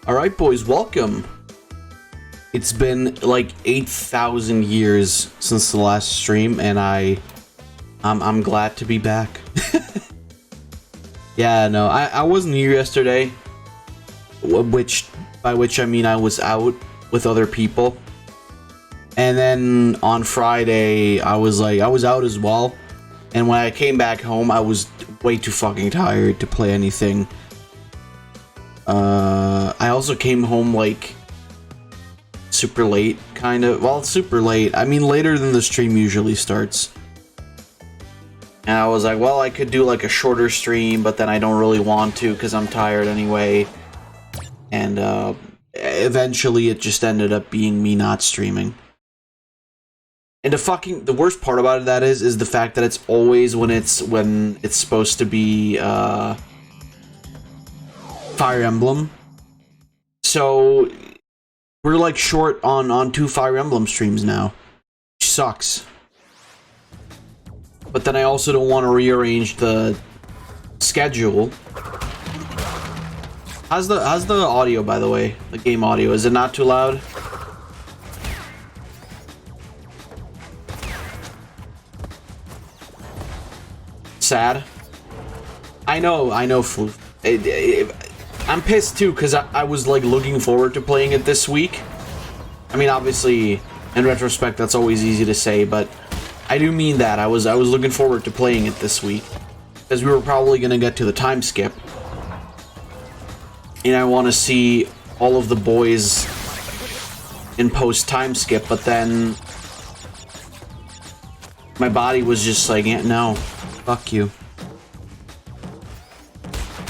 Alright boys, welcome. It's been like 8,000 years since the last stream, and I'm glad to be back. Yeah, no, I wasn't here yesterday, by which I mean I was out with other people. And then on Friday, I was out as well. And when I came back home, I was way too fucking tired to play anything. I also came home like super late, kind of. Well, super late. I mean, later than the stream usually starts. And I was like, well, I could do like a shorter stream, but then I don't really want to because I'm tired anyway. And eventually it just ended up being me not streaming. And the worst part about that is the fact that it's always when it's supposed to be Fire Emblem. So we're like short on 2 Fire Emblem streams now, which sucks. But then I also don't want to rearrange the schedule. How's the audio, by the way? The game audio, is it not too loud? Sad. I know, Floof. I'm pissed too, because I was like looking forward to playing it this week. I mean, obviously, in retrospect, that's always easy to say, but I do mean that. I was looking forward to playing it this week, because we were probably gonna get to the time skip. And I want to see all of the boys in post time skip, but then my body was just like, yeah, no, fuck you.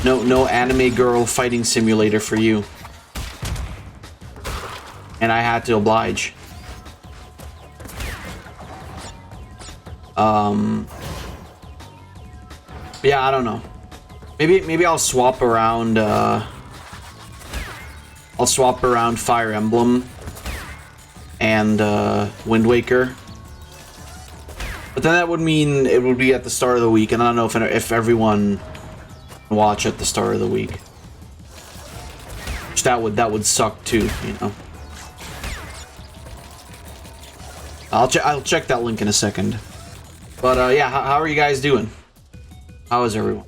No anime girl fighting simulator for you. And I had to oblige. Yeah, I don't know. Maybe I'll swap around Fire Emblem and Wind Waker. But then that would mean it would be at the start of the week, and I don't know if everyone watch at the start of the week. Which that would suck too, you know. I'll check that link in a second. But yeah, how are you guys doing? How is everyone?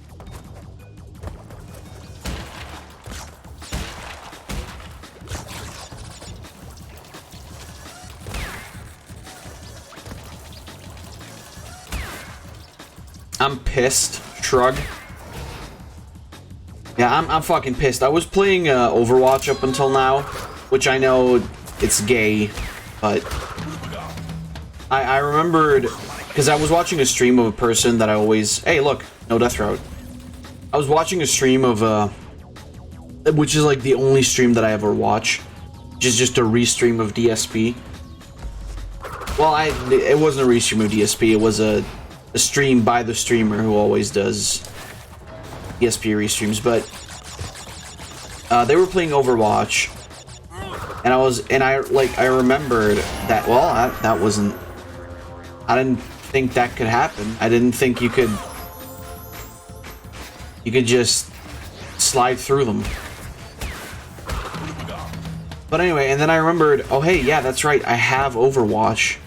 I'm pissed. Shrug. Yeah, I'm fucking pissed. I was playing Overwatch up until now, which I know it's gay, but I remembered, because I was watching a stream of a person that I always... Hey, look, no death route. I was watching a stream of which is like the only stream that I ever watch, which is just a restream of DSP. Well, it wasn't a restream of DSP, it was a stream by the streamer who always does DSP restreams, but they were playing Overwatch, and I remembered that, well, that wasn't, I didn't think that could happen. I didn't think you could just slide through them. But anyway, and then I remembered, oh hey, yeah, that's right, I have Overwatch.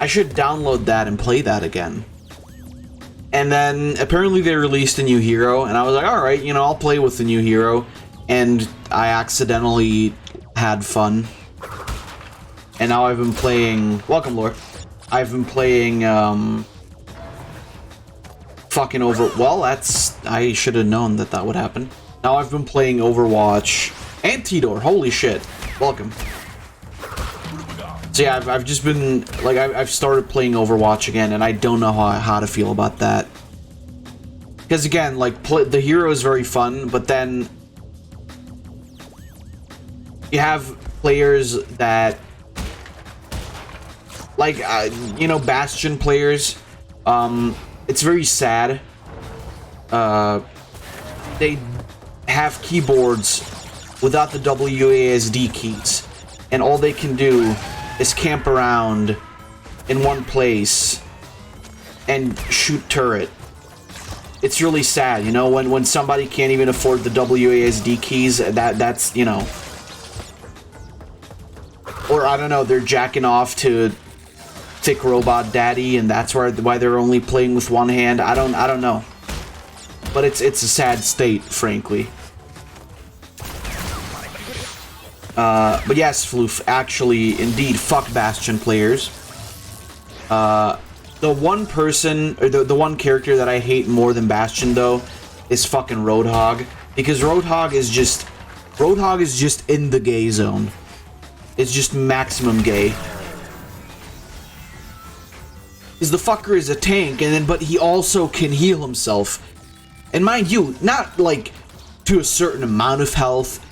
I should download that and play that again. And then apparently they released a new hero, and I was like, alright, you know, I'll play with the new hero. And I accidentally had fun. And now I've been playing... Welcome, Lord. I've been playing, fucking Well, that's... I should have known that that would happen. Now I've been playing Overwatch. And Tidor, holy shit. Welcome. So yeah, I've just been... Like, I've started playing Overwatch again, and I don't know how to feel about that. Because again, like, the hero is very fun, but then... You have players that... Like, you know, Bastion players, it's very sad. They have keyboards without the WASD keys, and all they can do is camp around in one place and shoot turret. It's really sad, you know, when somebody can't even afford the WASD keys. That's, you know, or I don't know, they're jacking off to Thick Robot Daddy, and that's why they're only playing with one hand. I don't know. But it's a sad state, frankly. But yes, Floof, actually, indeed, fuck Bastion players. The one person, or the one character that I hate more than Bastion, though, is fucking Roadhog. Because Roadhog is just in the gay zone. It's just maximum gay. Because the fucker is a tank, but he also can heal himself. And mind you, not like to a certain amount of health.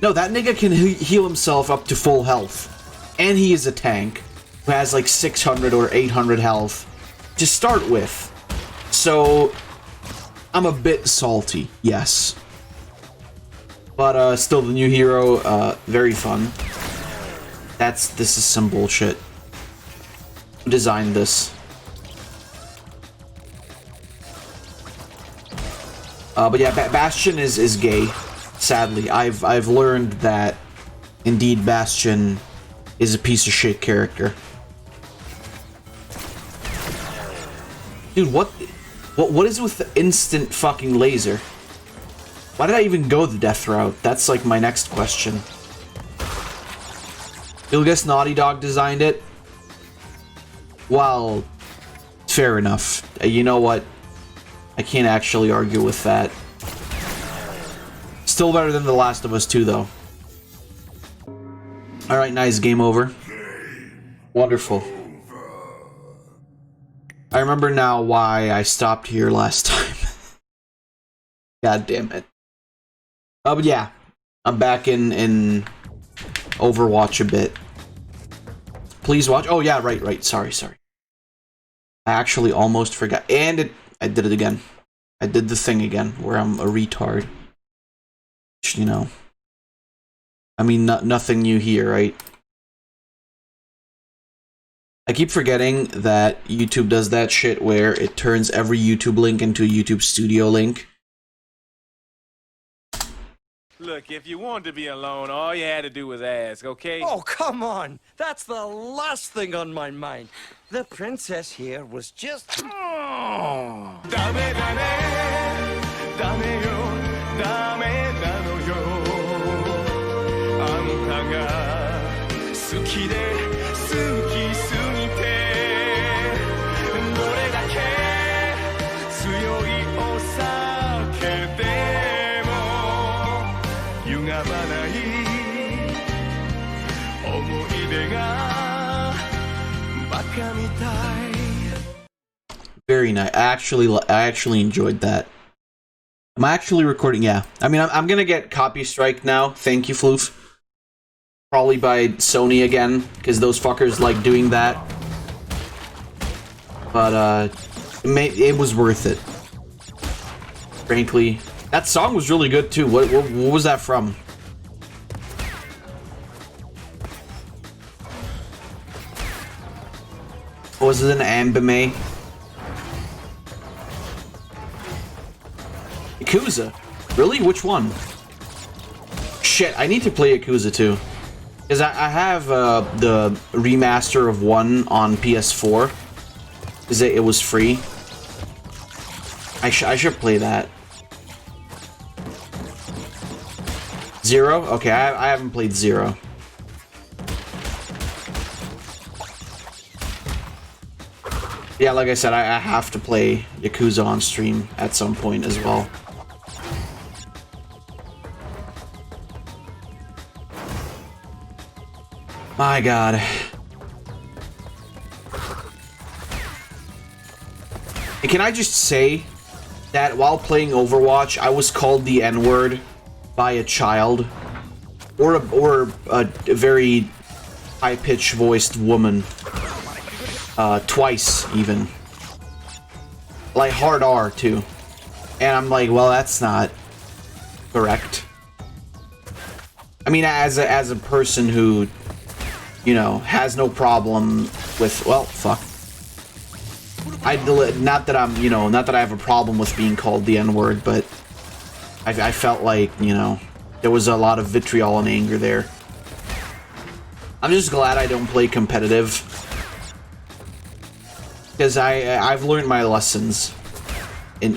No, that nigga can heal himself up to full health. And he is a tank who has like 600 or 800 health to start with. So, I'm a bit salty, yes. But still, the new hero, very fun. This is some bullshit. Who designed this? But yeah, Bastion is gay. Sadly, I've learned that indeed Bastion is a piece of shit character. Dude, what is with the instant fucking laser? Why did I even go the death route? That's like my next question. You'll guess Naughty Dog designed it? Well, fair enough. You know what? I can't actually argue with that. Still better than The Last of Us 2, though. Alright, nice. Game over. Wonderful. I remember now why I stopped here last time. God damn it. But yeah. I'm back in Overwatch a bit. Please watch. Oh, yeah, right. Sorry. I actually almost forgot. And I did it again. I did the thing again, where I'm a retard. You know. I mean, nothing new here, right? I keep forgetting that YouTube does that shit where it turns every YouTube link into a YouTube Studio link. Look, if you wanted to be alone, all you had to do was ask, okay? Oh, come on! That's the last thing on my mind. The princess here was just... Oh. Very nice. I actually enjoyed that. I'm actually recording. Yeah, I mean, I'm gonna get copy strike now. Thank you, Floof. Probably by Sony again, because those fuckers like doing that. But it was worth it. Frankly, that song was really good too. What was that from? Was it an anime? Yakuza? Really? Which one? Shit, I need to play Yakuza 2. Because I have the remaster of 1 on PS4. Because it was free. I should play that. 0? Okay, I haven't played 0. Yeah, like I said, I have to play Yakuza on stream at some point as well. My god. And can I just say that while playing Overwatch, I was called the N-word by a child. Or a very high-pitched voiced woman. Twice, even. Like, hard R, too. And I'm like, well, that's not correct. I mean, as a person who, you know, has no problem with, well, fuck. Not that I'm, you know, not that I have a problem with being called the N-word, but I felt like, you know, there was a lot of vitriol and anger there. I'm just glad I don't play competitive. Because I've learned my lessons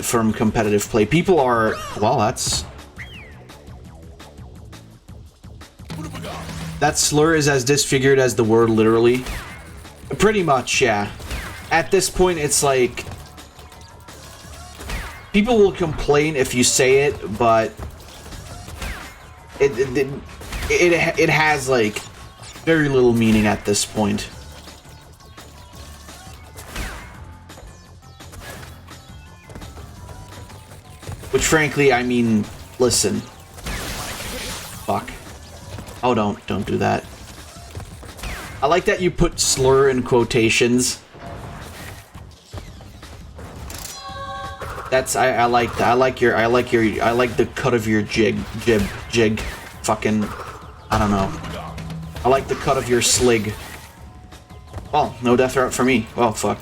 from competitive play. People are... Well, that's... That slur is as disfigured as the word literally. Pretty much, yeah. At this point, it's like... People will complain if you say it, but... It has, like, very little meaning at this point. Which, frankly, I mean, listen. Fuck. Oh, don't do that. I like that you put slur in quotations. That's I like that. I like the cut of your jig. Fucking, I don't know. I like the cut of your slig. Well, no death threat for me. Well, fuck.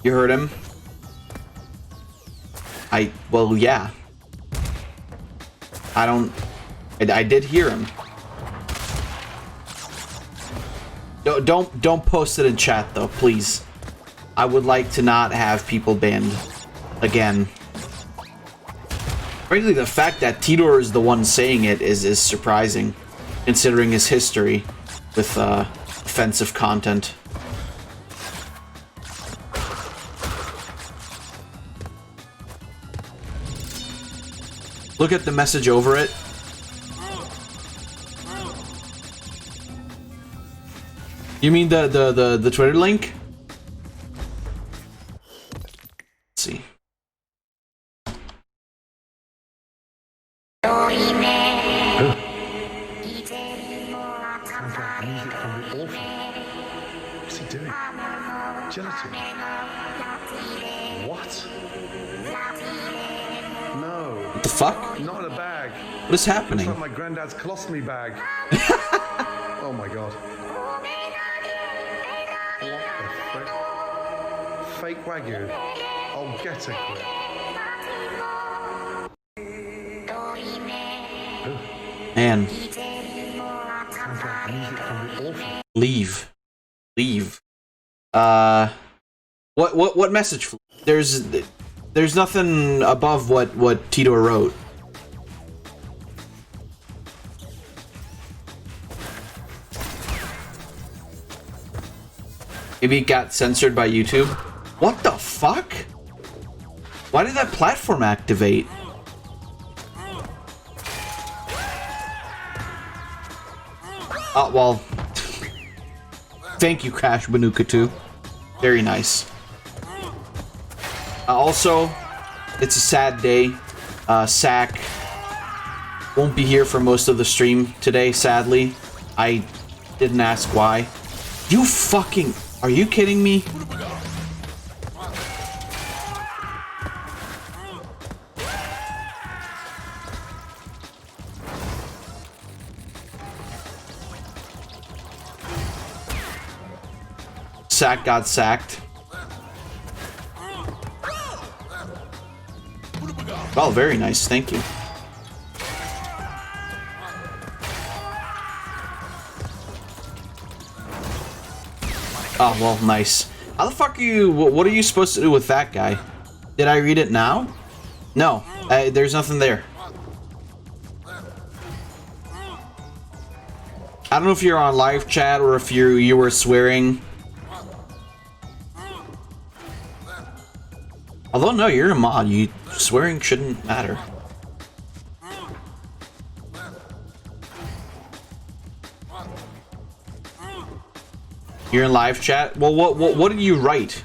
You heard him? Well, yeah. I did hear him. Don't post it in chat though, please. I would like to not have people banned again. Frankly, the fact that Tidor is the one saying it is surprising, considering his history with offensive content. Look at the message over it. You mean the Twitter link? Let's see. What's he doing? Gelatin? What? No. What the fuck? Not in a bag. What is happening? It's like my granddad's colostomy bag. Oh my god. What the frick? Fake Wagyu. Oh, get a grip. Man. Leave. What message? There's nothing above what Tito wrote. Maybe it got censored by YouTube. What the fuck? Why did that platform activate? Oh, well. Thank you, Crash Banuka 2. Very nice. Also, it's a sad day. Sack won't be here for most of the stream today, sadly. I didn't ask why. You fucking... Are you kidding me? Sack got sacked. Oh, very nice. Thank you. Oh, well, nice. How the fuck are you... What are you supposed to do with that guy? Did I read it now? No. There's nothing there. I don't know if you're on live chat or if you were swearing. Although, no, you're a mod. Swearing shouldn't matter. You're in live chat? Well, what did you write?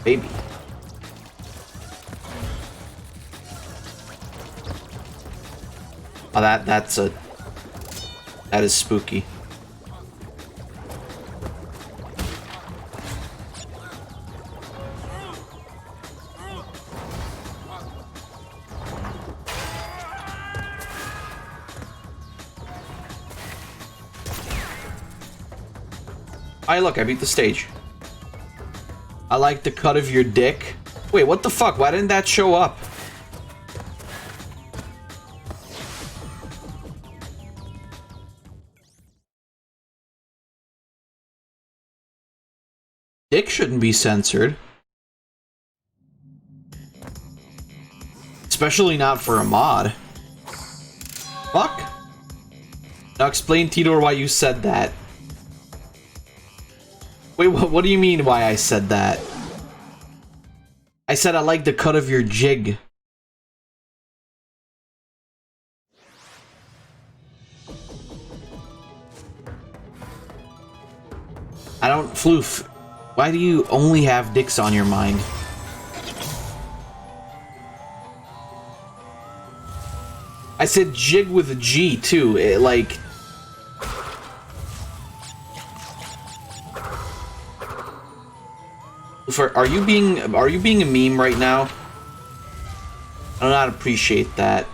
Baby. Oh, that is spooky. Hey, look, I beat the stage. I like the cut of your dick. Wait, what the fuck? Why didn't that show up? Dick shouldn't be censored. Especially not for a mod. Fuck. Now explain, Tidor, why you said that. Wait, what do you mean why I said that? I said I like the cut of your jig. I don't... Floof. Why do you only have dicks on your mind? I said jig with a G, too. It, like... Are you being a meme right now? I do not appreciate that.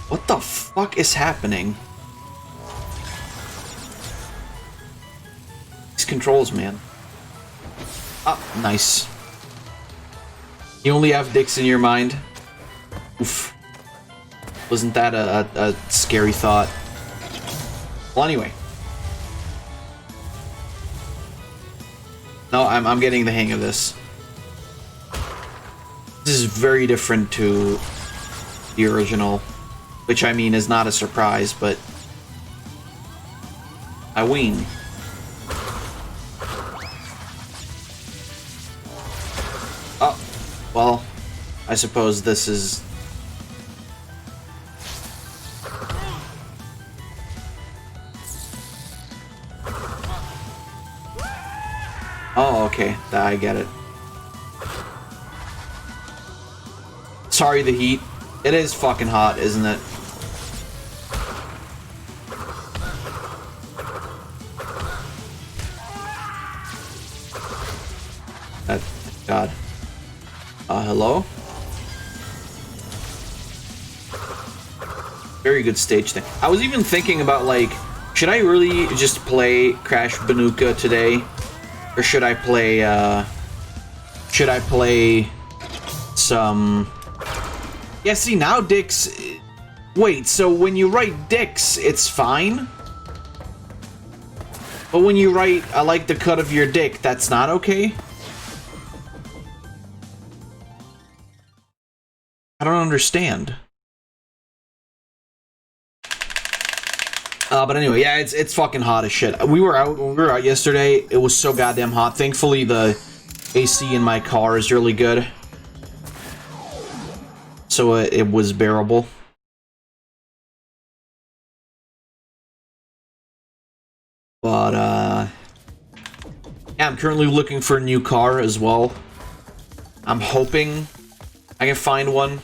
What the fuck is happening? These controls, man. Ah, nice. You only have dicks in your mind? Oof. Wasn't that a scary thought? Well, anyway. No, I'm getting the hang of this. This is very different to the original, which I mean is not a surprise, but I ween. Oh, well, I suppose this is... Oh, okay. I get it. Sorry, the heat. It is fucking hot, isn't it? God. Hello? Very good stage thing. I was even thinking about, like, should I really just play Crash Bandicoot today? Or should I play some... Yeah, see, now dicks... Wait, so when you write dicks, it's fine? But when you write, I like the cut of your dick, that's not okay? I don't understand. But anyway, yeah, it's fucking hot as shit. When we were out yesterday, it was so goddamn hot. Thankfully, the AC in my car is really good. So it was bearable. But, yeah, I'm currently looking for a new car as well. I'm hoping I can find one.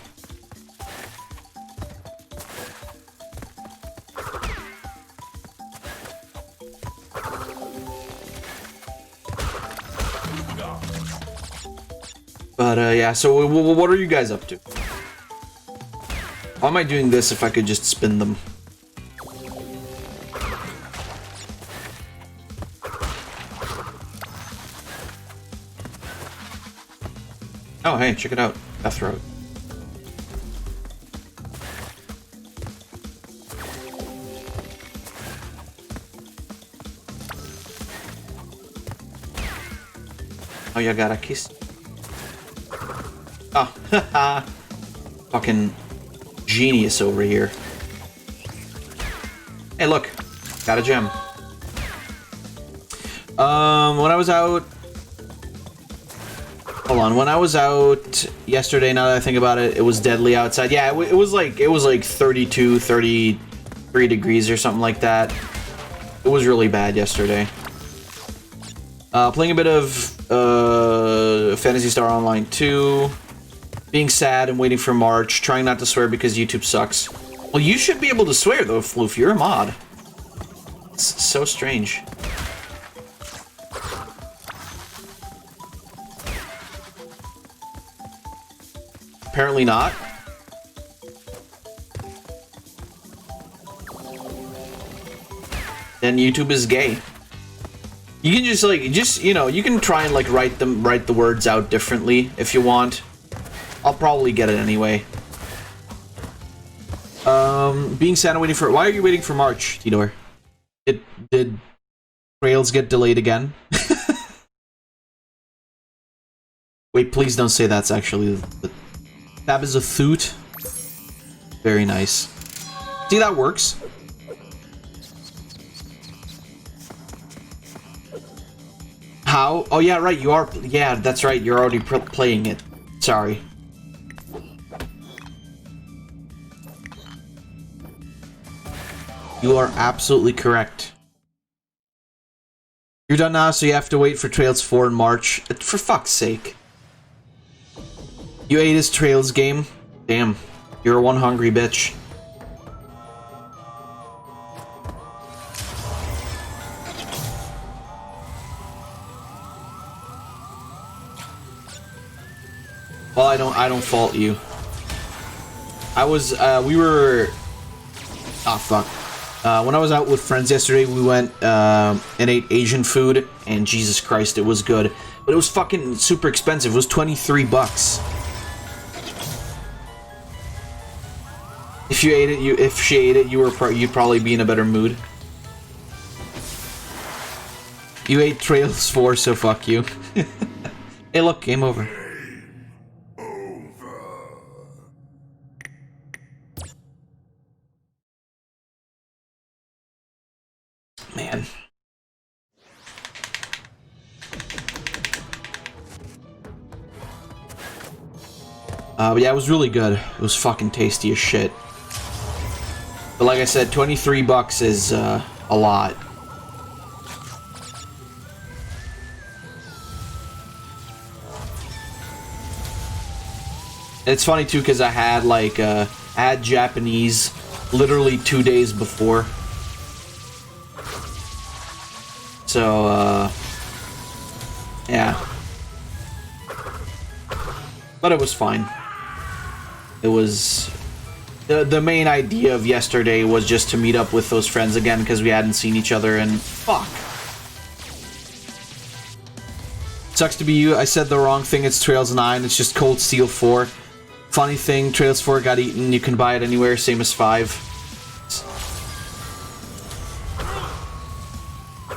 But, yeah, so what are you guys up to? Why am I doing this if I could just spin them? Oh, hey, check it out. Death Road. Oh, you got a kiss? Oh, haha. Fucking genius over here. Hey, look. Got a gem. When I was out... Hold on. When I was out yesterday, now that I think about it, it was deadly outside. Yeah, it was like 32, 33 degrees or something like that. It was really bad yesterday. Playing a bit of Phantasy Star Online 2. Being sad and waiting for March. Trying not to swear because YouTube sucks. Well, you should be able to swear, though, Floof. You're a mod. It's so strange. Apparently not. Then YouTube is gay. You can just like, you know, you can try and like write the words out differently if you want. I'll probably get it anyway. Being sad and waiting for... Why are you waiting for March, Tidor? Did Trails get delayed again? Wait, please don't say that's actually... Tab is a thoot. Very nice. See, that works. How? Oh, yeah, right, you are... Yeah, that's right, you're already playing it. Sorry. You are absolutely correct. You're done now, so you have to wait for Trails 4 in March. For fuck's sake. You ate his Trails game? Damn. You're one hungry bitch. Well, I don't fault you. I was, we were... Ah, fuck. When I was out with friends yesterday, we went and ate Asian food, and Jesus Christ, it was good. But it was fucking super expensive. It was 23 bucks. If she ate it, you'd probably be in a better mood. You ate Trails 4, so fuck you. Hey, look, game over. Man. But yeah, it was really good. It was fucking tasty as shit. But like I said, 23 bucks is a lot. It's funny too, because I had like I had Japanese literally 2 days before. So yeah. But it was fine. It was... The main idea of yesterday was just to meet up with those friends again, because we hadn't seen each other in... Fuck. Sucks to be you. I said the wrong thing. It's Trails 9. It's just Cold Steel 4. Funny thing, Trails 4 got eaten. You can buy it anywhere, same as 5.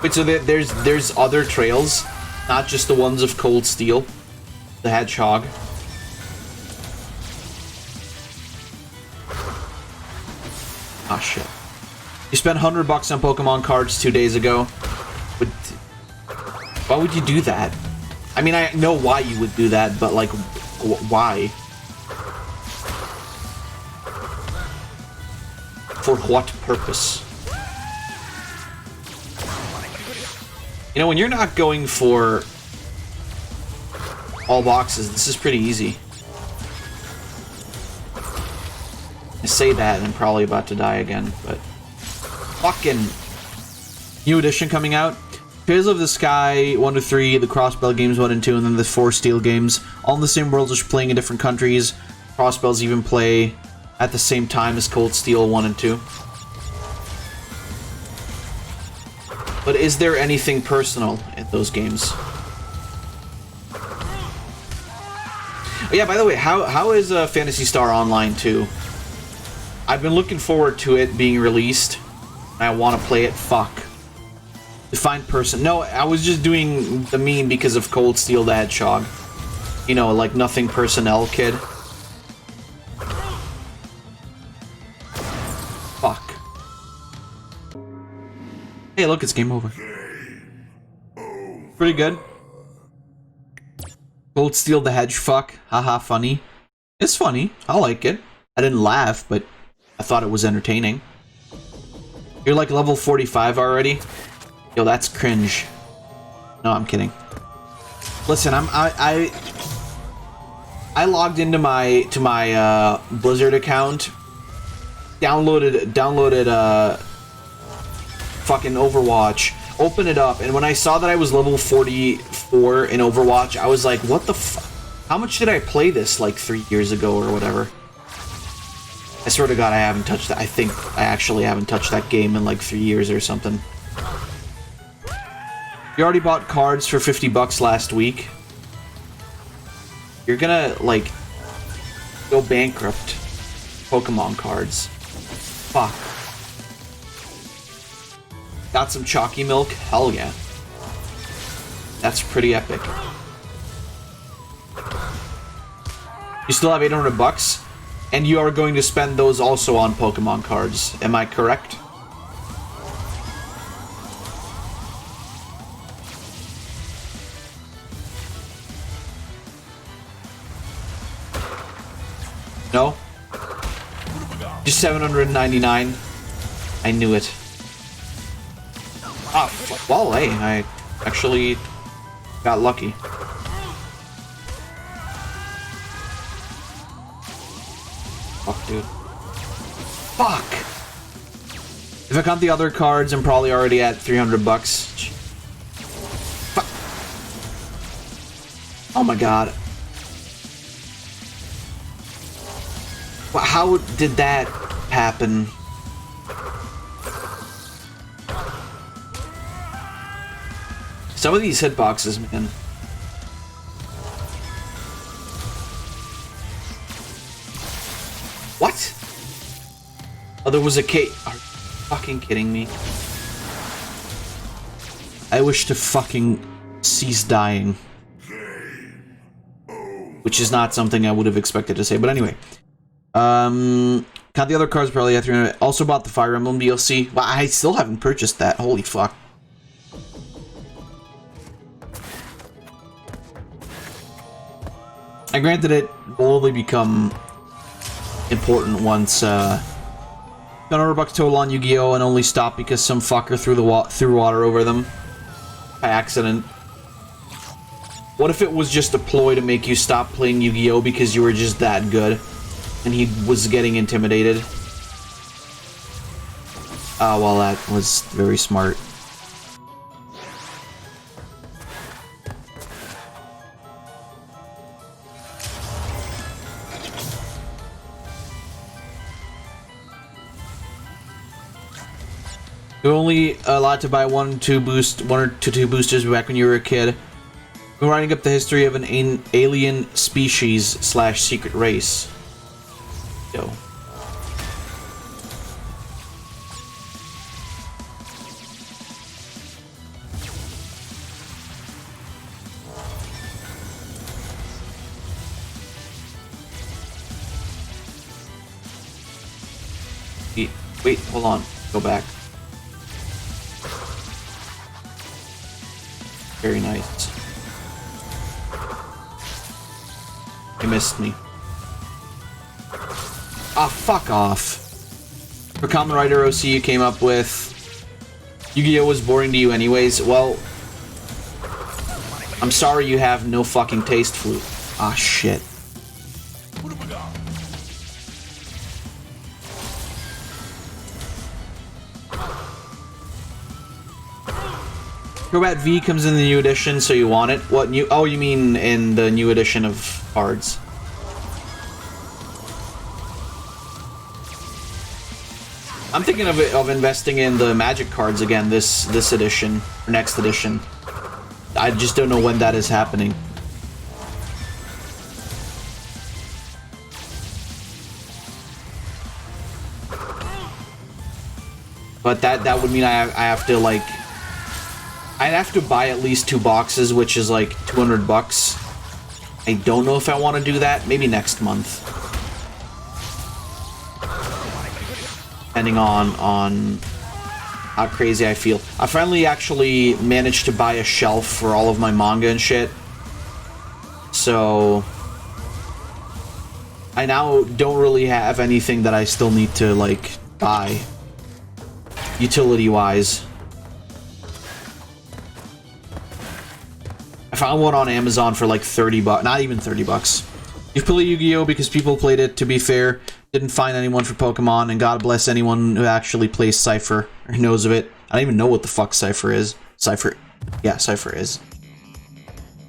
Wait, so there's other Trails? Not just the ones of Cold Steel? The Hedgehog? Ah, shit. You spent $100 on Pokemon cards 2 days ago. Why would you do that? I mean, I know why you would do that, but, like, why? For what purpose? You know, when you're not going for all boxes, this is pretty easy. I say that and I'm probably about to die again, but... Fucking... New edition coming out. Trails of the Sky 1 to 3, the Crossbell games 1 and 2, and then the 4 Steel games. All in the same world, just playing in different countries. Crossbells even play at the same time as Cold Steel 1 and 2. But is there anything personal in those games? Oh yeah, by the way, how is Phantasy Star Online 2? I've been looking forward to it being released. I want to play it. Fuck. Define person. No, I was just doing the meme because of Cold Steel the Hedgehog. You know, like nothing personnel kid. Fuck. Hey, look, it's game over. Pretty good. Cold Steel the Hedgehog. Haha, funny. It's funny. I like it. I didn't laugh, but I thought it was entertaining. You're like level 45 already? Yo, that's cringe. No, I'm kidding. Listen, I logged into my Blizzard account, downloaded fucking Overwatch, opened it up, and when I saw that I was level 44 in Overwatch, I was like, what the fuck? How much did I play this like 3 years ago or whatever? I swear to God, I haven't touched that. I think I actually haven't touched that game in like 3 years or something. You already bought cards for 50 bucks last week. You're gonna, like, go bankrupt. Pokemon cards. Fuck. Got some chalky milk? Hell yeah. That's pretty epic. You still have 800 bucks? And you are going to spend those also on Pokemon cards. Am I correct? No? Just 799. I knew it. Ah, well, hey, I actually got lucky. Fuck, dude. Fuck! If I count the other cards, I'm probably already at 300 bucks. Fuck. Oh my god. How did that happen? Some of these hitboxes, man. What? Oh, there was a Are you fucking kidding me? I wish to fucking cease dying. Which is not something I would have expected to say, but anyway. Count the other cards, probably at 300. Also bought the Fire Emblem DLC. Well, I still haven't purchased that. Holy fuck. And granted, it will only become important once, 100 bucks total on Yu-Gi-Oh! And only stop because some fucker threw water over them. By accident. What if it was just a ploy to make you stop playing Yu-Gi-Oh! Because you were just that good? And he was getting intimidated. Oh, well, that was very smart. You were only allowed to buy one or two boosters back when you were a kid. We're writing up the history of an alien species / secret race. Yo. Wait, hold on. Go back. Very nice. You missed me. Ah, fuck off. For Kamen Rider OC you came up with... Yu-Gi-Oh! Was boring to you anyways. Well... I'm sorry you have no fucking taste, Flute. Ah, shit. Crobat V comes in the new edition, so you want it? What new? Oh, you mean in the new edition of cards? I'm thinking of investing in the Magic cards again this edition or next edition. I just don't know when that is happening. But that would mean I have to like. I'd have to buy at least 2 boxes, which is like 200 bucks. I don't know if I want to do that. Maybe next month. Depending on how crazy I feel. I finally actually managed to buy a shelf for all of my manga and shit. So... I now don't really have anything that I still need to, like, buy. Utility-wise. I found one on Amazon for like 30 bucks. Not even 30 bucks. You've played Yu-Gi-Oh! Because people played it, to be fair. Didn't find anyone for Pokemon, and God bless anyone who actually plays Cypher, or knows of it. I don't even know what the fuck Cypher is. Yeah, Cypher is.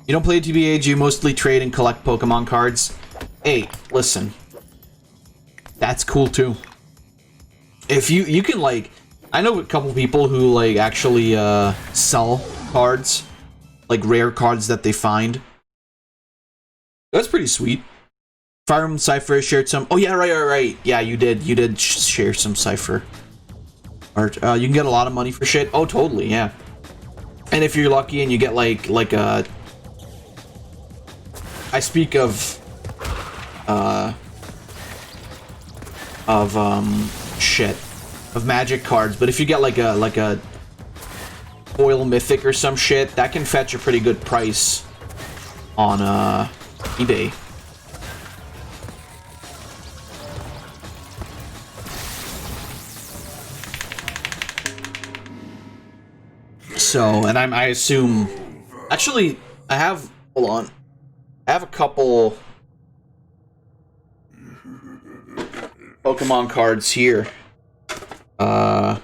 You don't play TBH, you mostly trade and collect Pokemon cards. Hey, listen. That's cool too. If you can like... I know a couple people who like actually sell cards, like rare cards that they find. That's pretty sweet. Fire Emblem Cypher shared some. Oh yeah, right. Yeah, you did share some Cypher art. You can get a lot of money for shit. Oh, totally, yeah. And if you're lucky and you get like a, I speak of shit, of Magic cards, but if you get like a foil mythic or some shit, that can fetch a pretty good price on eBay. So, and I assume, actually, hold on, I have a couple Pokemon cards here. I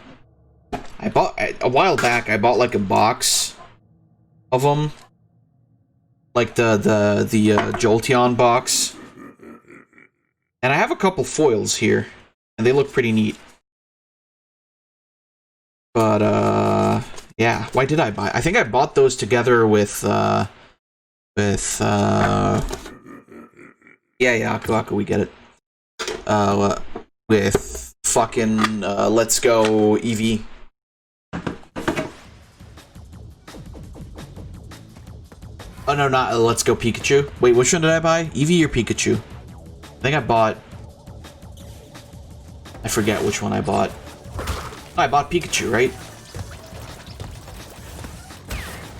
bought, a while back, I bought like a box of them. Like the Jolteon box. And I have a couple foils here, and they look pretty neat. But, yeah, why did I buy? I think I bought those together with yeah, Aku Aku, we get it. With fucking, Let's Go Eevee. Oh no, not Let's Go Pikachu. Wait, which one did I buy? Eevee or Pikachu? I think I bought... I forget which one I bought. Oh, I bought Pikachu, right?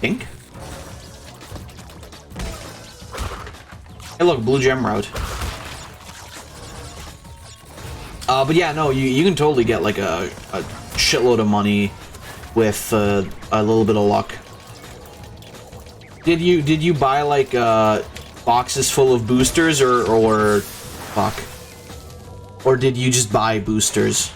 Pink? Hey look, Blue Gem Route. But yeah, no, you can totally get like a shitload of money with a little bit of luck. Did you buy like boxes full of boosters or fuck? Or did you just buy boosters?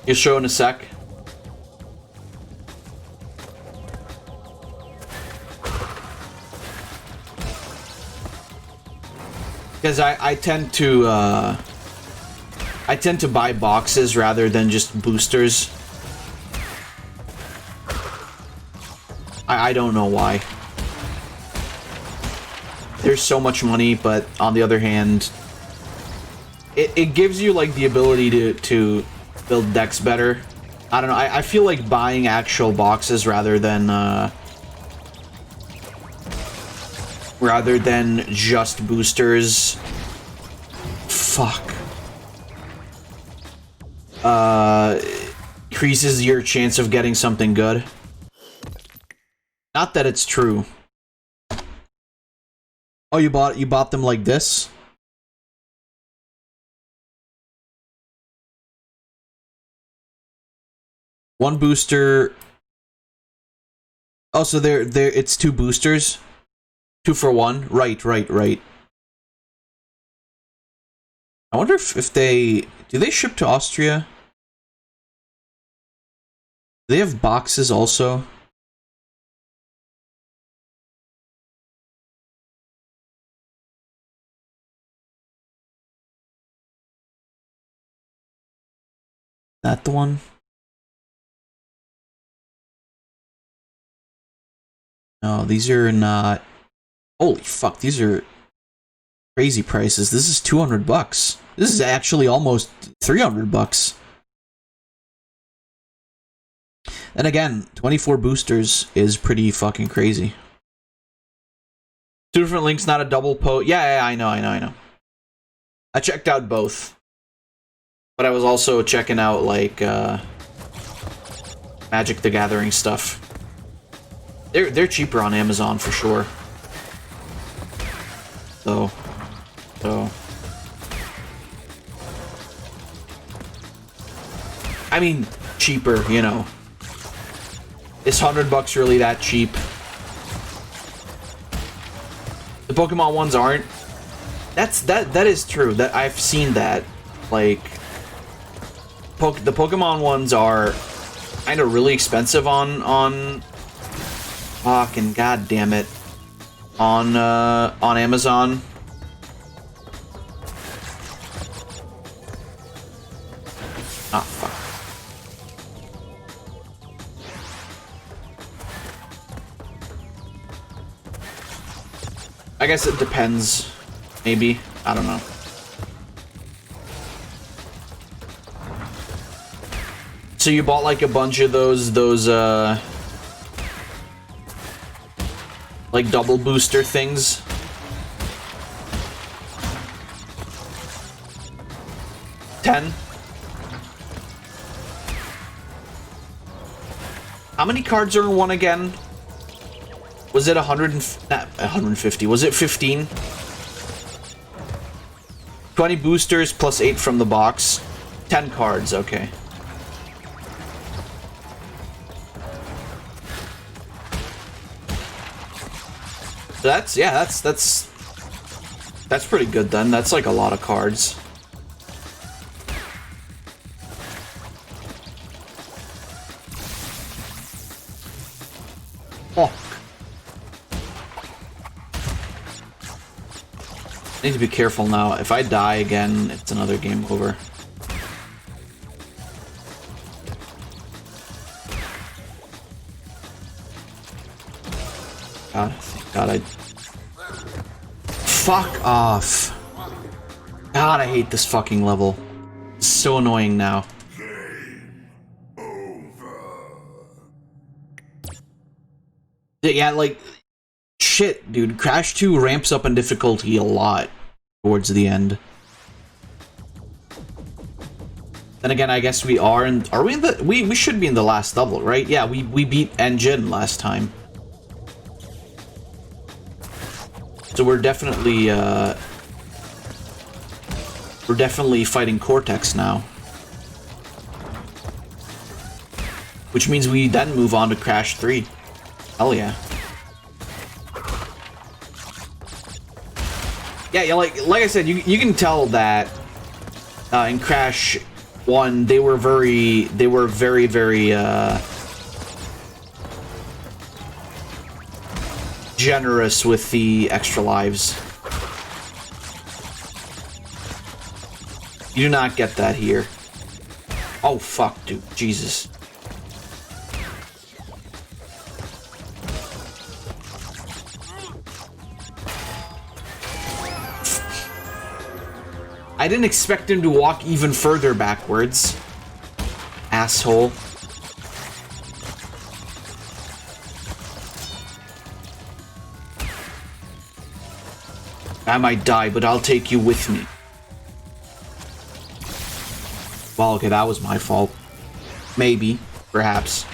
You'll show in a sec. Because I tend to buy boxes rather than just boosters. I don't know why. There's so much money, but on the other hand, it gives you like the ability to build decks better. I don't know. I feel like buying actual boxes rather than just boosters. Fuck. Increases your chance of getting something good. Not that it's true. Oh, you bought them like this? One booster. Oh, so it's two boosters? 2 for 1? Right. I wonder if do they ship to Austria? Do they have boxes also? That the one? No, these are not. Holy fuck, these are crazy prices. This is $200. This is actually almost $300. Then again, 24 boosters is pretty fucking crazy. 2 different links, not a double post. Yeah, I know. I checked out both. But I was also checking out, like, Magic the Gathering stuff. They're cheaper on Amazon for sure. So. I mean, cheaper, you know. Is $100 really that cheap? The Pokemon ones aren't. That is true. That I've seen that. Like, the Pokemon ones are kind of really expensive on Fucking goddamn it. On Amazon. Ah, fuck. I guess it depends. Maybe. I don't know. So you bought like a bunch of those like double booster things? $10? How many cards are in one again? Was it 150? Was it 15? 20 boosters plus 8 from the box. 10 cards, okay. That's pretty good then. That's like a lot of cards. Oh. I need to be careful now. If I die again, it's another game over. God, thank God I... Fuck off. God, I hate this fucking level. It's so annoying now. Yeah, like... Shit, dude. Crash 2 ramps up in difficulty a lot towards the end. Then again, I guess we are in... Are we in the... We should be in the last level, right? Yeah, we beat N-sane last time. So we're definitely fighting Cortex now. Which means we then move on to Crash 3. Hell yeah. Yeah, like I said, you can tell that in Crash 1 they were very generous with the extra lives. You do not get that here. Oh fuck, dude. Jesus. I didn't expect him to walk even further backwards. Asshole. I might die, but I'll take you with me. Well, okay, that was my fault. Maybe. Perhaps.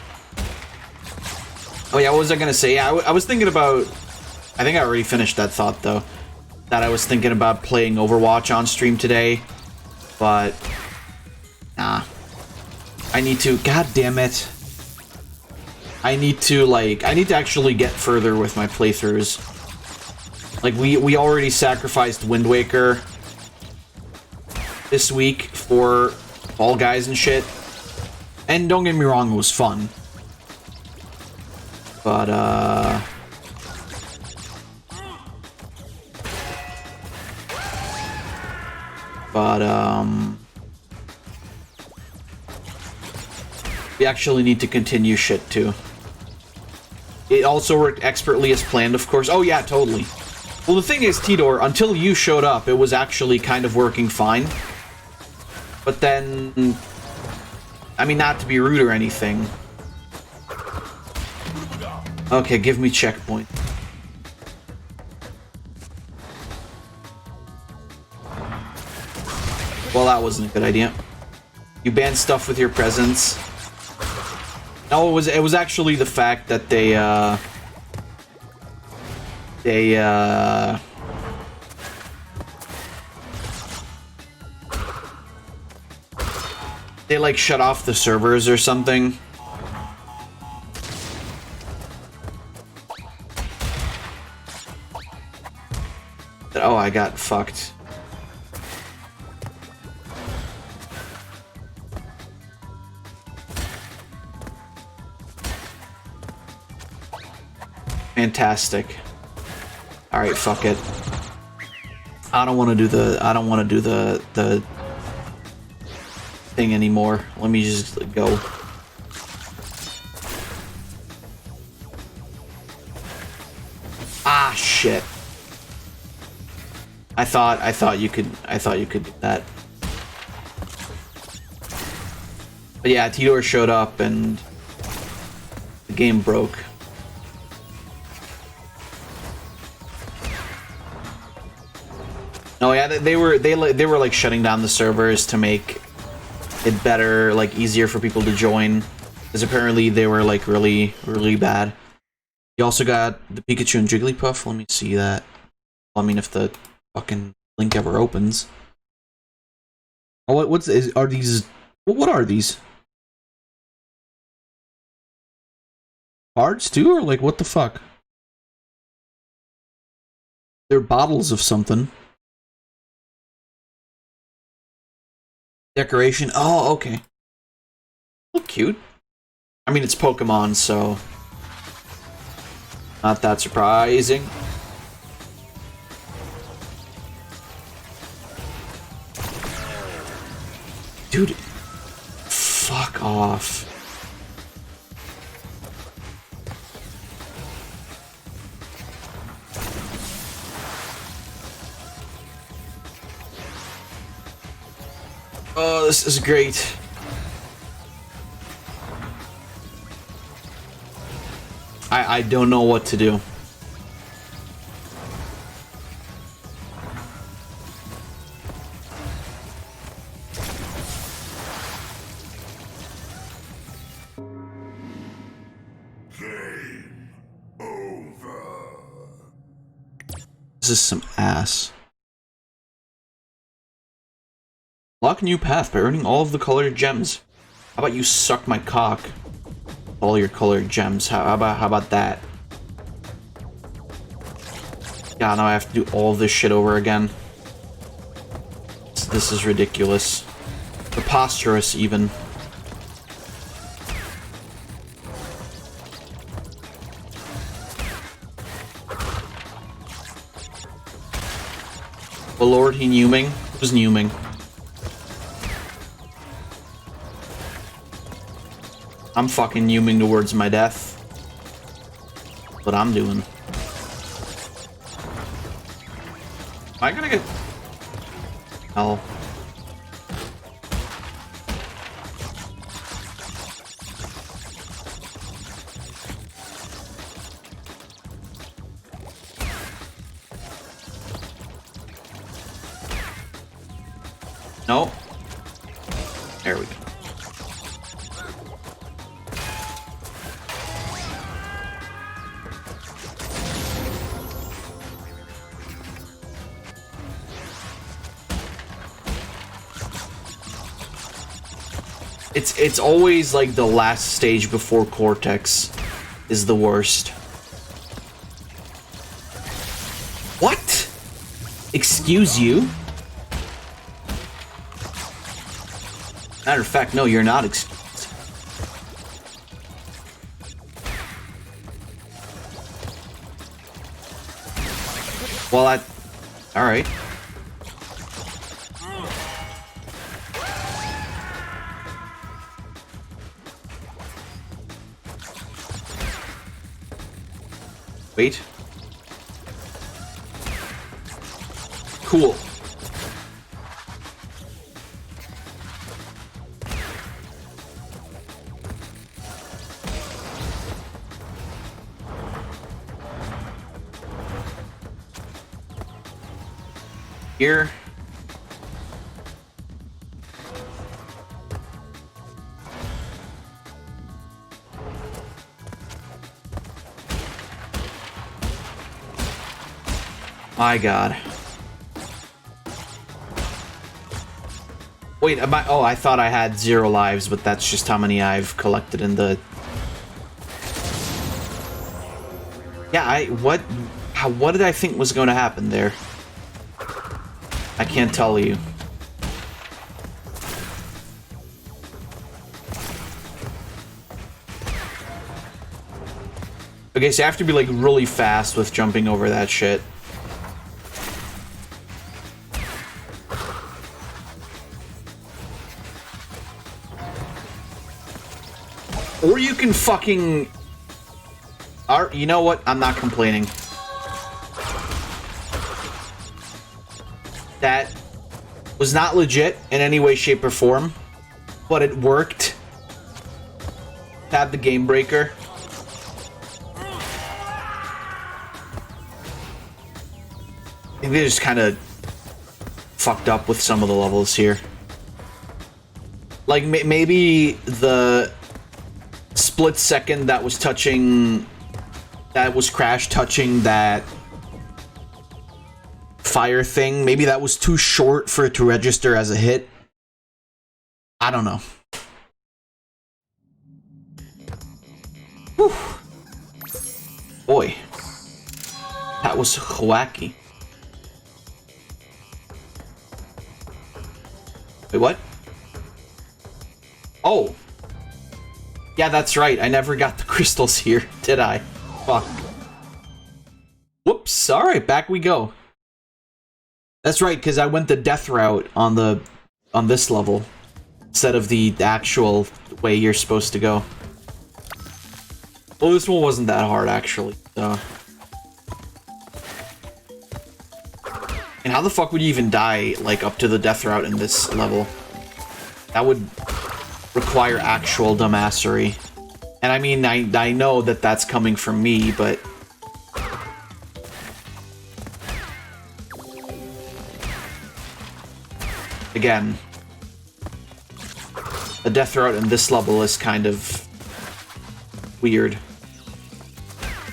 Oh yeah, what was I gonna say? Yeah, I was thinking about... I think I already finished that thought, though. That I was thinking about playing Overwatch on stream today. But... Nah. I need to... God damn it. I need to, like... I need to actually get further with my playthroughs. Like, we already sacrificed Wind Waker this week for Fall Guys and shit. And don't get me wrong, it was fun. But, we actually need to continue shit, too. It also worked expertly as planned, of course. Oh, yeah, totally. Well, the thing is, Tidor, until you showed up, it was actually kind of working fine. But then... I mean, not to be rude or anything. Okay, give me checkpoint. Well, that wasn't a good idea. You banned stuff with your presence. No, it was actually the fact that they like shut off the servers or something. Oh, I got fucked. Fantastic. Alright, fuck it. I don't want to do the thing anymore. Let me just go. Ah, shit. I thought you could do that. But yeah, Tidor showed up and the game broke. Oh yeah, they were like shutting down the servers to make it better, like easier for people to join, because apparently they were like really bad. You also got the Pikachu and Jigglypuff. Let me see that. Well, I mean, if the fucking link ever opens. Oh, are these? What are these? Cards too, or like what the fuck? They're bottles of something. Decoration. Oh, okay. Look cute. I mean, it's Pokemon, so not that surprising. Dude, fuck off. Oh, this is great. I don't know what to do. Game over. This is some ass. Lock new path by earning all of the colored gems. How about you suck my cock? All your colored gems. How about that? God, now I have to do all this shit over again. This is ridiculous. Preposterous, even. Well, Lord, he Numing? Who's Numing? I'm fucking Numing towards my death. What I'm doing. Am I gonna get... Hell. No. There we go. It's always like the last stage before Cortex is the worst. What? Excuse you? Matter of fact, no, you're not excused. Well, alright. Wait. Cool. Here. My God. Wait, am I... Oh, I thought I had 0 lives, but that's just how many I've collected in the... Yeah, what did I think was going to happen there? I can't tell you. Okay, so I have to be like really fast with jumping over that shit. Or you can fucking... You know what? I'm not complaining. That was not legit in any way, shape, or form, but it worked. Tab the game breaker. I think they just kind of fucked up with some of the levels here. Like, maybe the split second that was touching... That was Crash touching that fire thing. Maybe that was too short for it to register as a hit. I don't know. Whew. Boy. That was wacky. Wait, what? Oh. Yeah, that's right. I never got the crystals here, did I? Fuck. Whoops. Alright, back we go. That's right, because I went the death route on this level instead of the actual way you're supposed to go. Well, this one wasn't that hard, actually. So. And how the fuck would you even die, like, up to the death route in this level? That would require actual dumbassery. And I mean, I know that that's coming from me, but... Again, the death route in this level is kind of weird,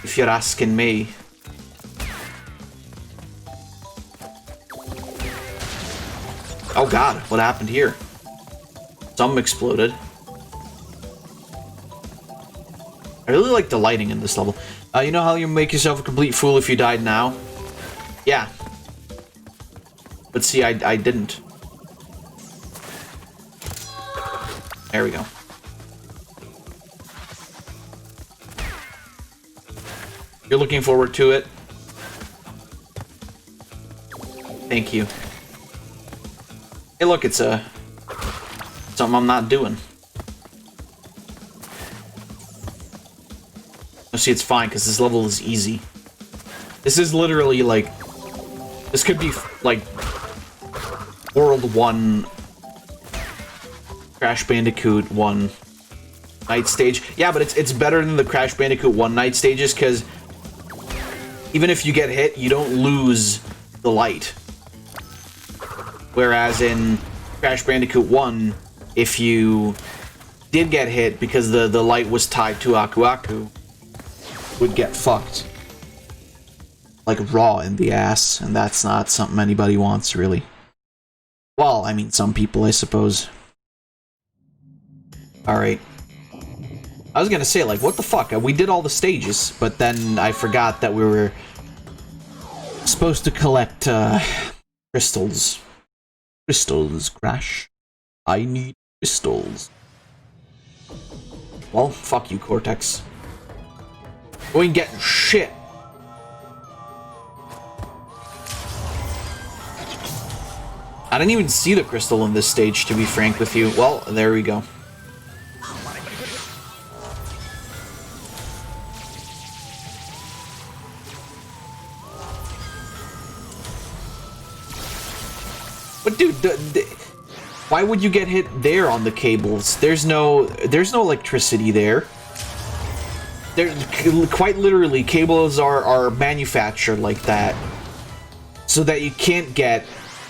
if you're asking me. Oh god, what happened here? Something exploded. I really like the lighting in this level. You know how you make yourself a complete fool if you died now? Yeah. But see, I didn't. There we go. You're looking forward to it? Thank you. Hey look, it's something I'm not doing. Oh, see, it's fine, because this level is easy. This is literally, like... This could be, like... World 1... Crash Bandicoot 1 night stage. Yeah, but it's better than the Crash Bandicoot 1 night stages, because... Even if you get hit, you don't lose the light. Whereas in Crash Bandicoot 1, if you did get hit because the light was tied to Aku Aku, would get fucked. Like raw in the ass, and that's not something anybody wants, really. Well, I mean, some people, I suppose. Alright. I was gonna say, like, what the fuck? We did all the stages, but then I forgot that we were supposed to collect, crystals. Crystals, Crash. I need crystals. Well, fuck you, Cortex. We ain't getting shit. I didn't even see the crystal in this stage, to be frank with you. Well, there we go. But dude, why would you get hit there on the cables? There's no electricity there. Quite literally, cables are manufactured like that, so that you can't get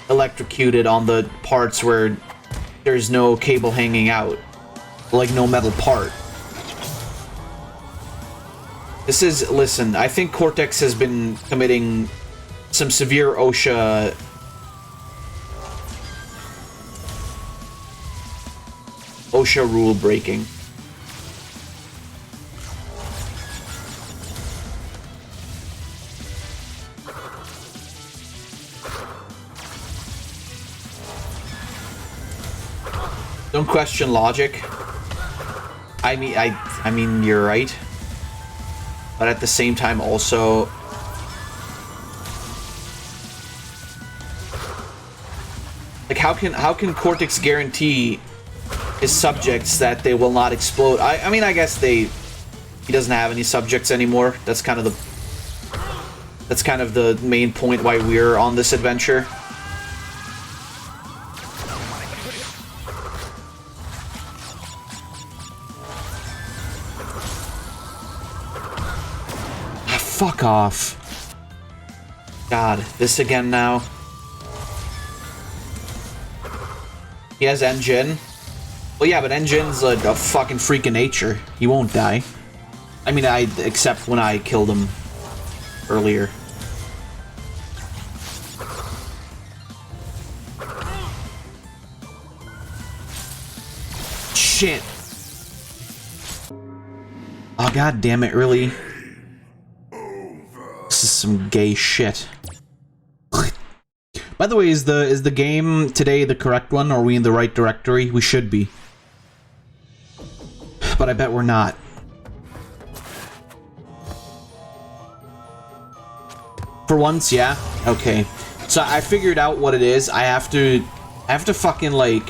electrocuted on the parts where there's no cable hanging out, like no metal part. Listen, I think Cortex has been committing some severe OSHA rule breaking. Don't question logic. I mean, you're right. but at the same time also... Like, how can Cortex guarantee his subjects that they will not explode? I mean, I guess he doesn't have any subjects anymore. That's kind of the main point why we're on this adventure. Ah, fuck off. God, this again now. He has N-Jin. Well, yeah, but N-Jin's a fucking freak of nature. He won't die. I mean, except when I killed him earlier. Shit. Oh, god damn it, really? This is some gay shit. By the way, is the game today the correct one? Are we in the right directory? We should be. But I bet we're not. For once, yeah? Okay. So I figured out what it is. I have to fucking, like,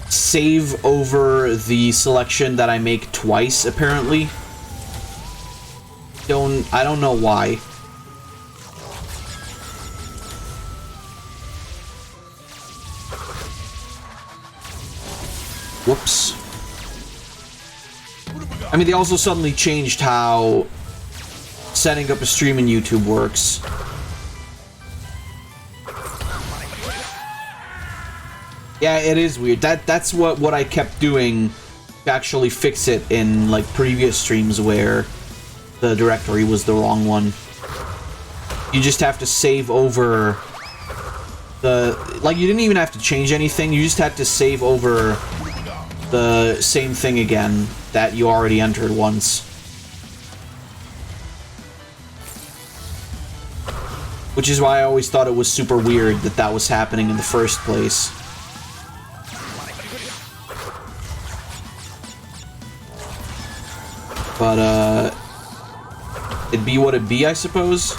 save over the selection that I make twice, apparently. I don't know why. Whoops. I mean, they also suddenly changed how setting up a stream in YouTube works. Yeah, it is weird. That's what I kept doing to actually fix it in, like, previous streams where the directory was the wrong one. You just have to save over the... Like, you didn't even have to change anything. You just had to save over the same thing again that you already entered once. Which is why I always thought it was super weird that that was happening in the first place. But, it'd be what it be, I suppose?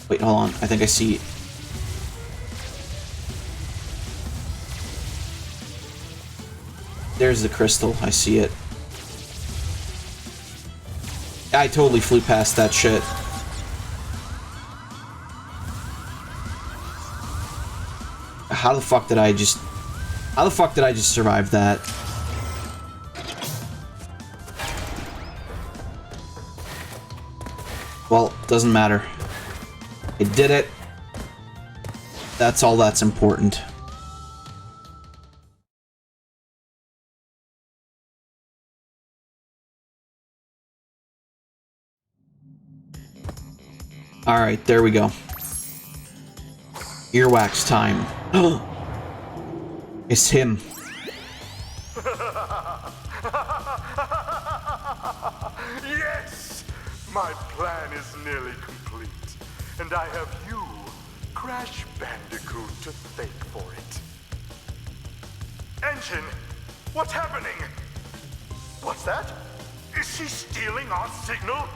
Wait, hold on. I think I see... There's the crystal. I see it. I totally flew past that shit. How the fuck did I just survive that? Well, doesn't matter. I did it. That's all that's important. Alright, there we go. Earwax time. It's him. Yes! My plan is nearly complete. And I have you, Crash Bandicoot, to thank for it. Engine, what's happening? What's that? Is she stealing our signal?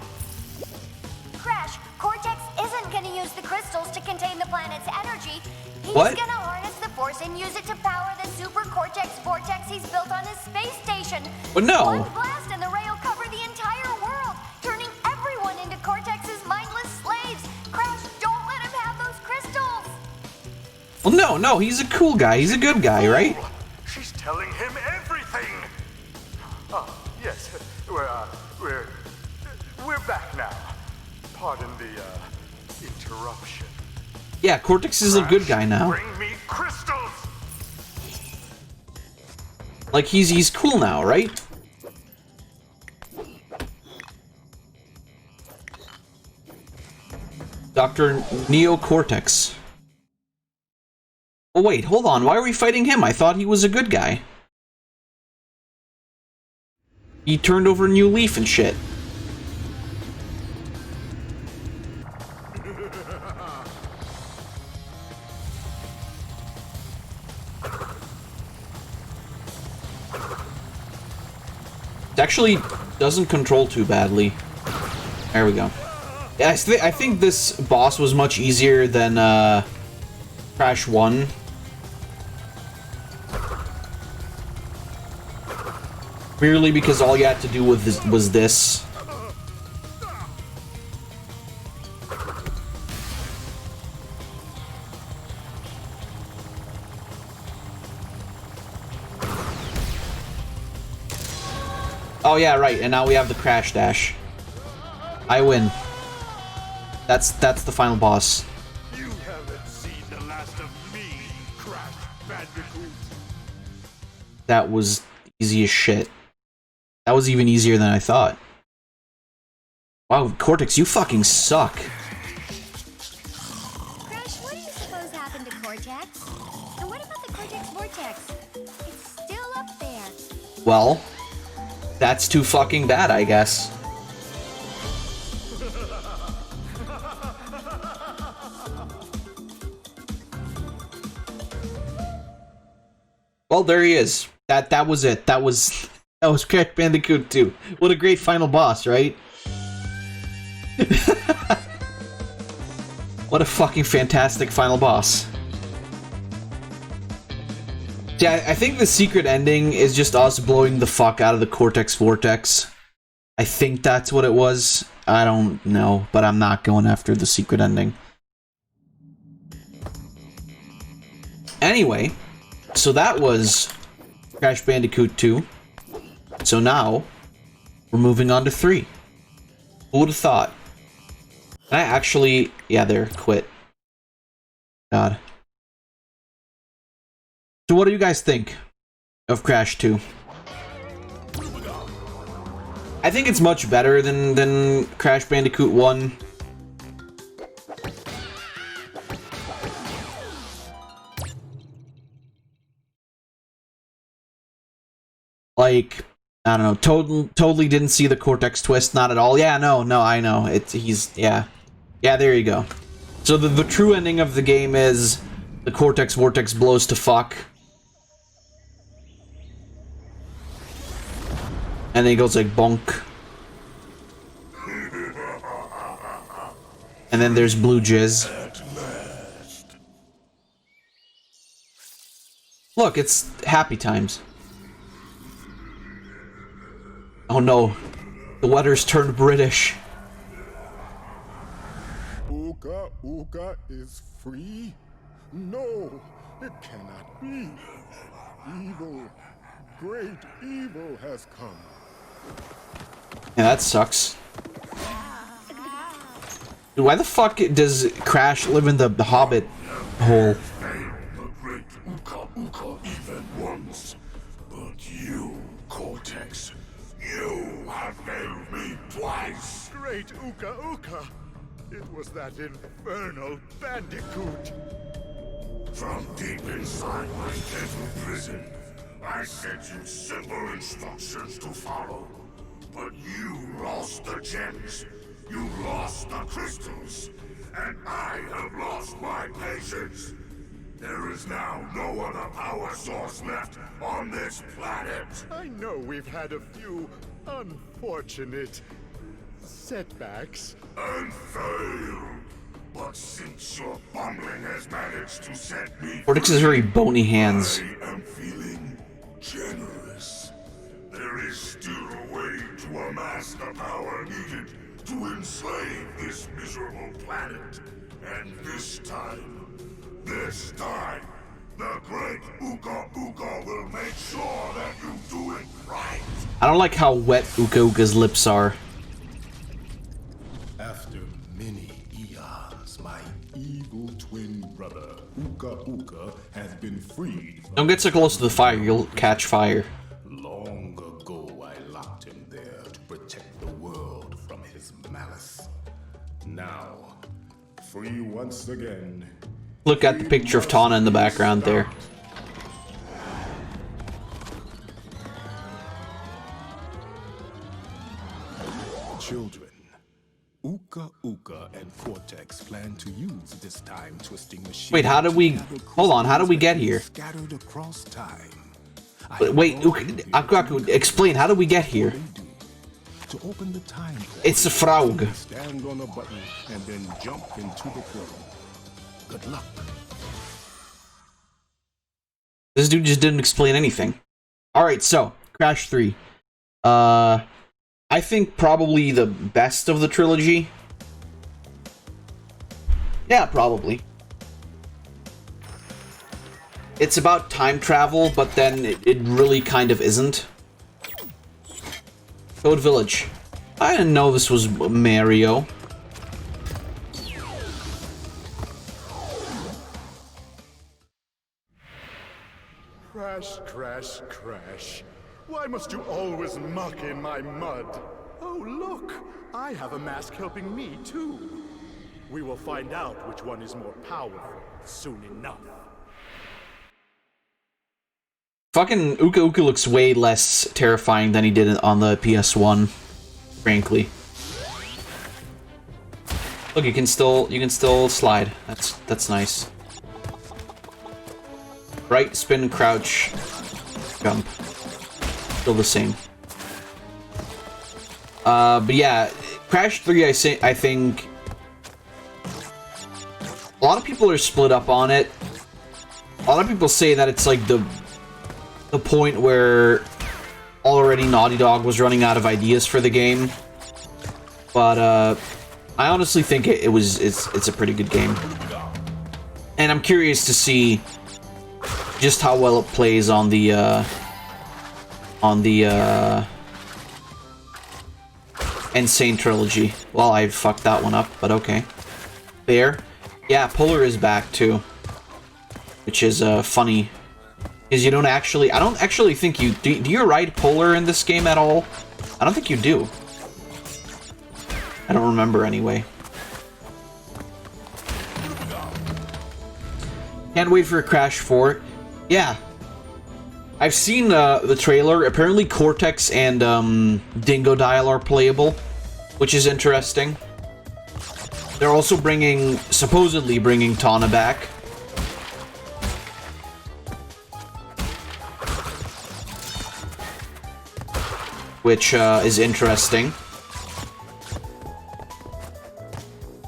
Crash, Cortex isn't gonna use the crystals to contain the planet's energy. He's What? gonna harness the force and use it to power the super Cortex vortex he's built on his space station. But no. One blast and the ray will cover the entire world, turning everyone into Cortex's mindless slaves. Crash, don't let him have those crystals. Well, no, he's a cool guy. He's a good guy, right? She's telling him everything. Oh, yes. We're back now. Pardon the interruption. Yeah, Cortex is a good guy now. Bring me crystals. Like, he's cool now, right? Dr. Neo Cortex. Oh wait, hold on. Why are we fighting him? I thought he was a good guy. He turned over a new leaf and shit. actually doesn't control too badly. There we go. Yeah, I think this boss was much easier than Crash 1. Merely because all you had to do was this. Oh yeah, right, and now we have the Crash Dash. I win. That's the final boss. You haven't seen the last of me, Crash Bandicoot. That was easy as shit. That was even easier than I thought. Wow, Cortex, you fucking suck. Crash, what do you suppose happened to Cortex? And what about the Cortex Vortex? It's still up there. Well, that's too fucking bad, I guess. Well, there he is. That was it. That was Crash Bandicoot 2. What a great final boss, right? What a fucking fantastic final boss. Yeah, I think the secret ending is just us blowing the fuck out of the Cortex Vortex. I think that's what it was. I don't know, but I'm not going after the secret ending. Anyway, so that was Crash Bandicoot 2. So now, we're moving on to 3. Who would have thought? Can I actually... Yeah, there. Quit. God. So what do you guys think of Crash 2? I think it's much better than Crash Bandicoot 1. Like, I don't know, totally didn't see the Cortex twist, not at all. Yeah, no, I know. Yeah. Yeah, there you go. So the true ending of the game is the Cortex Vortex blows to fuck. And then he goes like bonk. And then there's blue jizz. Look, it's happy times. Oh no, the weather's turned British. Uka Uka is free? No, it cannot be. Evil, great evil has come. Yeah, that sucks. Dude, why the fuck does Crash live in the Hobbit hole? The great Uka Uka even once. But you, Cortex, you have failed me twice. Great Uka Uka! It was that infernal Bandicoot! From deep inside my deadly prison, I sent you simple instructions to follow. But you lost the gems, you lost the crystals, and I have lost my patience. There is now no other power source left on this planet. I know we've had a few unfortunate setbacks. And failed. But since your bumbling has managed to set me Cortex has very bony hands. I am feeling generous. There is still a way to amass the power needed to enslave this miserable planet. And this time, the great Uka Uka will make sure that you do it right. I don't like how wet Uka Uka's lips are. After many eons, my evil twin brother, Uka Uka, has been freed from... Don't get so close to the fire, you'll catch fire. Long ago, I locked him there to protect the world from his malice. Now, free once again. Look at the picture of Tawna in the background there. Children, Uka Uka and Cortex plan to use this time twisting machine. Wait, how did we... Hold on, how did we get here? Scattered across time. Wait, Akaku, explain. How do we get here? To open the time, It's a frog. stand on a button and then jump into the portal. Good luck. This dude just didn't explain anything. Alright, so, Crash 3. I think probably the best of the trilogy. Yeah, probably. It's about time travel, but then it really kind of isn't. Toad Village. I didn't know this was Mario. Crash, crash, crash. Why must you always muck in my mud? Oh, look! I have a mask helping me, too. We will find out which one is more powerful soon enough. Fucking Uka Uka looks way less terrifying than he did on the PS1, frankly. Look, you can still slide. That's nice. Right, spin, crouch, jump. Still the same. But yeah, Crash 3, I think a lot of people are split up on it. A lot of people say that it's like the point where already Naughty Dog was running out of ideas for the game. But I honestly think it's a pretty good game. And I'm curious to see just how well it plays on the N-sane Trilogy. Well, I fucked that one up, but okay. Fair. Yeah, Polar is back too, which is funny. Because you don't actually... I don't actually think you... Do you ride Polar in this game at all? I don't think you do. I don't remember anyway. Can't wait for Crash 4. Yeah. I've seen the trailer. Apparently Cortex and Dingodile are playable, which is interesting. They're also supposedly bringing Tawna back. Which is interesting.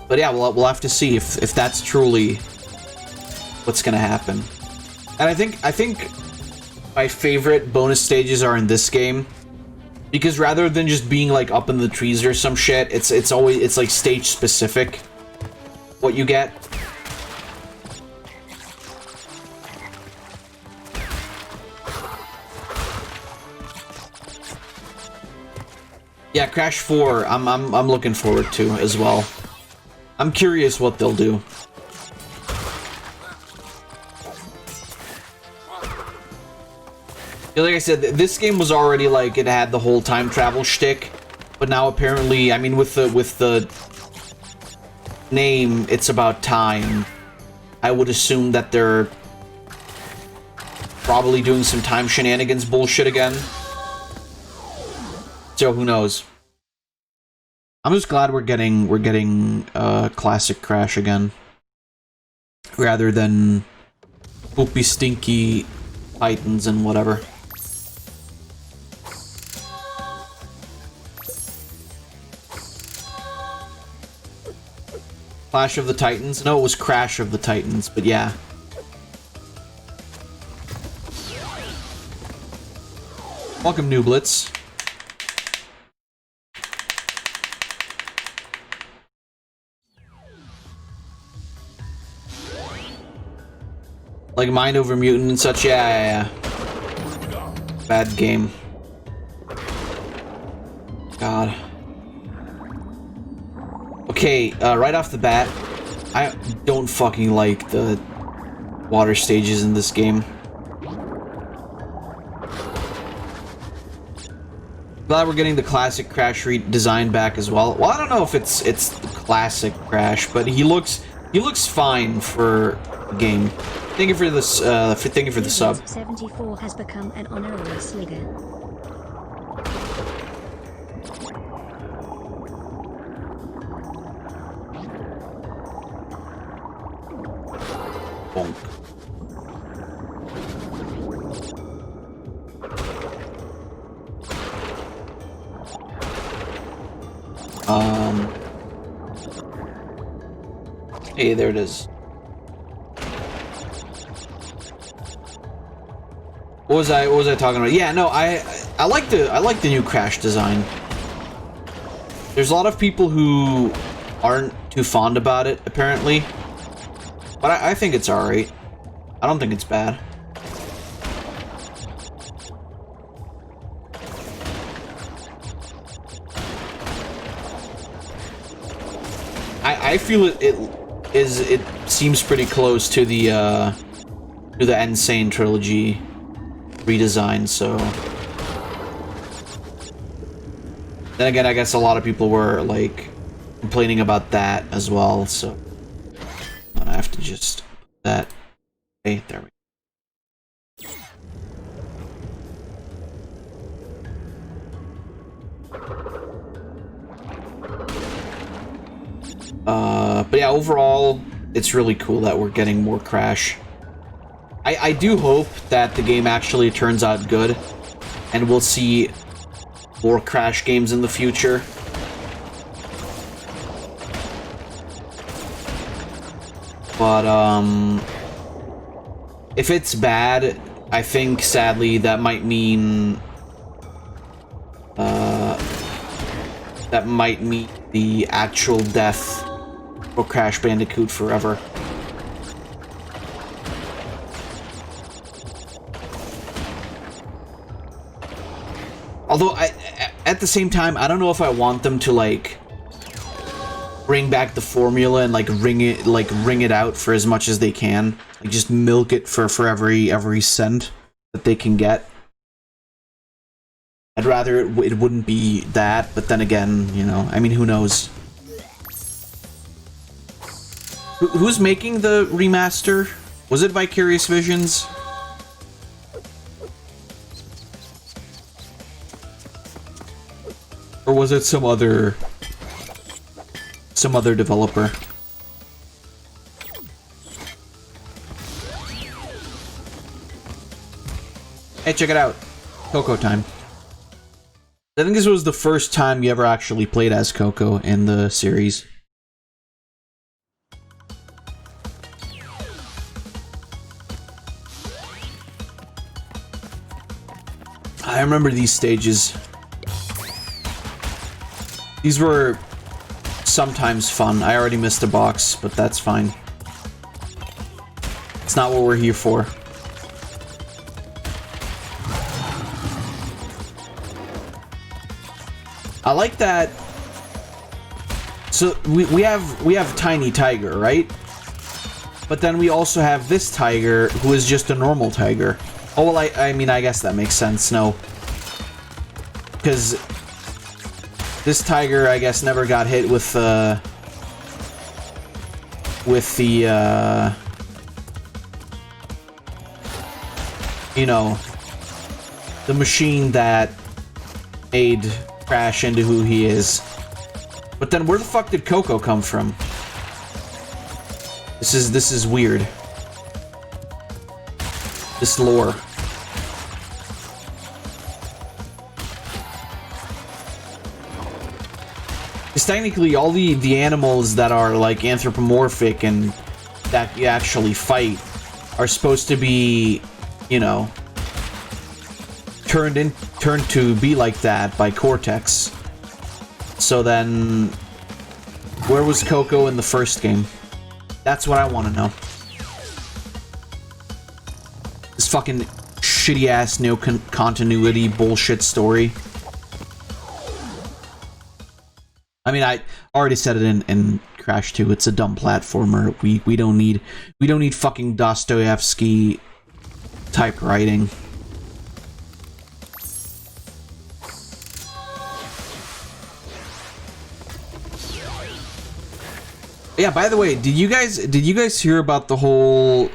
But yeah, we'll have to see if that's truly what's gonna happen. And I think my favorite bonus stages are in this game, because rather than just being like up in the trees or some shit, it's like stage specific what you get. Yeah, Crash 4, I'm looking forward to as well. I'm curious what they'll do. Yeah, like I said, this game was already like, it had the whole time travel shtick, but now apparently, I mean, with the name, it's about time. I would assume that they're probably doing some time shenanigans bullshit again. So who knows? I'm just glad we're getting classic Crash again, rather than poopy stinky Titans and whatever. Clash of the Titans? No, it was Crash of the Titans, but yeah. Welcome, Nooblets. Like Mind Over Mutant and such, yeah. Bad game. God. Okay, right off the bat, I don't fucking like the water stages in this game. Glad we're getting the classic Crash redesign back as well. Well, I don't know if it's the classic Crash, but he looks fine for the game. Thank you for this. Thank you for the sub. 74 has become an honorary Sligger. Bonk. Hey, there it is. What was I talking about? Yeah, no, I like the new Crash design. There's a lot of people who aren't too fond about it, apparently. But I think it's alright. I don't think it's bad. I feel it seems pretty close to the N-sane Trilogy redesign, so then again, I guess a lot of people were like complaining about that as well, so I have to just put that. Okay, there we go. But yeah, overall, it's really cool that we're getting more Crash. I do hope that the game actually turns out good, and we'll see more Crash games in the future. But, if it's bad, I think, sadly, that might mean, the actual death for Crash Bandicoot forever. Although, at the same time, I don't know if I want them to, like, bring back the formula and, like, wring it out for as much as they can. Like, just milk it for every cent that they can get. I'd rather it wouldn't be that, but then again, you know, I mean, who knows? Who's making the remaster? Was it Vicarious Visions? Or was it some other developer? Hey, check it out. Coco time. I think this was the first time you ever actually played as Coco in the series. I remember these stages. These were sometimes fun. I already missed a box, but that's fine. It's not what we're here for. I like that. So we have Tiny Tiger, right? But then we also have this tiger, who is just a normal tiger. Oh well, I mean, I guess that makes sense. No, because this tiger, I guess, never got hit with the you know, the machine that made Crash into who he is. But then where the fuck did Coco come from? This is weird. This lore. Because technically all the animals that are like anthropomorphic and that you actually fight are supposed to be, you know, turned to be like that by Cortex. So then where was Coco in the first game? That's what I want to know. This fucking shitty ass no continuity bullshit story. I mean, I already said it in Crash 2. It's a dumb platformer. We don't need fucking Dostoevsky type writing. Yeah, by the way, did you guys hear about the whole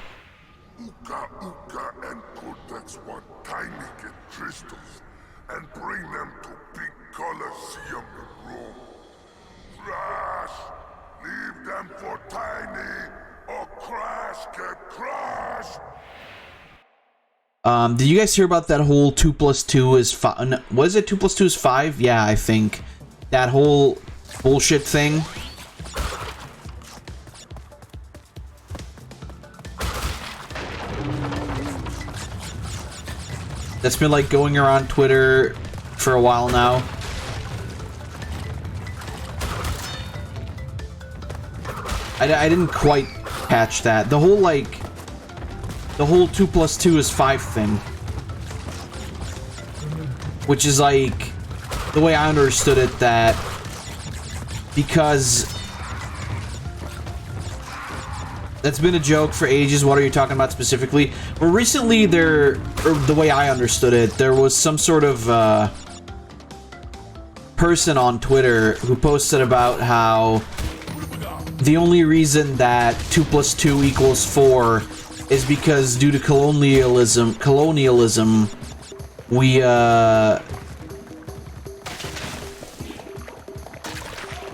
Uka and Cortex want Tiny get crystals and bring them to big Colosseum in Rome. Crash! Leave them for Tiny, or Crash get crushed! did you guys hear about that whole 2 + 2 is 5? Was it 2 + 2 is 5? Yeah, I think that whole bullshit thing. That's been like going around Twitter for a while now. I didn't quite catch that. The whole like, the whole 2 + 2 is 5 thing. Which is like, the way I understood it, that because that's been a joke for ages. What are you talking about specifically? But recently or the way I understood it, there was some sort of person on Twitter who posted about how the only reason that 2 + 2 = 4 is because due to colonialism, we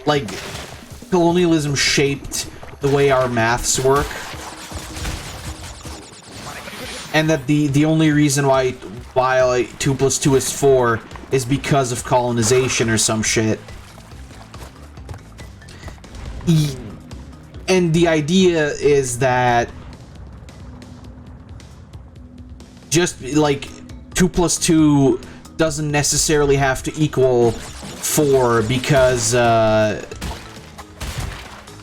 like colonialism shaped the way our maths work, and that the only reason why like 2 + 2 is 4 is because of colonization or some shit. And the idea is that just like 2 + 2 doesn't necessarily have to equal 4 because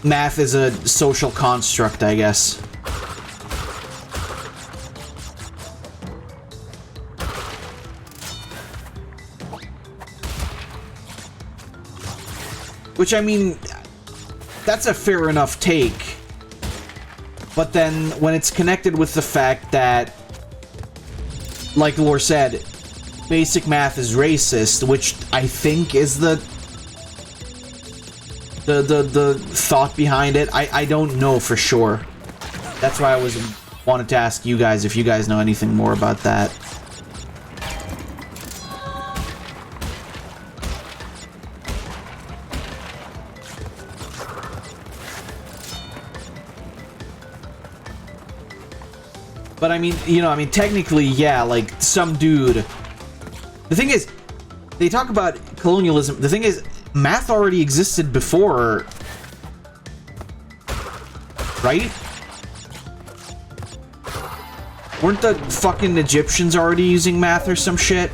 math is a social construct, I guess. Which, I mean, that's a fair enough take. But then, when it's connected with the fact that, like Lore said, basic math is racist, which I think is the thought behind it. I don't know for sure. That's why I wanted to ask you guys if you guys know anything more about that. But I mean, you know, I mean, technically, yeah, like, some dude... The thing is, they talk about colonialism. The thing is, math already existed before... Right? Weren't the fucking Egyptians already using math or some shit?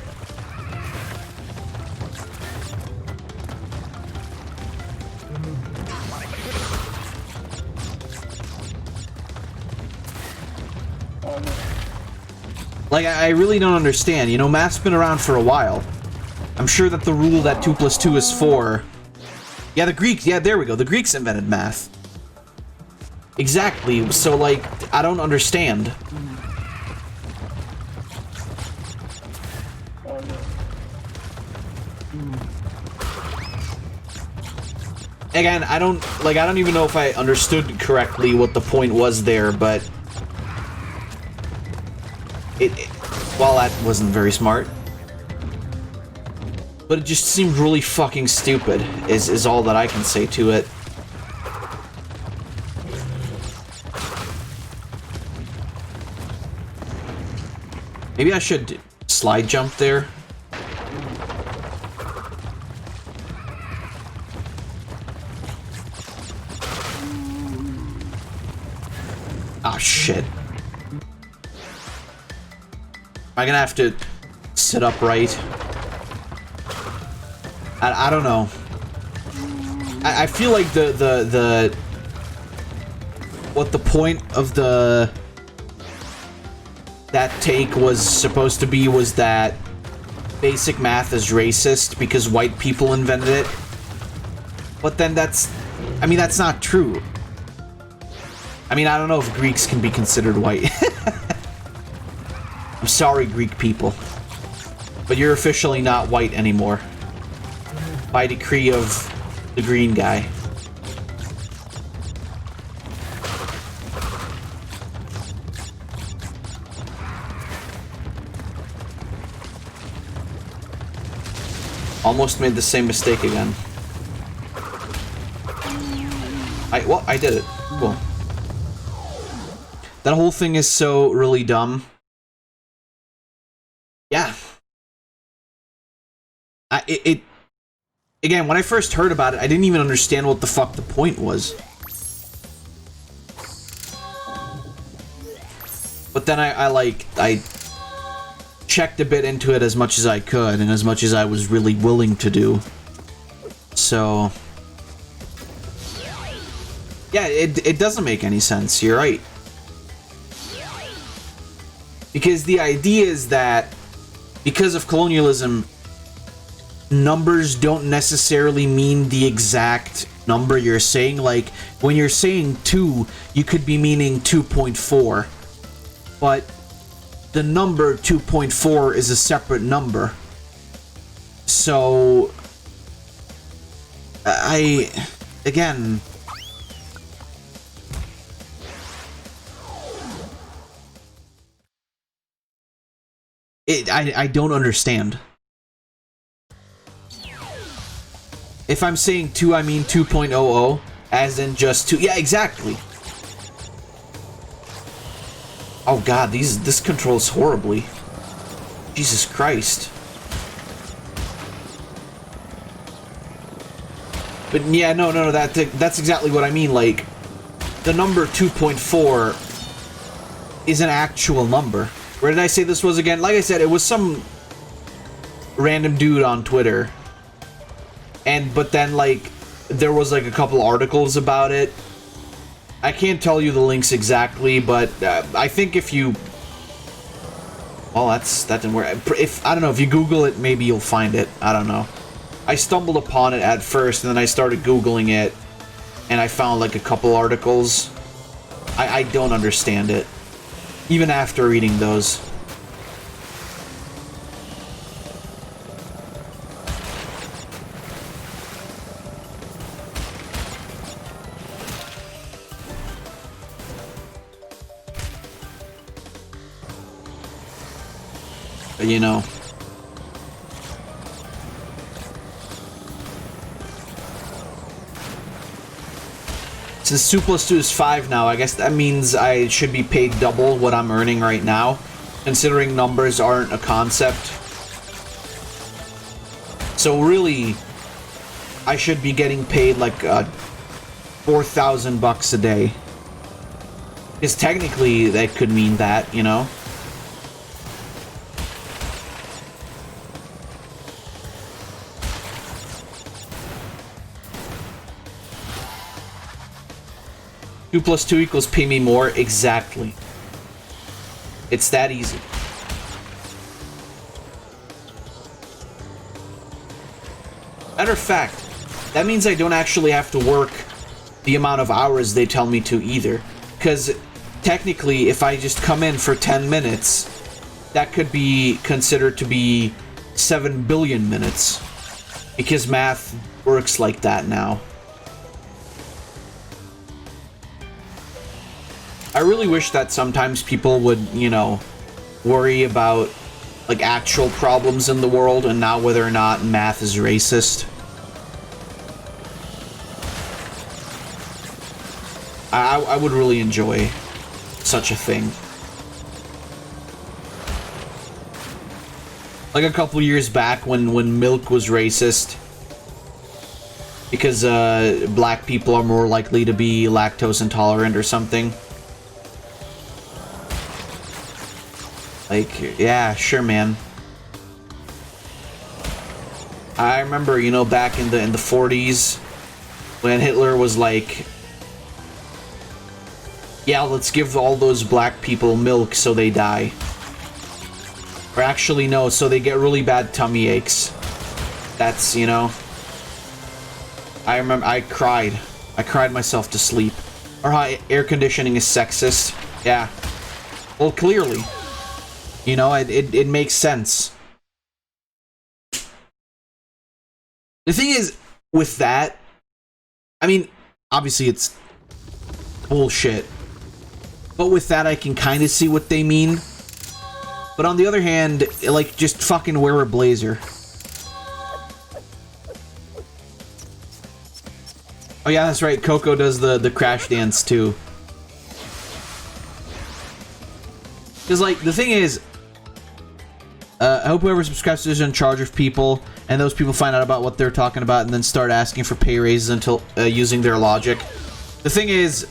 Like, I really don't understand. You know, math's been around for a while. I'm sure that the rule that 2 + 2 is 4... Yeah, the Greeks... Yeah, there we go. The Greeks invented math. Exactly. So, like, I don't understand. Again, I don't even know if I understood correctly what the point was there, but... Well, that wasn't very smart. But it just seemed really fucking stupid, is all that I can say to it. Maybe I should slide jump there. Ah, shit. Am I gonna have to sit upright? I don't know. I feel like what the point of that take was supposed to be was that basic math is racist because white people invented it. But then that's not true. I mean, I don't know if Greeks can be considered white. I'm sorry, Greek people. But you're officially not white anymore. By decree of the green guy. Almost made the same mistake again. Well, I did it. Cool. That whole thing is so really dumb. Yeah. It again, when I first heard about it, I didn't even understand what the fuck the point was. But then I checked a bit into it as much as I could, and as much as I was really willing to do. So, yeah, it doesn't make any sense. You're right. Because the idea is that because of colonialism, numbers don't necessarily mean the exact number you're saying. Like, when you're saying 2, you could be meaning 2.4. But the number 2.4 is a separate number. So, again... I don't understand. If I'm saying 2, I mean 2.00, as in just 2. Yeah, exactly. Oh god, this controls horribly. Jesus Christ. But yeah, no, that's exactly what I mean. Like, the number 2.4 is an actual number. Where did I say this was again? Like I said, it was some random dude on Twitter. But then, like, there was, like, a couple articles about it. I can't tell you the links exactly, but I think if you... Well, that didn't work. I don't know, if you Google it, maybe you'll find it. I don't know. I stumbled upon it at first, and then I started Googling it, and I found, like, a couple articles. I don't understand it. Even after reading those. But, you know. Since 2 plus 2 is 5 now, I guess that means I should be paid double what I'm earning right now, considering numbers aren't a concept. So really, I should be getting paid like 4,000 bucks a day. Because technically, that could mean that, you know? Two plus 2 equals pay me more. Exactly. It's that easy. Matter of fact, that means I don't actually have to work the amount of hours they tell me to either. Because technically, if I just come in for 10 minutes, that could be considered to be 7 billion minutes. Because math works like that now. I really wish that sometimes people would, you know, worry about, like, actual problems in the world and not whether or not math is racist. I would really enjoy such a thing. Like a couple years back when milk was racist. Because black people are more likely to be lactose intolerant or something. Like, yeah, sure, man. I remember, you know, back in the 40s, when Hitler was like, yeah, let's give all those black people milk so they die. Or actually, no, so they get really bad tummy aches. That's, you know... I remember, I cried. I cried myself to sleep. Or how air conditioning is sexist. Yeah. Well, clearly. You know, it makes sense. The thing is, with that, I mean, obviously it's bullshit. But with that, I can kind of see what they mean. But on the other hand, like, just fucking wear a blazer. Oh yeah, that's right, Coco does the crash dance too. Because, like, the thing is, I hope whoever subscribes to this is in charge of people, and those people find out about what they're talking about and then start asking for pay raises until using their logic. The thing is,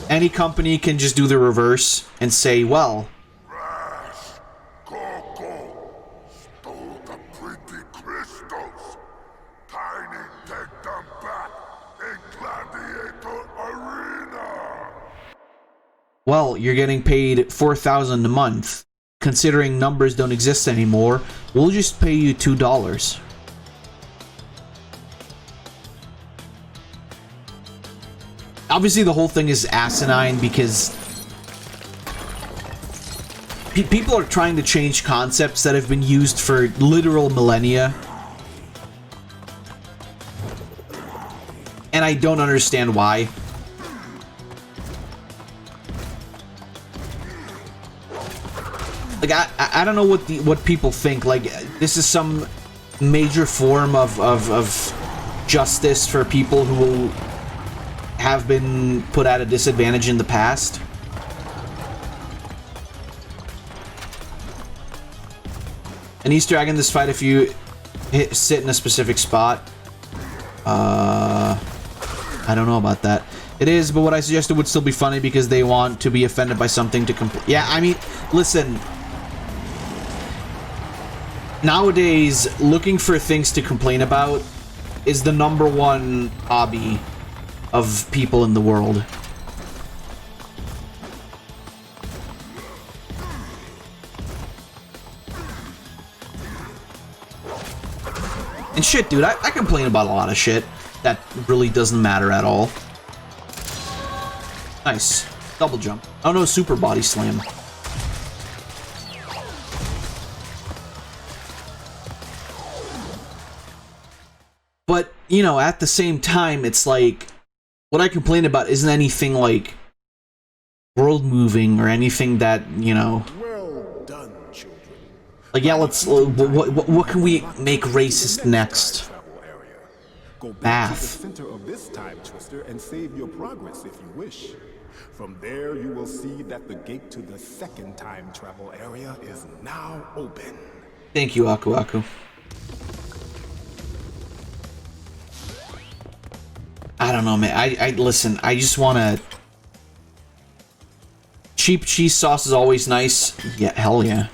any company can just do the reverse and say, well, Rash, Coco, stole the pretty crystals. Tiny take them back in Gladiator Arena. well, you're getting paid $4,000 a month. Considering numbers don't exist anymore, we'll just pay you $2. Obviously, the whole thing is asinine because people are trying to change concepts that have been used for literal millennia. And I don't understand why. Like, I don't know what people think. Like, this is some major form of justice for people who have been put at a disadvantage in the past. An Easter egg in this fight if you sit in a specific spot. I don't know about that. It is, but what I suggested would still be funny because they want to be offended by something to complain. Yeah, I mean, listen. Nowadays, looking for things to complain about is the #1 hobby of people in the world. And shit, dude, I complain about a lot of shit that really doesn't matter at all. Nice. Double jump. Oh no, super body slam. But, you know, at the same time, it's like, what I complain about isn't anything like world moving or anything that, you know. Well done, children. Like, yeah, let's. What can we make racist next? Go back Math. to the center of this time twister and save your progress if you wish. From there, you will see that the gate to the second time travel area is now open. Thank you, Aku Aku. I don't know, man. I listen. I just want to. Cheap cheese sauce is always nice. Yeah, hell yeah.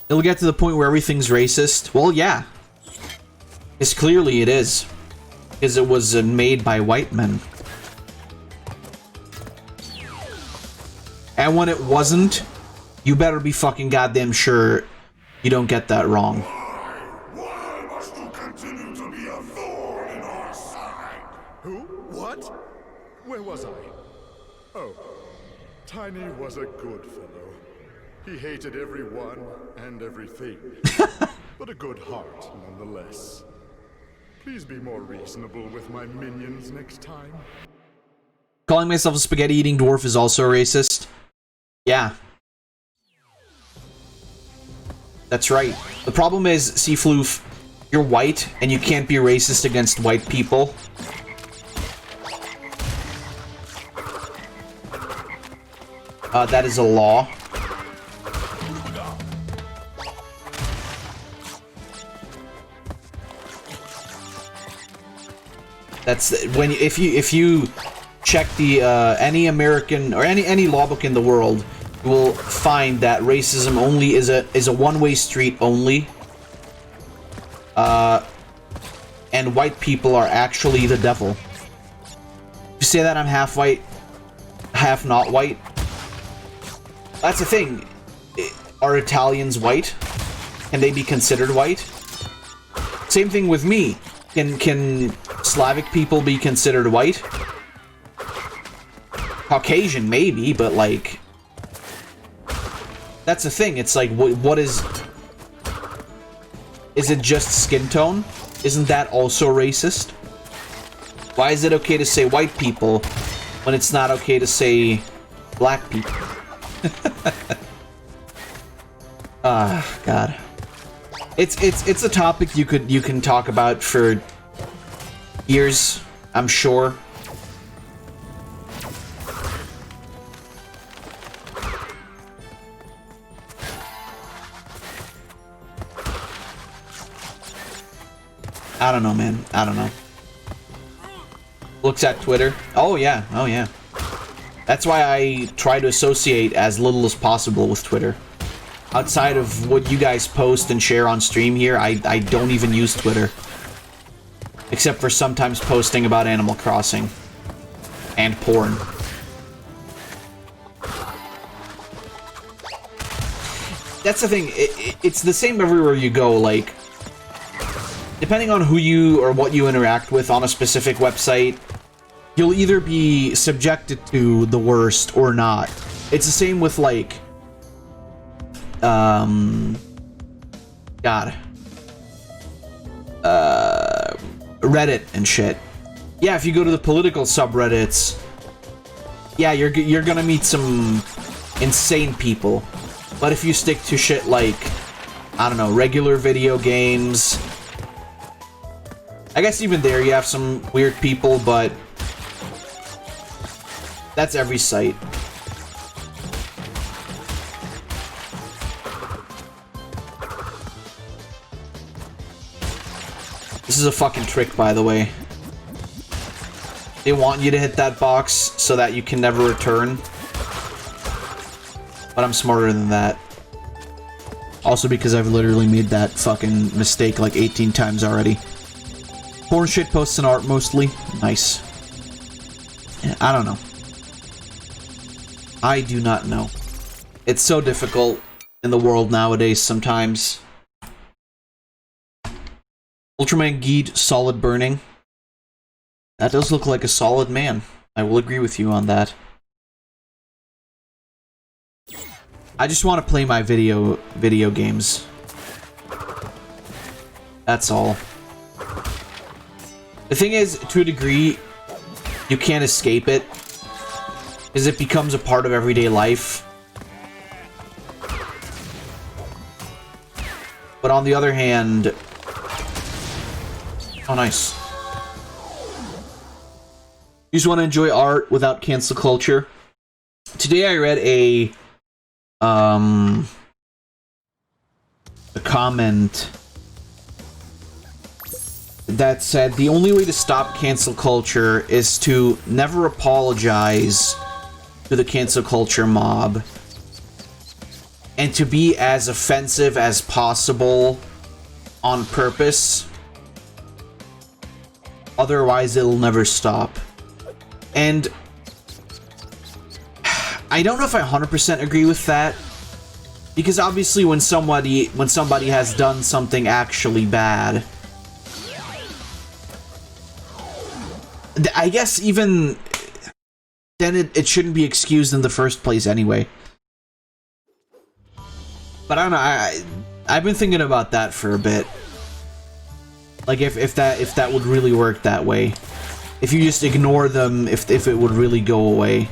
It'll get to the point where everything's racist. Well, yeah. It's clearly it is. Because it was made by white men. And when it wasn't, you better be fucking goddamn sure you don't get that wrong. Why must you continue to be a thorn in our side? Who? What? Where was I? Oh, Tiny was a good fellow. He hated everyone and everything, but a good heart nonetheless. Please be more reasonable with my minions next time. Calling myself a spaghetti-eating dwarf is also racist. Yeah. That's right. The problem is, Seafloof, you're white, and you can't be racist against white people. That is a law. That's when if you check the any American or any law book in the world, you will find that racism only is a one-way street only. And white people are actually the devil. You say that I'm half white, half not white. That's the thing. Are Italians white? Can they be considered white? Same thing with me. Can Slavic people be considered white? Caucasian, maybe, but like... That's the thing, it's like, what is... Is it just skin tone? Isn't that also racist? Why is it okay to say white people when it's not okay to say black people? Ah, God. It's a topic you can talk about for years, I'm sure. I don't know, man. I don't know. Looks at Twitter. Oh, yeah. Oh, yeah. That's why I try to associate as little as possible with Twitter. Outside of what you guys post and share on stream here, I don't even use Twitter. Except for sometimes posting about Animal Crossing. And porn. That's the thing. It's the same everywhere you go, like... Depending on who you or what you interact with on a specific website, you'll either be subjected to the worst or not. It's the same with, like... Reddit and shit. Yeah, if you go to the political subreddits, yeah, you're gonna meet some insane people. But if you stick to shit like, I don't know, regular video games, I guess even there you have some weird people, but that's every site. This is a fucking trick, by the way. They want you to hit that box so that you can never return. But I'm smarter than that. Also because I've literally made that fucking mistake like 18 times already. Porn shit posts and art mostly. Nice. Yeah, I don't know. I do not know. It's so difficult in the world nowadays sometimes. Ultraman Geed, solid burning. That does look like a solid man. I will agree with you on that. I just want to play my video games. That's all. The thing is, to a degree, you can't escape it. Because it becomes a part of everyday life. But on the other hand... Oh, nice. You just want to enjoy art without cancel culture. Today I read a comment that said the only way to stop cancel culture is to never apologize to the cancel culture mob and to be as offensive as possible on purpose. Otherwise, it'll never stop. And I don't know if I 100% agree with that, because obviously when somebody has done something actually bad, I guess even then it shouldn't be excused in the first place anyway. But I don't know. I've been thinking about that for a bit. Like if that would really work that way. If you just ignore them, if it would really go away.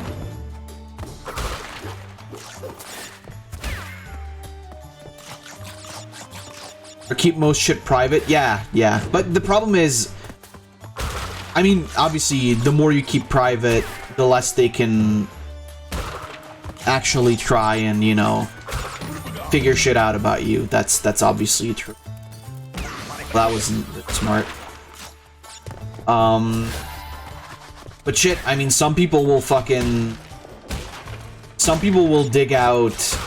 Or keep most shit private? Yeah. But the problem is, I mean, obviously, the more you keep private, the less they can actually try and, you know, figure shit out about you. That's obviously true. Well, that wasn't smart. But shit, I mean, some people will dig out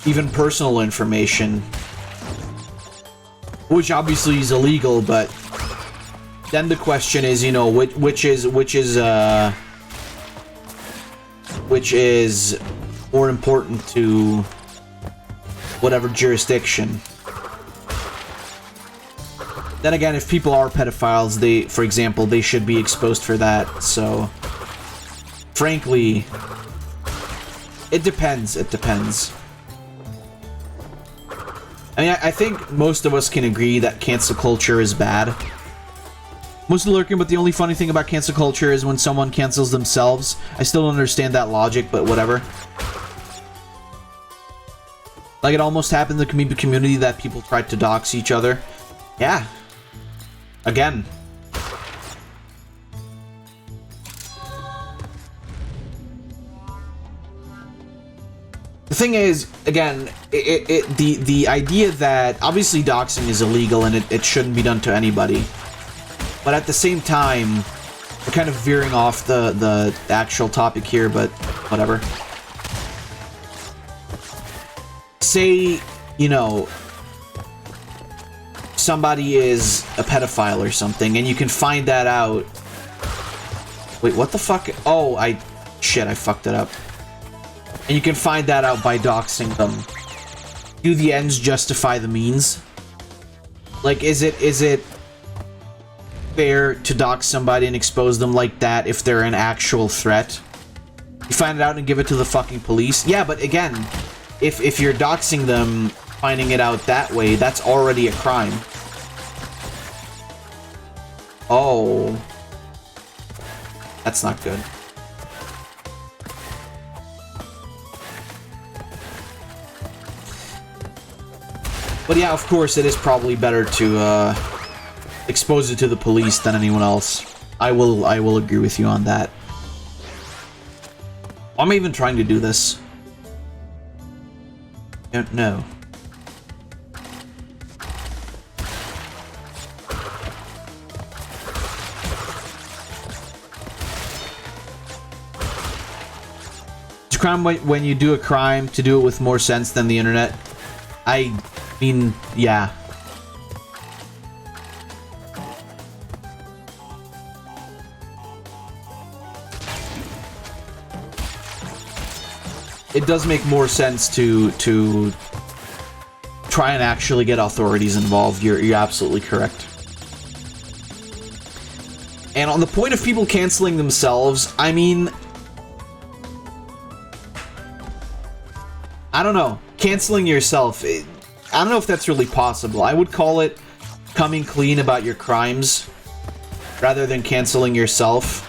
even personal information, which obviously is illegal, but then the question is, you know, which is more important to whatever jurisdiction. Then again, if people are pedophiles, for example, they should be exposed for that, so... Frankly... It depends. I mean, I think most of us can agree that cancel culture is bad. Mostly lurking, but the only funny thing about cancel culture is when someone cancels themselves. I still don't understand that logic, but whatever. Like, it almost happened in the community that people tried to dox each other. Yeah. Again. The The thing is, again, the idea that obviously doxing is illegal and it shouldn't be done to anybody, but at the same time, we're kind of veering off the actual topic here, but whatever. Say, you know, somebody is a pedophile or something, and you can find that out. Wait, what the fuck? Oh, shit, I fucked it up. And you can find that out by doxing them. Do the ends justify the means? Like, is it fair to dox somebody and expose them like that if they're an actual threat? You find it out and give it to the fucking police? Yeah, but again, if you're doxing them, finding it out that way, that's already a crime. Oh. That's not good. But yeah, of course, it is probably better to expose it to the police than anyone else. I will agree with you on that. Why am I even trying to do this? I don't know. It's a crime when you do a crime to do it with more sense than the internet. I mean, yeah. It does make more sense to try and actually get authorities involved. You're absolutely correct. And on the point of people canceling themselves, I mean, I don't know. Canceling yourself, I don't know if that's really possible. I would call it coming clean about your crimes rather than canceling yourself.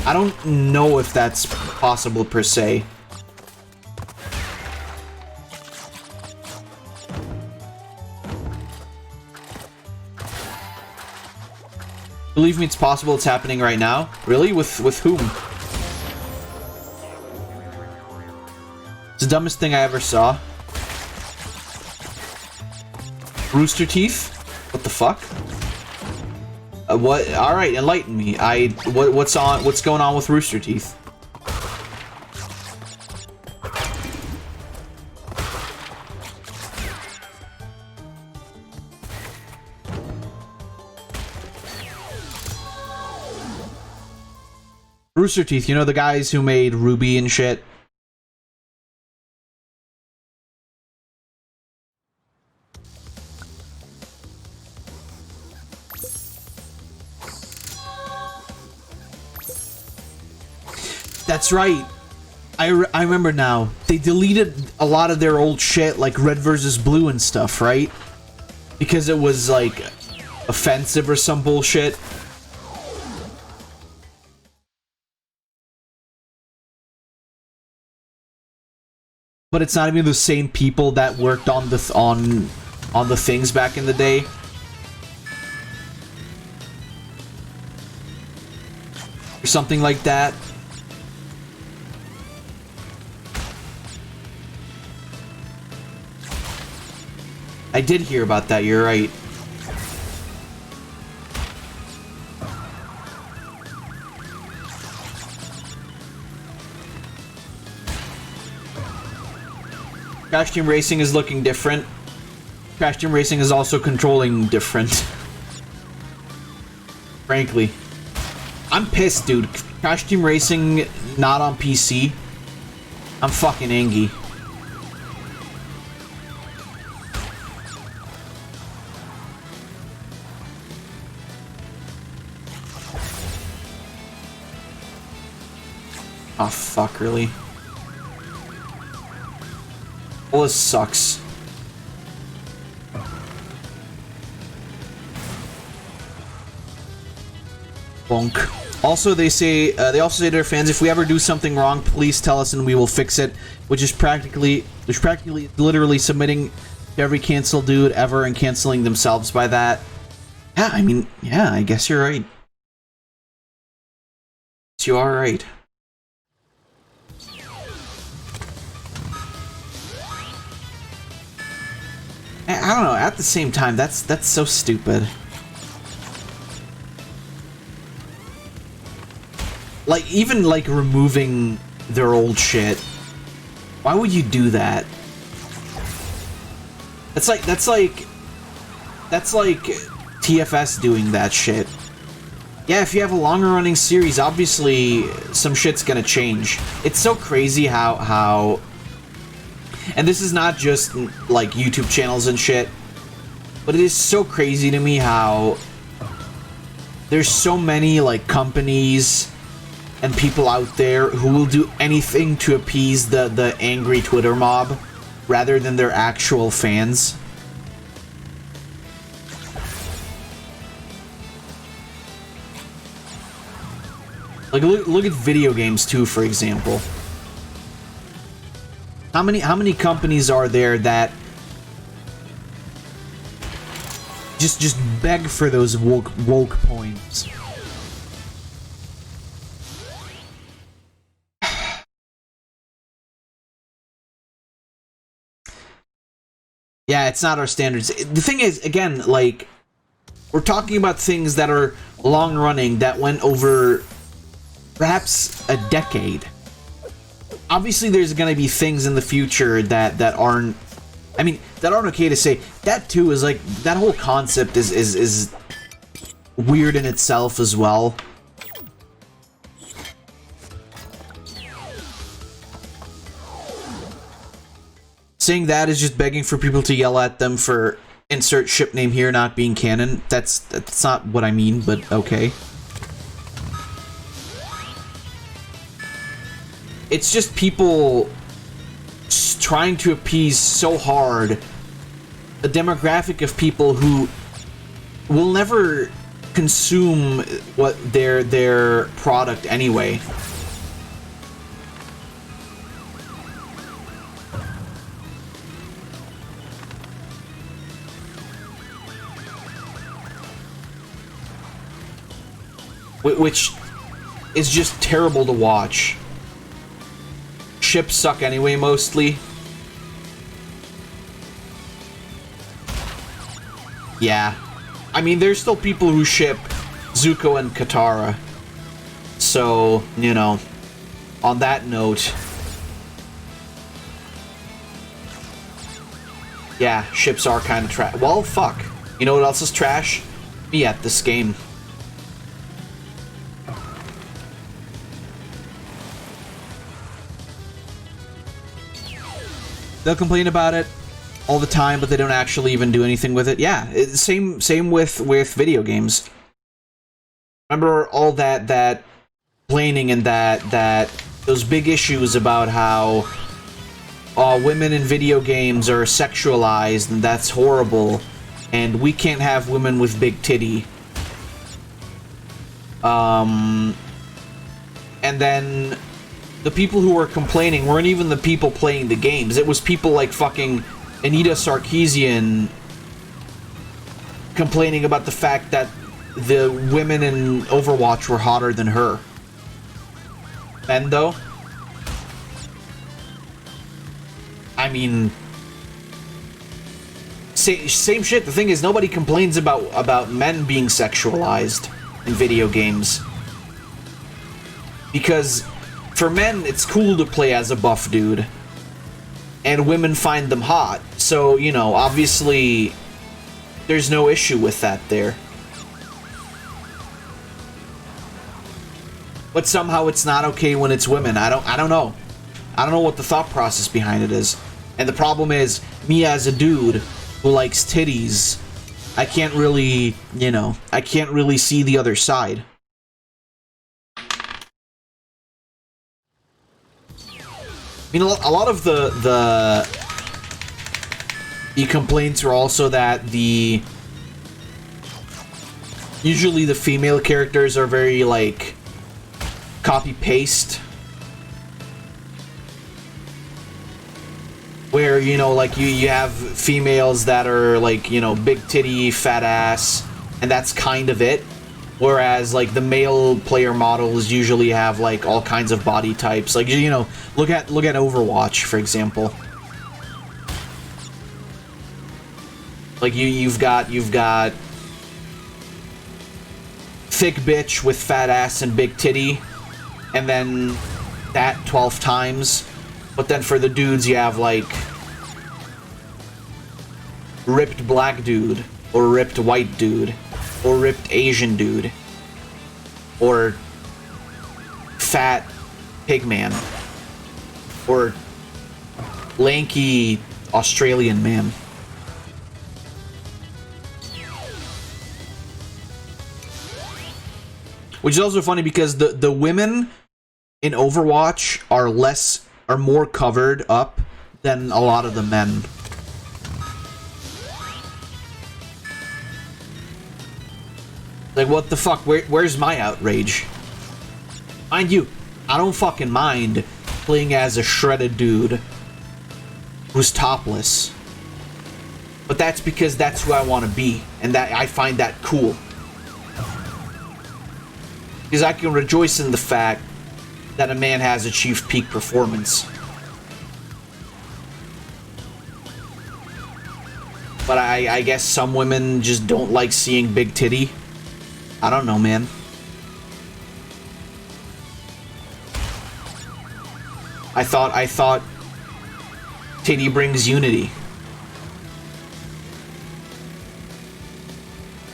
I don't know if that's possible per se. Believe me, it's possible. It's happening right now. Really? With whom? It's the dumbest thing I ever saw. Rooster Teeth? What the fuck? What? All right, enlighten me. What's going on with Rooster Teeth? Rooster Teeth, you know the guys who made Ruby and shit? That's right. I remember now. They deleted a lot of their old shit, like Red versus Blue and stuff, right? Because it was, like, offensive or some bullshit. But it's not even the same people that worked on the on the things back in the day. Or something like that. I did hear about that, you're right. Crash Team Racing is looking different. Crash Team Racing is also controlling different. Frankly. I'm pissed, dude. Crash Team Racing not on PC. I'm fucking angry. Oh fuck, really? Well, this sucks. Bonk. Also, they also say to their fans, if we ever do something wrong, please tell us and we will fix it. Which is practically literally submitting to every cancel dude ever and canceling themselves by that. Yeah, I mean, yeah, I guess you're right. You are right. I don't know, at the same time, that's so stupid. Like, even, like, removing their old shit. Why would you do that? That's like TFS doing that shit. Yeah, if you have a longer running series, obviously some shit's gonna change. It's so crazy how and this is not just like YouTube channels and shit, but it is so crazy to me how there's so many like companies and people out there who will do anything to appease the angry Twitter mob rather than their actual fans. Like, look at video games too, for example. How many companies are there that just beg for those woke points? Yeah, it's not our standards. The thing is, again, like, we're talking about things that are long running, that went over perhaps a decade. Obviously, there's gonna be things in the future that aren't, I mean, that aren't okay to say. That too is like, that whole concept is weird in itself as well. Saying that is just begging for people to yell at them for insert ship name here not being canon. That's not what I mean, but okay. It's just people trying to appease so hard a demographic of people who will never consume what their product anyway. Which is just terrible to watch. Ships suck anyway, mostly. Yeah. I mean, there's still people who ship Zuko and Katara. So, you know, on that note... Yeah, ships are kind of trash. Well, fuck. You know what else is trash? Me at this game. They'll complain about it all the time, but they don't actually even do anything with it. Yeah, same with video games. Remember all that complaining and that those big issues about how women in video games are sexualized and that's horrible, and we can't have women with big titty. And then the people who were complaining weren't even the people playing the games. It was people like fucking Anita Sarkeesian complaining about the fact that the women in Overwatch were hotter than her. Men, though? I mean... Same shit. The thing is, nobody complains about men being sexualized in video games. Because... for men, it's cool to play as a buff dude. And women find them hot. So, you know, obviously, there's no issue with that there. But somehow it's not okay when it's women. I don't know. I don't know what the thought process behind it is. And the problem is, me as a dude who likes titties, I can't really, you know, I can't really see the other side. I mean, a lot of the complaints are also that usually the female characters are very, like, copy-paste. Where, you know, like, you have females that are, like, you know, big titty, fat ass, and that's kind of it. Whereas, like, the male player models usually have, like, all kinds of body types. Like, you know, look at Overwatch, for example. Like you've got thick bitch with fat ass and big titty, and then that 12 times. But then for the dudes, you have like ripped black dude, or ripped white dude, or ripped Asian dude, or fat pig man, or lanky Australian man. Which is also funny because the women in Overwatch are more covered up than a lot of the men. Like, what the fuck? Where's my outrage? Mind you, I don't fucking mind playing as a shredded dude who's topless. But that's because that's who I want to be, and that I find that cool. Because I can rejoice in the fact that a man has achieved peak performance. But I guess some women just don't like seeing big titty. I don't know, man. I thought titty brings unity.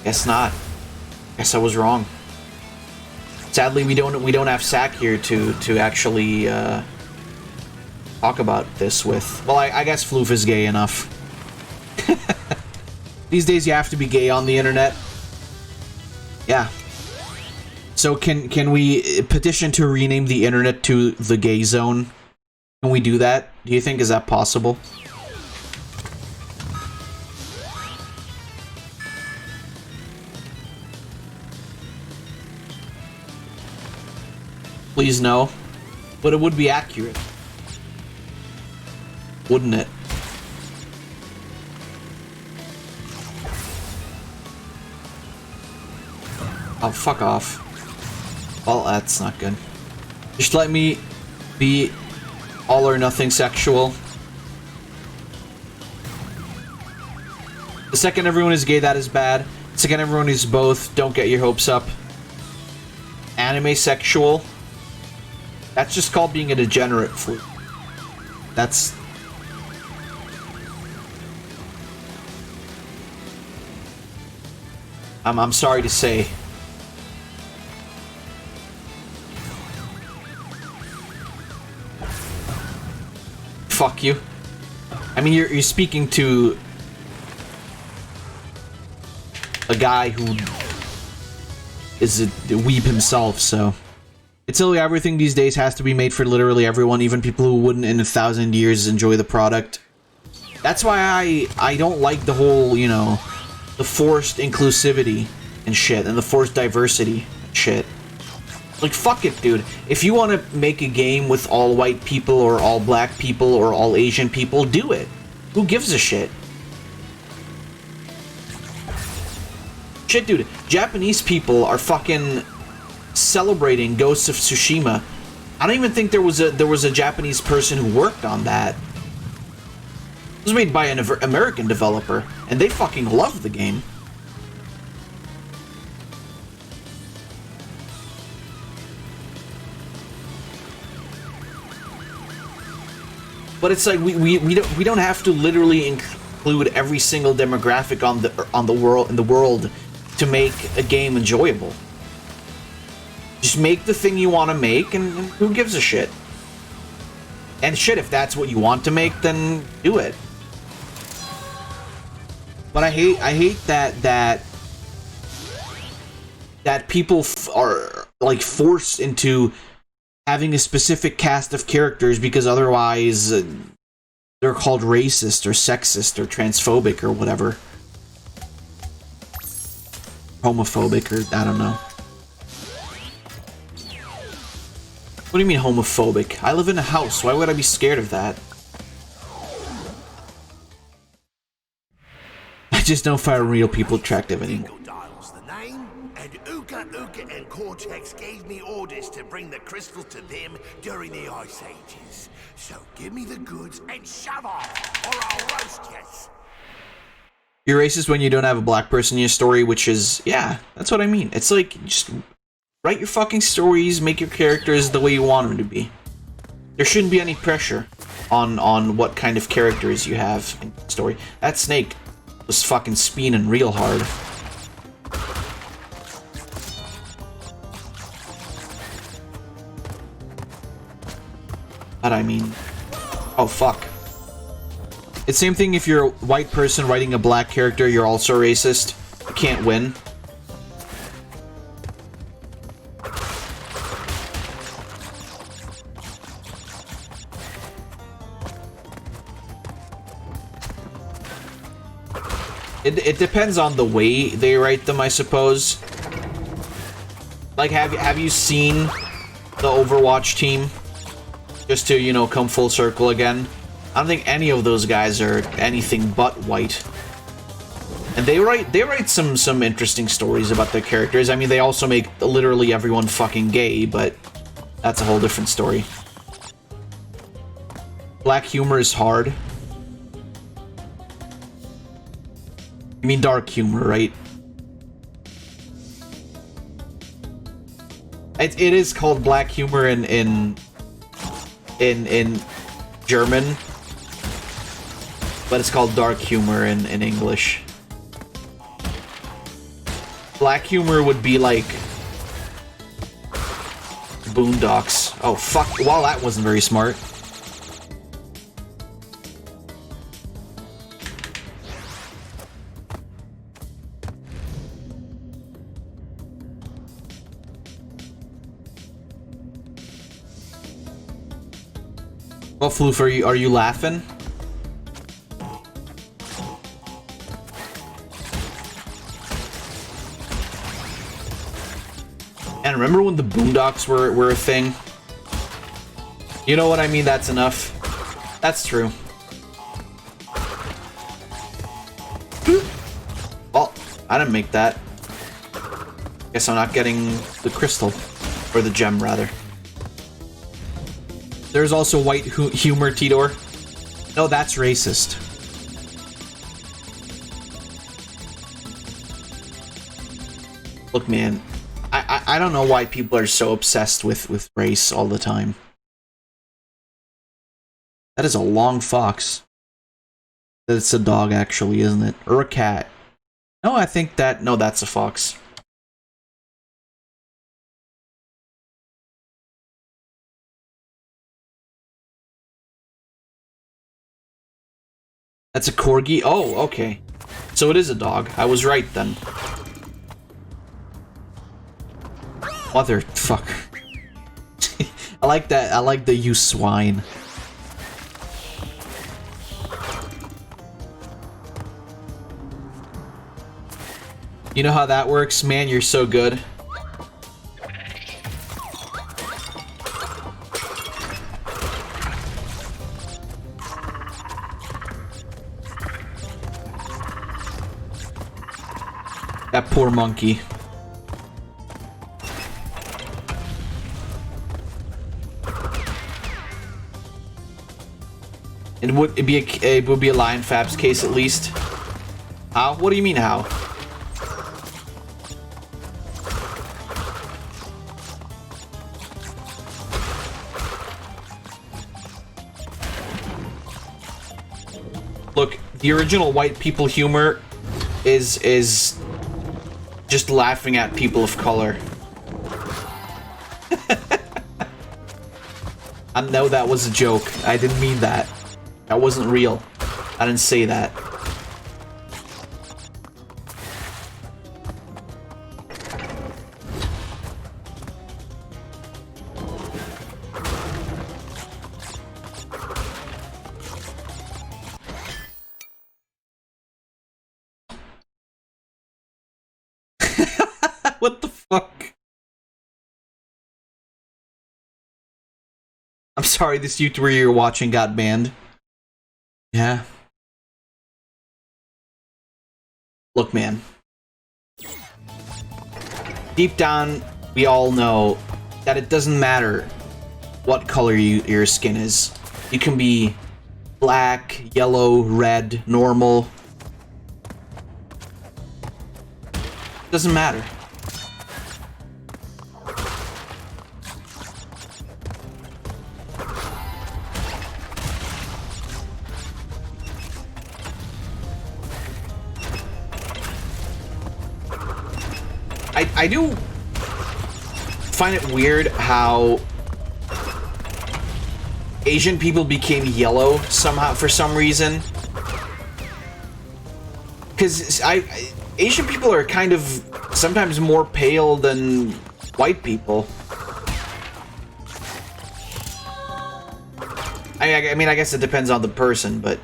Guess not. Guess I was wrong. Sadly, we don't have Sack here to actually talk about this with. Well, I guess Floof is gay enough. These days, you have to be gay on the internet. Yeah. So can we petition to rename the internet to the gay zone? Can we do that? Do you think is that possible? Please no. But it would be accurate. Wouldn't it? Oh, fuck off. Well, that's not good. Just let me be all or nothing sexual. The second everyone is gay, that is bad. The second everyone is both, don't get your hopes up. Anime sexual. That's just called being a degenerate, Flute. That's... I'm sorry to say. Fuck you. I mean, you're speaking to a guy who is a weeb himself, so... It's silly, everything these days has to be made for literally everyone, even people who wouldn't in 1,000 years enjoy the product. That's why I don't like the whole, you know, the forced inclusivity and shit, and the forced diversity and shit. Like, fuck it, dude. If you want to make a game with all white people, or all black people, or all Asian people, do it. Who gives a shit? Shit, dude. Japanese people are fucking celebrating Ghosts of Tsushima. I don't even think there was a Japanese person who worked on that. It was made by an American developer, and they fucking love the game. But it's like we don't have to literally include every single demographic on the world to make a game enjoyable. Just make the thing you want to make, and who gives a shit? And shit, if that's what you want to make, then do it. But I hate that people are like forced into having a specific cast of characters because otherwise they're called racist or sexist or transphobic or whatever. Homophobic, or I don't know. What do you mean homophobic? I live in a house. Why would I be scared of that? I just don't find real people attractive anymore. Dial's the name, and Uka and Cortex gave me orders to bring the crystal to them during the Ice Ages. So give me the goods and shove off, or I'll roast you. You're racist when you don't have a black person in your story, which is, yeah, that's what I mean. It's like, just write your fucking stories, make your characters the way you want them to be. There shouldn't be any pressure on what kind of characters you have in the story. That snake was fucking spinning real hard. But I mean, oh fuck. It's the same thing if you're a white person writing a black character, you're also racist. You can't win. It depends on the way they write them, I suppose. Like, have you seen the Overwatch team? Just to, you know, come full circle again. I don't think any of those guys are anything but white. And they write some interesting stories about their characters. I mean, they also make literally everyone fucking gay, but that's a whole different story. Black humor is hard. You mean dark humor, right? It is called black humor in German, but it's called dark humor in English. Black humor would be like Boondocks. Oh fuck, well that wasn't very smart. What, Floof, are you laughing? And remember when the Boondocks were a thing? You know what I mean? That's enough. That's true. Well, I didn't make that. Guess I'm not getting the crystal. Or the gem, rather. There's also white humor, Tidor. No, that's racist. Look, man, I don't know why people are so obsessed with race all the time. That is a long fox. It's a dog, actually, isn't it? Or a cat. No, I think that... No, that's a fox. That's a corgi? Oh, okay. So it is a dog. I was right then. Motherfucker. I like that. I like the you swine. You know how that works? Man, you're so good. That poor monkey. It would be a Lion Fab's case at least. How? What do you mean how? Look, the original white people humor is just laughing at people of color. I know that was a joke. I didn't mean that. That wasn't real. I didn't say that. What the fuck? I'm sorry, this YouTuber you're watching got banned. Yeah. Look, man. Deep down, we all know that it doesn't matter what color your skin is. You can be black, yellow, red, normal. Doesn't matter. I do find it weird how Asian people became yellow somehow for some reason. Because Asian people are kind of sometimes more pale than white people. I mean, I guess it depends on the person, but...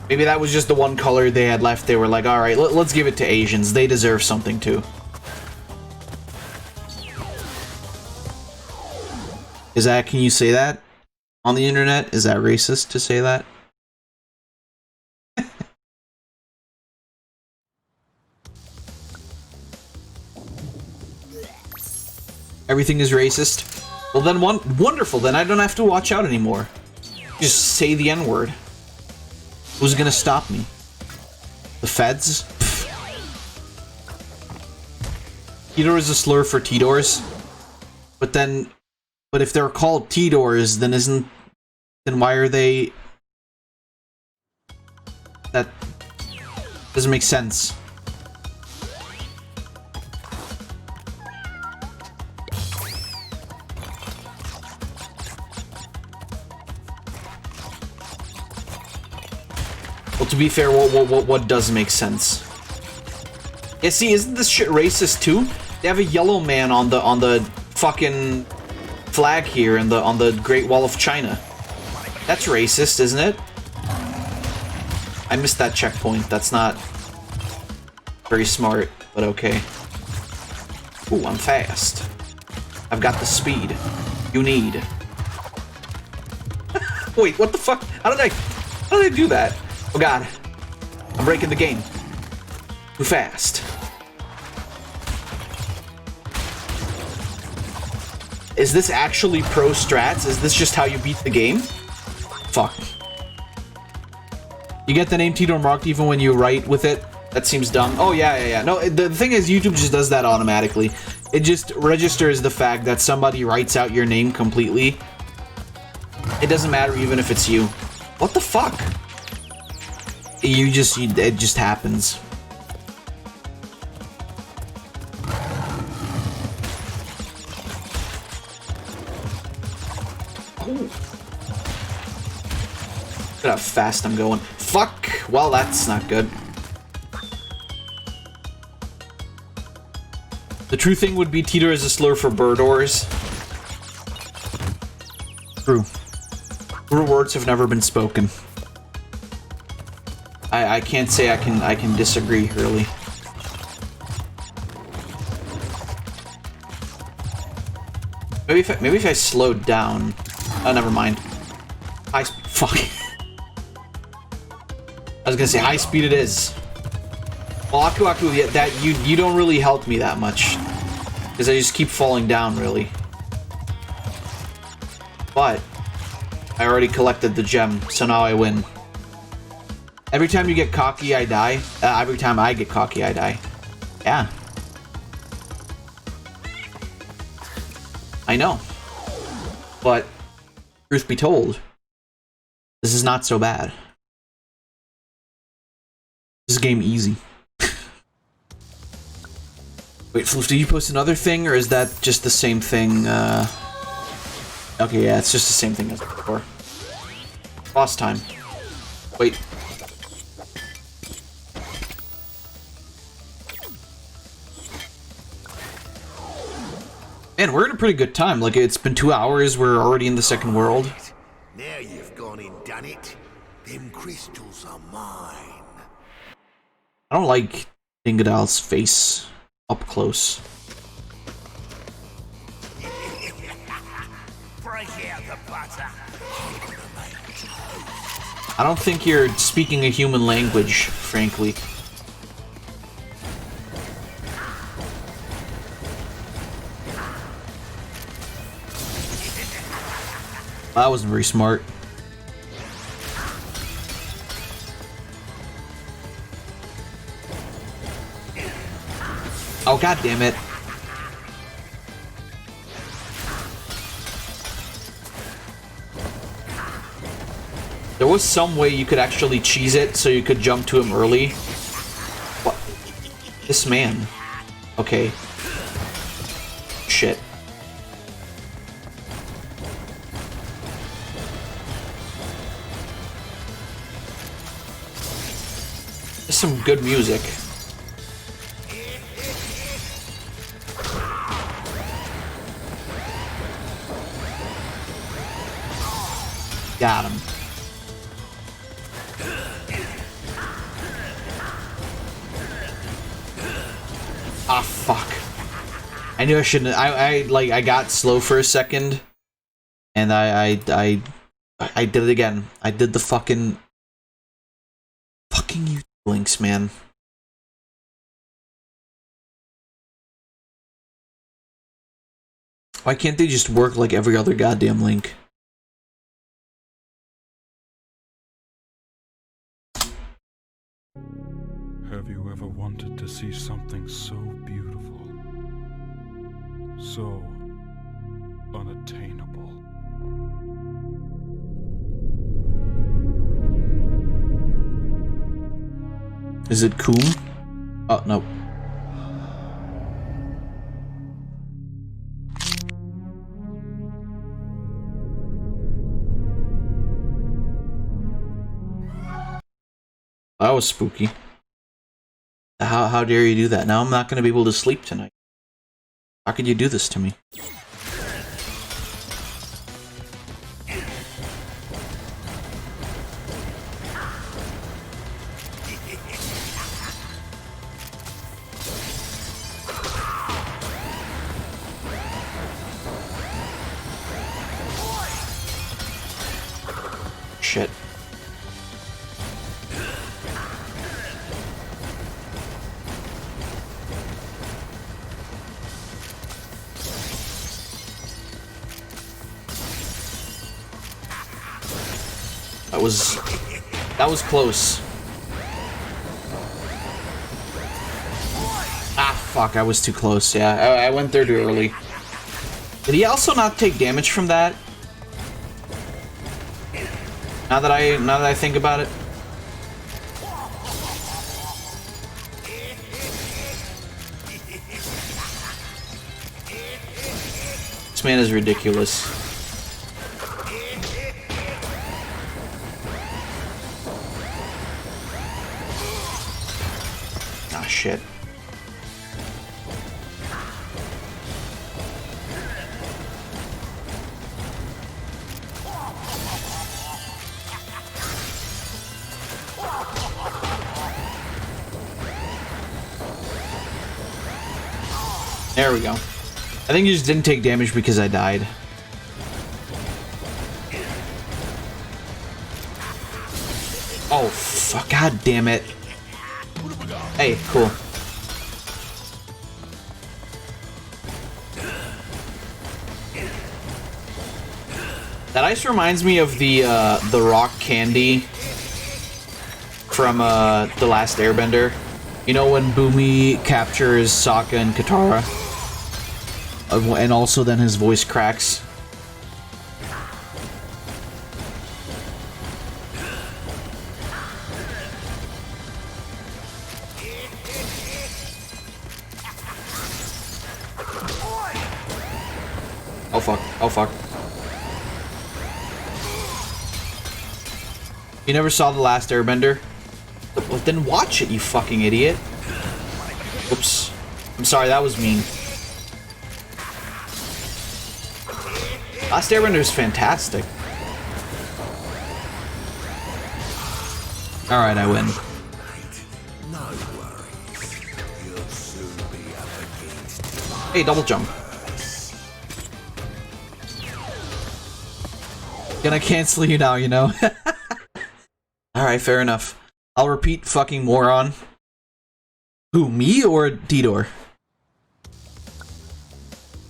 maybe that was just the one color they had left. They were like, alright, let's give it to Asians. They deserve something too. Is that, can you say that on the internet? Is that racist to say that? Everything is racist? Well then, wonderful, then I don't have to watch out anymore. Just say the N-word. Who's gonna stop me? The feds? T-door is a slur for T-doors. But if they're called T-doors, then then why are they... that doesn't make sense. Well, to be fair, what does make sense? Yeah, see, isn't this shit racist too? They have a yellow man on the fucking flag here and on the Great Wall of China. That's racist, isn't it? I missed that checkpoint. That's not very smart, but okay. Ooh, I'm fast. I've got the speed you need. Wait, what the fuck? How did I do that? Oh god. I'm breaking the game. Too fast. Is this actually pro strats? Is this just how you beat the game? Fuck. You get the name Tito marked even when you write with it? That seems dumb. Oh, yeah. No, the thing is, YouTube just does that automatically. It just registers the fact that somebody writes out your name completely. It doesn't matter even if it's you. What the fuck? It just happens. Look at how fast I'm going. Fuck! Well, that's not good. The true thing would be Teeter is a slur for birdors. True. True words have never been spoken. I can't say I can disagree, really. Maybe if I slowed down. Oh, never mind. High speed. Fuck. I was gonna say high speed it is. Well, Aku, yeah, that you don't really help me that much, because I just keep falling down, really. But I already collected the gem, so now I win. Every time you get cocky, I die. Every time I get cocky, I die. Yeah. I know. But, truth be told, this is not so bad. This game easy. Wait, Floof, did you post another thing, or is that just the same thing? Okay, yeah, it's just the same thing as before. Boss time. Wait. Man, we're in a pretty good time. Like, it's been 2 hours, we're already in the second world. Now you've gone and done it. Them crystals are mine. I don't like Dingodil's face up close. Break out the butter. I don't think you're speaking a human language, frankly. That wasn't very smart. Oh, god damn it. There was some way you could actually cheese it so you could jump to him early. What? This man. Okay. Shit. There's some good music. Got him. Ah, fuck. I knew I shouldn't. I got slow for a second, and I did it again. I did the fucking you links, man. Why can't they just work like every other goddamn link? Have you ever wanted to see something so beautiful, so unattainable? Is it Coom? Oh, no. That was spooky. How dare you do that? Now I'm not going to be able to sleep tonight. How could you do this to me? Shit. That was close. Ah, fuck, I was too close. Yeah, I went there too early. Did he also not take damage from that? Now that I think about it. This man is ridiculous. Ah, shit. There we go. I think he just didn't take damage because I died. Oh, fuck. God damn it. Hey, cool. That ice reminds me of the rock candy from The Last Airbender. You know when Boomy captures Sokka and Katara? And also then his voice cracks. Oh fuck, oh fuck. You never saw The Last Airbender? Well, then watch it, you fucking idiot. Oops. I'm sorry, that was mean. Last Airbender is fantastic. Alright, I win. Hey, double jump. Gonna cancel you now, you know? Alright, fair enough. I'll repeat fucking moron. Who, me or Didor?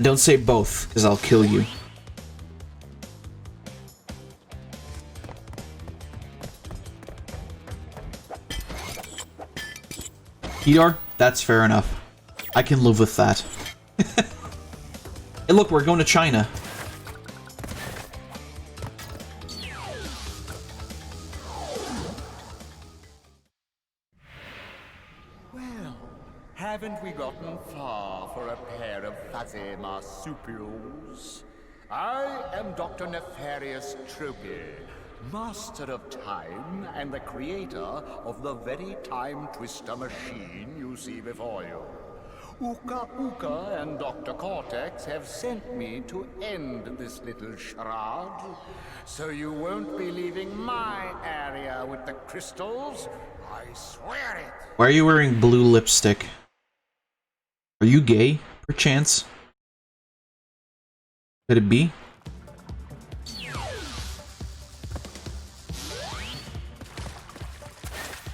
Don't say both, because I'll kill you. Didor? That's fair enough. I can live with that. Hey, look, we're going to China. Well, haven't we gotten far for a pair of fuzzy marsupials? I am Dr. Nefarious Tropy, master of time and the creator of the very time-twister machine you see before you. Uka Uka and Dr. Cortex have sent me to end this little charade, so you won't be leaving my area with the crystals. I swear it. Why are you wearing blue lipstick? Are you gay, perchance? Could it be?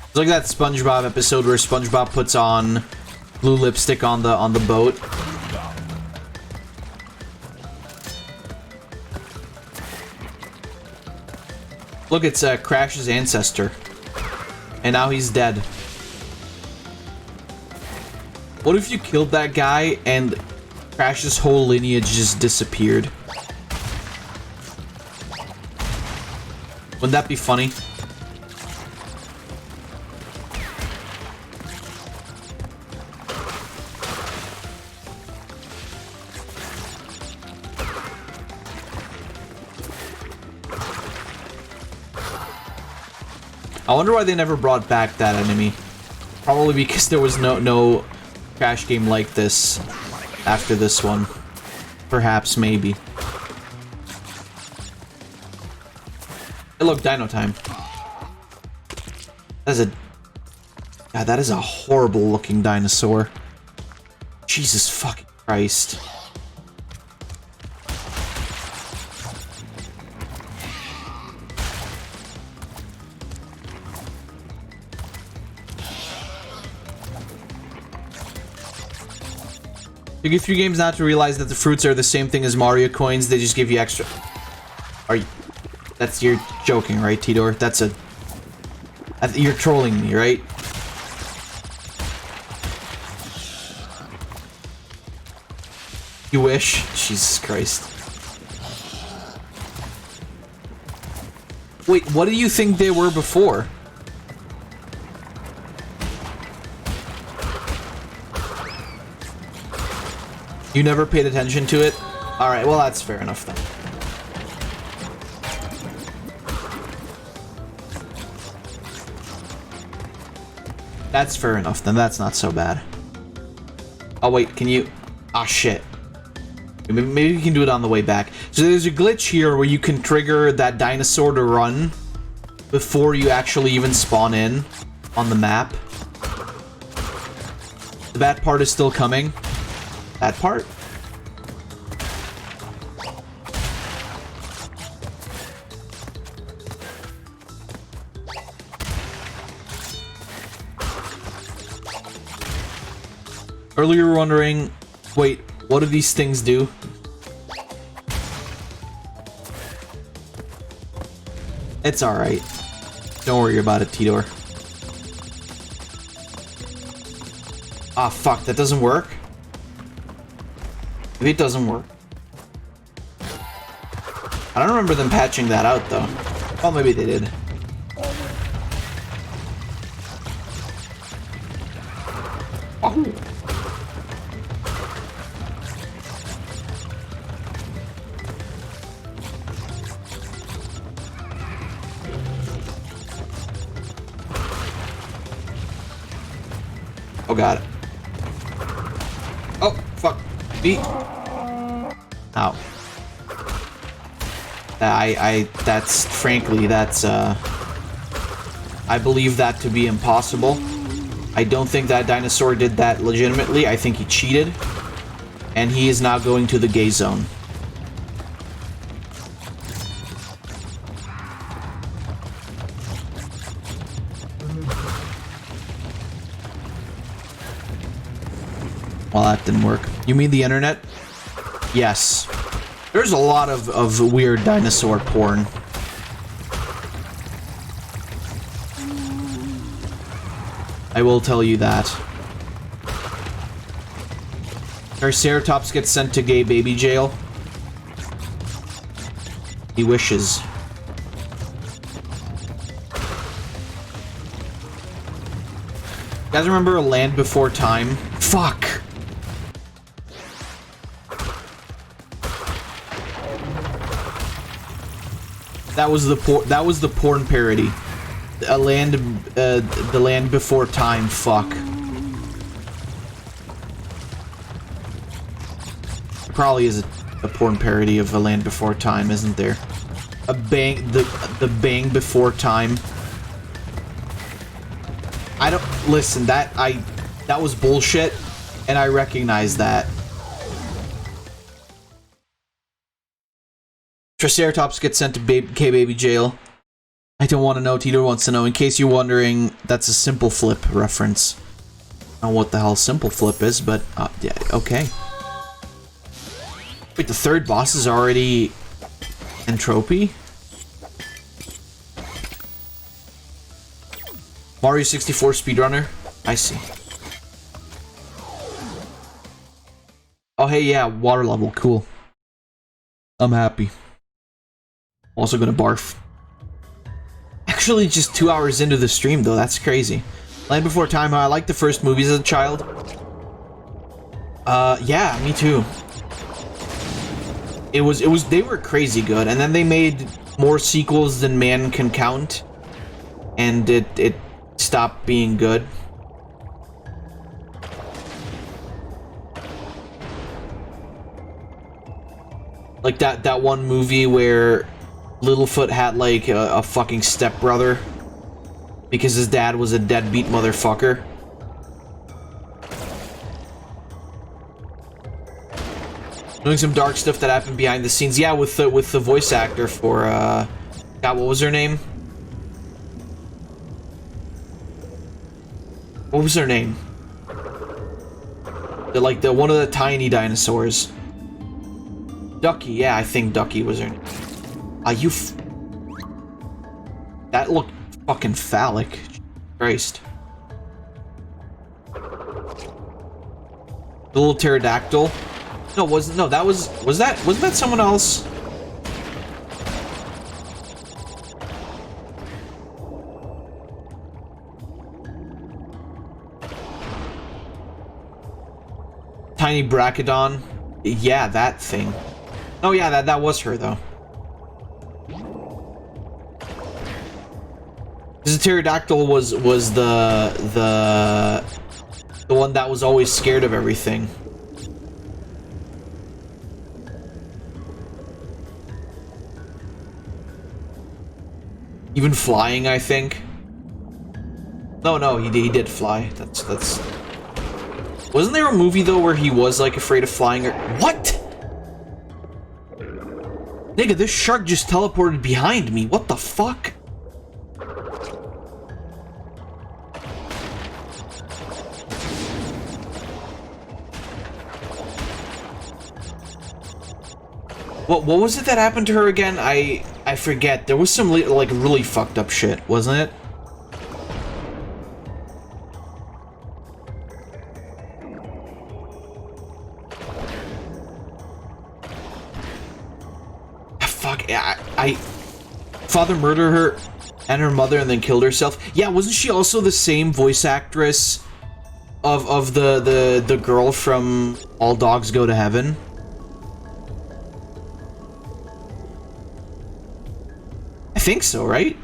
It's like that SpongeBob episode where SpongeBob puts on blue lipstick on the boat. Look, it's Crash's ancestor. And now he's dead. What if you killed that guy and Crash's whole lineage just disappeared? Wouldn't that be funny? I wonder why they never brought back that enemy. Probably because there was no Crash game like this after this one. Perhaps, maybe. Hey, look, Dino Time. God, that is a horrible looking dinosaur. Jesus fucking Christ. You get 3 games not to realize that the fruits are the same thing as Mario coins, they just give you extra. Are you... You're joking, right, Tidor? You're trolling me, right? You wish? Jesus Christ. Wait, what do you think they were before? You never paid attention to it? Alright, well that's fair enough then. That's fair enough then, that's not so bad. Oh wait, can you... Ah shit. Maybe you can do it on the way back. So there's a glitch here where you can trigger that dinosaur to run before you actually even spawn in on the map. The bad part is still coming. That part? Earlier wondering, wait, what do these things do? It's alright. Don't worry about it, Tidor. Ah, fuck, that doesn't work? Maybe it doesn't work. I don't remember them patching that out, though. Oh, maybe they did. Oh. Oh, got it. Oh, fuck. Beat. Ow. That's, frankly, I believe that to be impossible. I don't think that dinosaur did that legitimately. I think he cheated. And he is now going to the gay zone. Well, that didn't work. You mean the internet? Yes. There's a lot of weird dinosaur porn. I will tell you that. Triceratops gets sent to gay baby jail. He wishes. You guys remember A Land Before Time? Fuck! That was the porn parody. The Land Before Time. Fuck. Probably is a porn parody of A Land Before Time, isn't there? The Bang Before Time. I don't listen. That was bullshit, and I recognize that. Triceratops gets sent to K-Baby jail. I don't want to know. Tito wants to know. In case you're wondering, that's a Simple Flip reference. I don't know what the hell Simple Flip is, but yeah, okay. Wait, the third boss is already Entropy? Mario 64 speedrunner? I see. Oh, hey, yeah, water level. Cool. I'm happy. Also gonna barf. Actually, just 2 hours into the stream, though. That's crazy. Land Before Time, I liked the first movies as a child. Yeah, me too. They were crazy good, and then they made more sequels than man can count, and it stopped being good. Like that one movie where Littlefoot had like a fucking stepbrother because his dad was a deadbeat motherfucker. Doing some dark stuff that happened behind the scenes. Yeah, with the voice actor for God, what was her name? What was her name? The one of the tiny dinosaurs. Ducky, yeah, I think Ducky was her name. That looked fucking phallic. Christ. The little pterodactyl. Wasn't that someone else? Tiny Brachydon. Yeah, that thing. Oh yeah, that was her though. Because the pterodactyl was the one that was always scared of everything. Even flying, I think. No, he did fly. That's. Wasn't there a movie though where he was like afraid of flying? Or what? Nigga, this shark just teleported behind me. What the fuck? What was it that happened to her again? I forget. There was some like really fucked up shit, wasn't it? Fuck. Father murdered her and her mother and then killed herself. Yeah, wasn't she also the same voice actress of the girl from All Dogs Go to Heaven? I think so, right?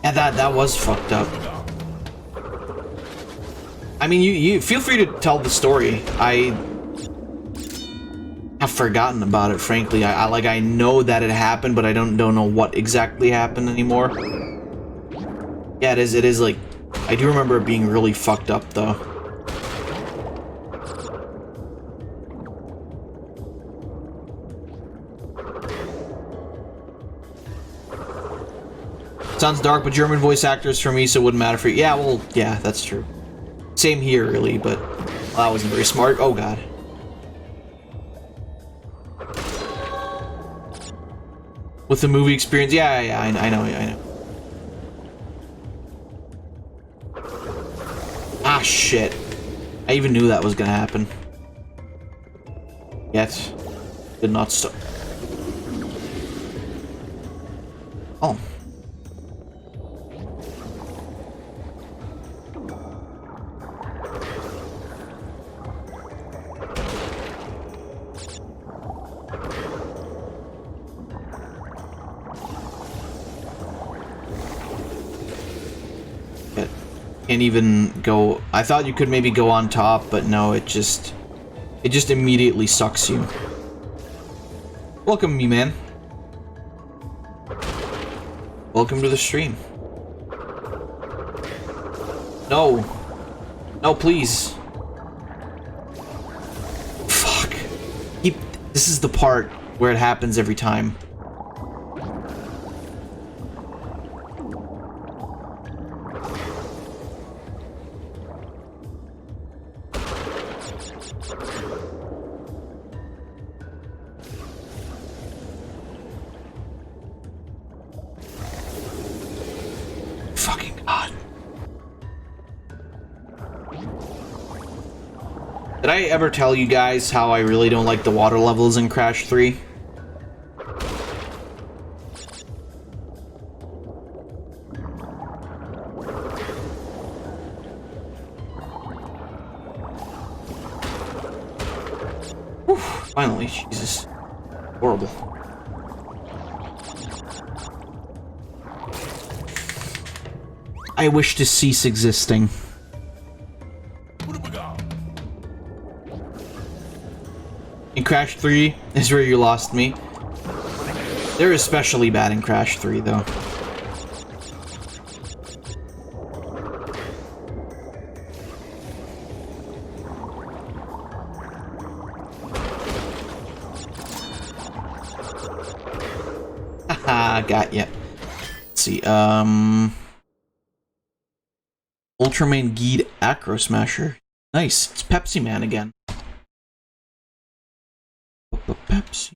Yeah, that was fucked up. I mean, you feel free to tell the story. I have forgotten about it, frankly. I know that it happened, but I don't know what exactly happened anymore. Yeah, it is like, I do remember it being really fucked up, though. Sounds dark, but German voice actors for me, so it wouldn't matter for you. Yeah, well, yeah, that's true. Same here, really, but that wasn't very smart. Oh, God. With the movie experience, yeah, I know. Ah, shit. I even knew that was gonna happen. Yet, did not stop. Oh. Can't even go. I thought you could maybe go on top, but no, it just immediately sucks you. Welcome, me man. Welcome to the stream. No. No, please. Fuck. This is the part where it happens every time. Did I ever tell you guys how I really don't like the water levels in Crash 3? Whew, finally, Jesus. Horrible. I wish to cease existing. In Crash 3 is where you lost me. They're especially bad in Crash 3, though. Haha, got ya. Let's see, Ultraman Geed Acro Smasher. Nice, it's Pepsi Man again. Pepsi.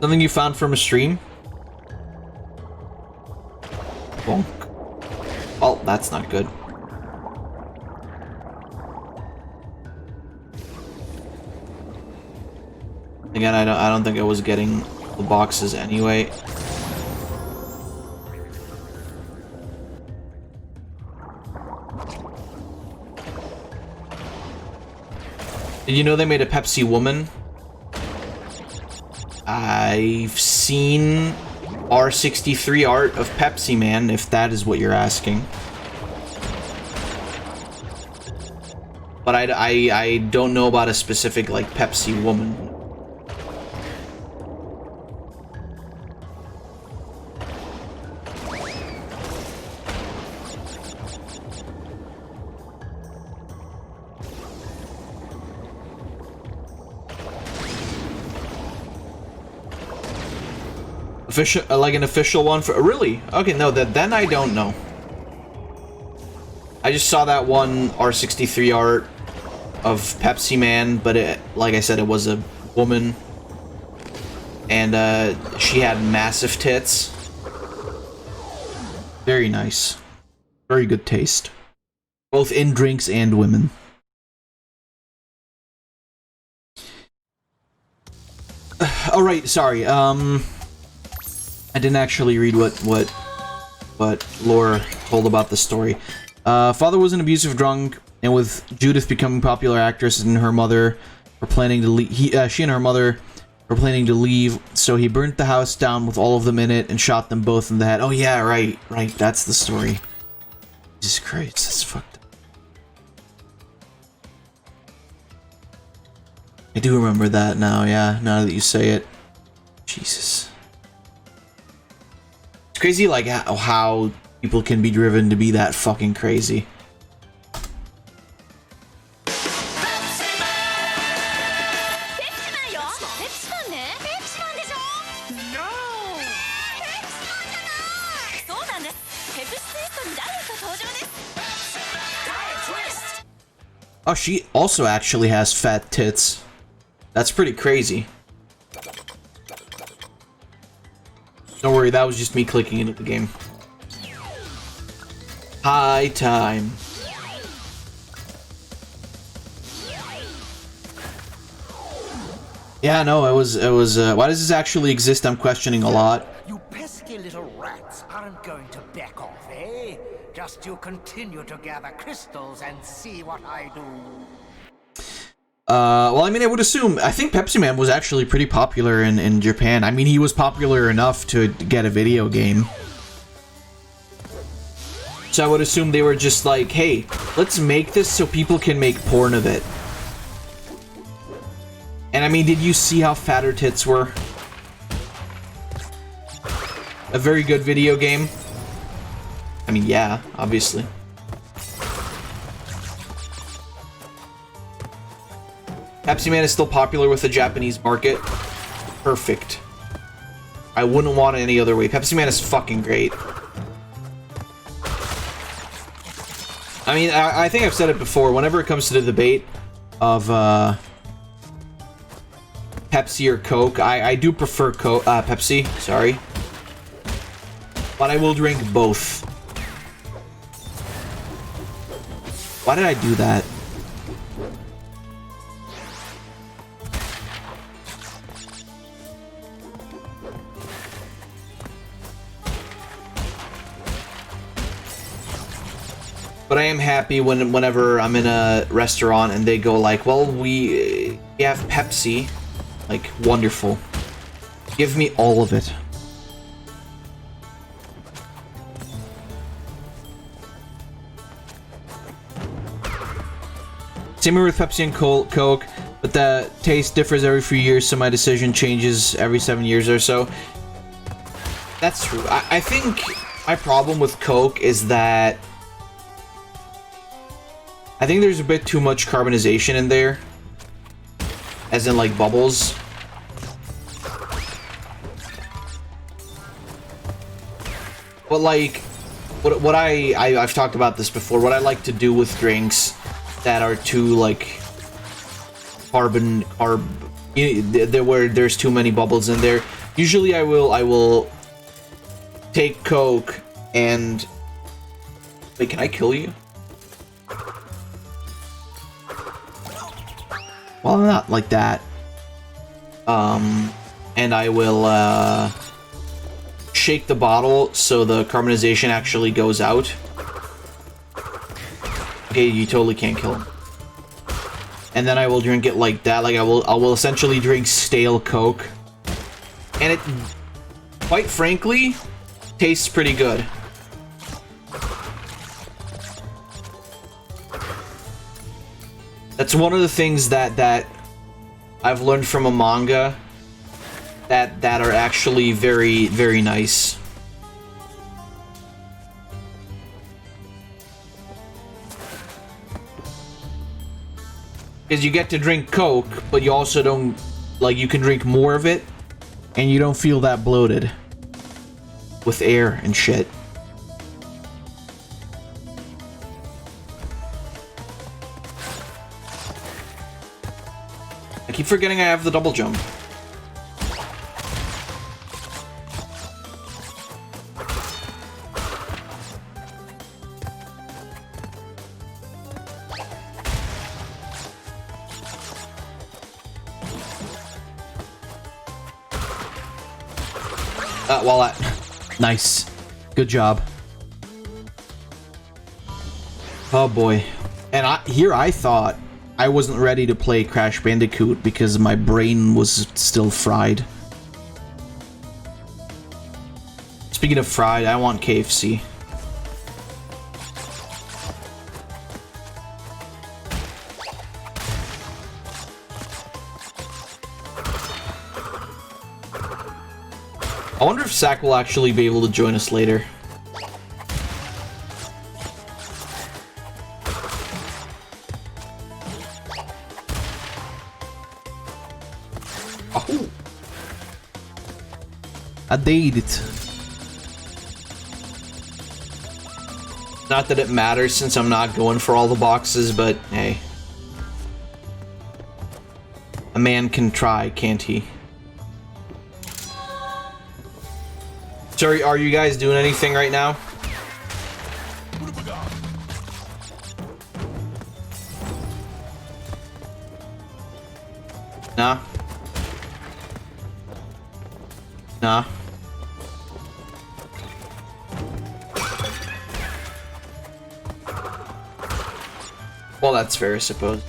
Something you found from a stream? Bonk. Oh, that's not good. Again, I don't think I was getting the boxes anyway. Did you know they made a Pepsi woman? I've seen R63 art of Pepsi Man, if that is what you're asking. But I don't know about a specific, like, Pepsi woman. Official, like an official one for really? Okay, no, then I don't know. I just saw that one R63 art of Pepsi Man, but it, like I said, it was a woman, and she had massive tits. Very nice, very good taste, both in drinks and women. All right, sorry. I didn't actually read what Laura told about the story. Father was an abusive drunk, and with Judith becoming popular actress and her mother were planning to leave, she and her mother were planning to leave, so he burnt the house down with all of them in it and shot them both in the head. Oh yeah, right, that's the story. Jesus Christ, that's fucked up. I do remember that now, yeah, now that you say it. Jesus. crazy, like, how people can be driven to be that fucking crazy. Oh, she also actually has fat tits. That's pretty crazy. Don't worry, that was just me clicking into the game. High time. Yeah, no, it was, why does this actually exist? I'm questioning a lot. You pesky little rats aren't going to back off, eh? Just you continue to gather crystals and see what I do. Well, I mean, I think Pepsi Man was actually pretty popular in Japan. I mean, he was popular enough to get a video game. So I would assume they were just like, hey, let's make this so people can make porn of it. And I mean, did you see how fat her tits were? A very good video game. I mean, yeah, obviously. Pepsi Man is still popular with the Japanese market. Perfect. I wouldn't want it any other way. Pepsi Man is fucking great. I mean, I think I've said it before. Whenever it comes to the debate of Pepsi or Coke, I do prefer Pepsi. Sorry, but I will drink both. Why did I do that? But I am happy whenever I'm in a restaurant and they go like, well, we have Pepsi. Like, wonderful. Give me all of it. Same with Pepsi and Coke, but the taste differs every few years, so my decision changes every 7 years or so. That's true. I think my problem with Coke is that I think there's a bit too much carbonization in there. As in, like, bubbles. But, like, what I've talked about this before, what I like to do with drinks that are too, like, where there's too many bubbles in there, usually I will take Coke and... Wait, can I kill you? Well, not like that. And I will, shake the bottle so the carbonization actually goes out. Okay, you totally can't kill him. And then I will drink it like that. Like, I will essentially drink stale Coke. And it, quite frankly, tastes pretty good. That's one of the things that I've learned from a manga that are actually very, very nice. Because you get to drink Coke, but you also don't, like, you can drink more of it, and you don't feel that bloated with air and shit. I keep forgetting I have the double jump. Wallet. Nice. Good job. Oh boy. And I thought I wasn't ready to play Crash Bandicoot because my brain was still fried. Speaking of fried, I want KFC. I wonder if Zach will actually be able to join us later. Oh. I did it. Not that it matters since I'm not going for all the boxes, but hey. A man can try, can't he? Sorry, are you guys doing anything right now? Nah. Nah. Well, that's fair, I suppose.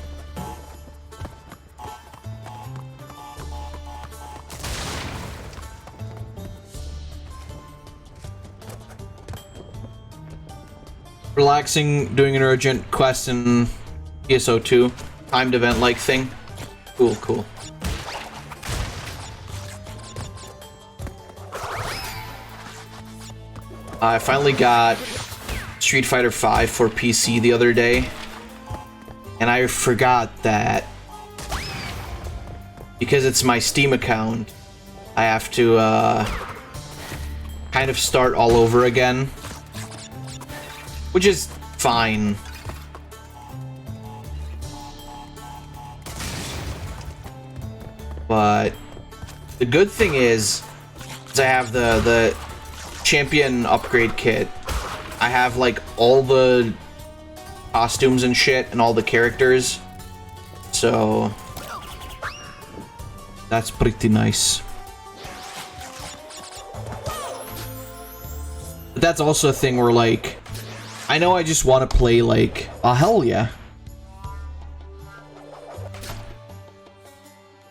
Relaxing, doing an urgent quest in PSO2. Timed event-like thing. Cool, cool. I finally got Street Fighter V for PC the other day. And I forgot that because it's my Steam account, I have to kind of start all over again. Which is fine. But the good thing is I have the champion upgrade kit. I have like all the costumes and shit and all the characters. So that's pretty nice. But that's also a thing where like I know I just want to play like, oh hell yeah.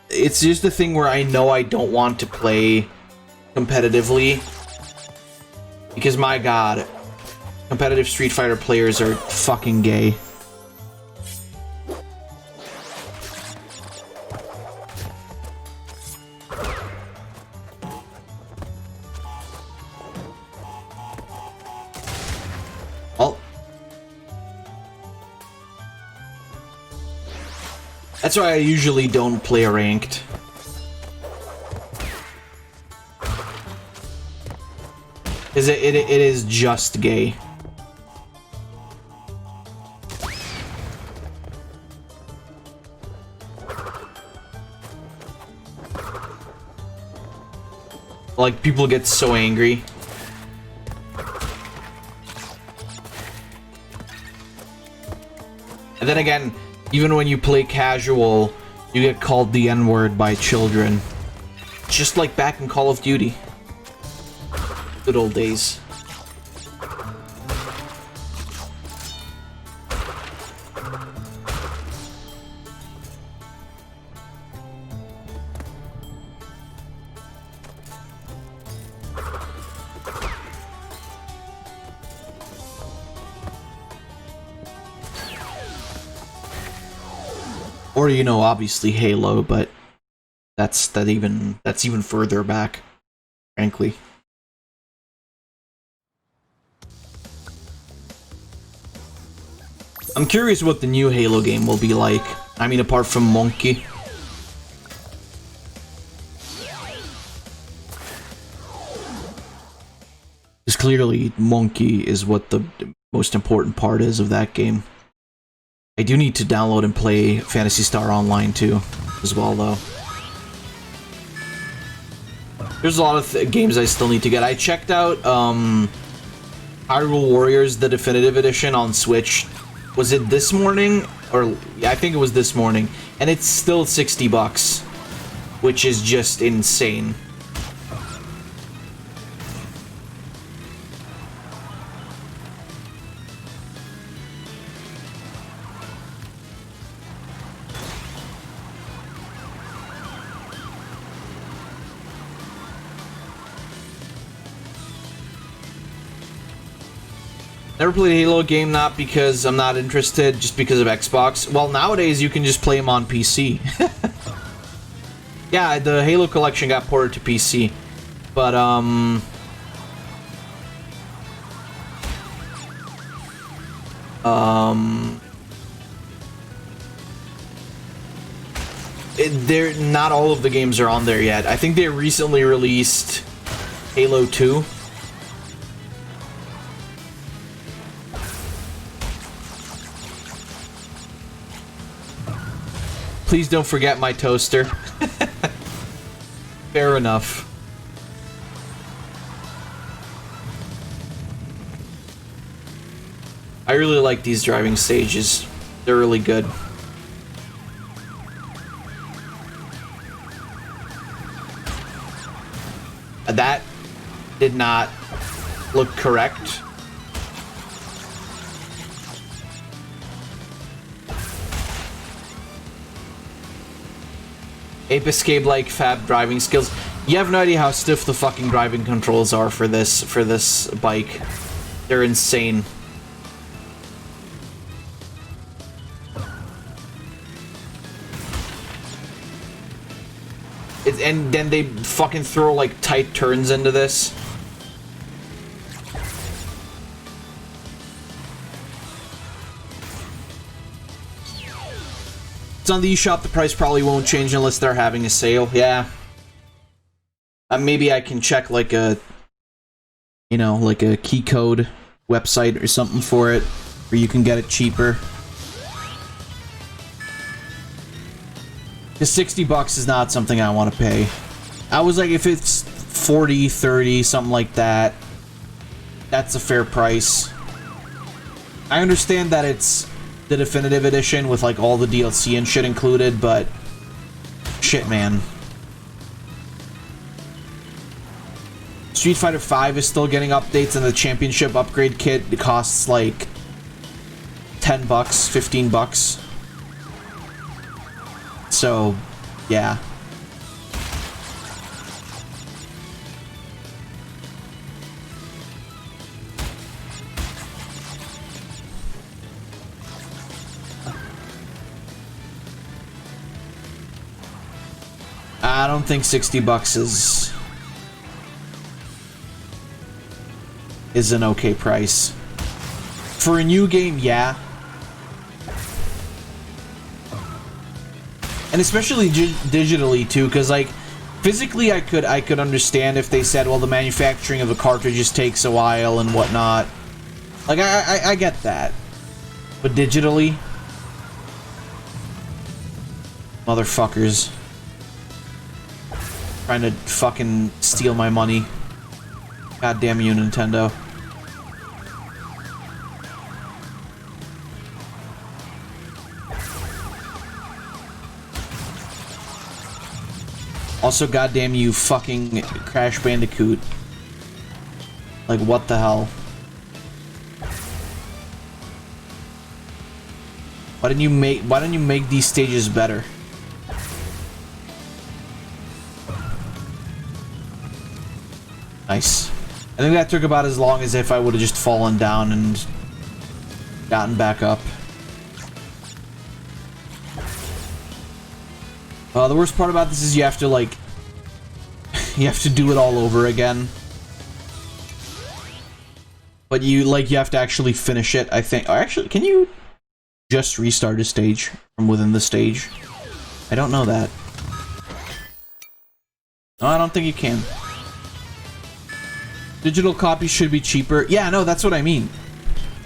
It's just a thing where I know I don't want to play competitively. Because my god, competitive Street Fighter players are fucking gay. That's why I usually don't play ranked. Because it is just gay. Like, people get so angry. And then again, even when you play casual, you get called the N-word by children. Just like back in Call of Duty. Good old days. Or, you know, obviously Halo, but that's even further back, frankly. I'm curious what the new Halo game will be like. I mean, apart from Monkey. Because clearly, Monkey is what the most important part is of that game. I do need to download and play Phantasy Star Online too, as well, though. There's a lot of games I still need to get. I checked out Hyrule Warriors, the Definitive Edition on Switch. Was it this morning? Or, yeah, I think it was this morning. And it's still $60, which is just insane. Never played a Halo game, not because I'm not interested, just because of Xbox. Well, nowadays you can just play them on PC. Yeah, the Halo collection got ported to PC. But, They're not all of the games are on there yet. I think they recently released Halo 2. Please don't forget my toaster. Fair enough. I really like these driving stages. They're really good. That did not look correct. Ape Escape like fab driving skills. You have no idea how stiff the fucking driving controls are for this bike. They're insane. And then they fucking throw like tight turns into this. It's on the eShop. The price probably won't change unless they're having a sale. Yeah. Maybe I can check like a, you know, like a key code website or something for it, where you can get it cheaper. The $60 is not something I want to pay. I was like, if it's 40, 30, something like that, that's a fair price. I understand that it's the definitive edition with like all the DLC and shit included, but shit, man. Street Fighter V is still getting updates, and the championship upgrade kit costs like $10, $15. So, yeah. I don't think $60 is an okay price. For a new game, yeah. And especially digitally too, because like physically I could understand if they said, well, the manufacturing of the cartridges takes a while and whatnot. Like I get that. But digitally, motherfuckers trying to fucking steal my money. God damn you, Nintendo. Also, goddamn you, fucking Crash Bandicoot. Like, what the hell? Why don't you make these stages better? Nice. I think that took about as long as if I would have just fallen down and gotten back up. The worst part about this is you have to, like, you have to do it all over again. But you have to actually finish it, I think. Or actually, can you just restart a stage from within the stage? I don't know that. No, I don't think you can. Digital copies should be cheaper. Yeah, no, that's what I mean.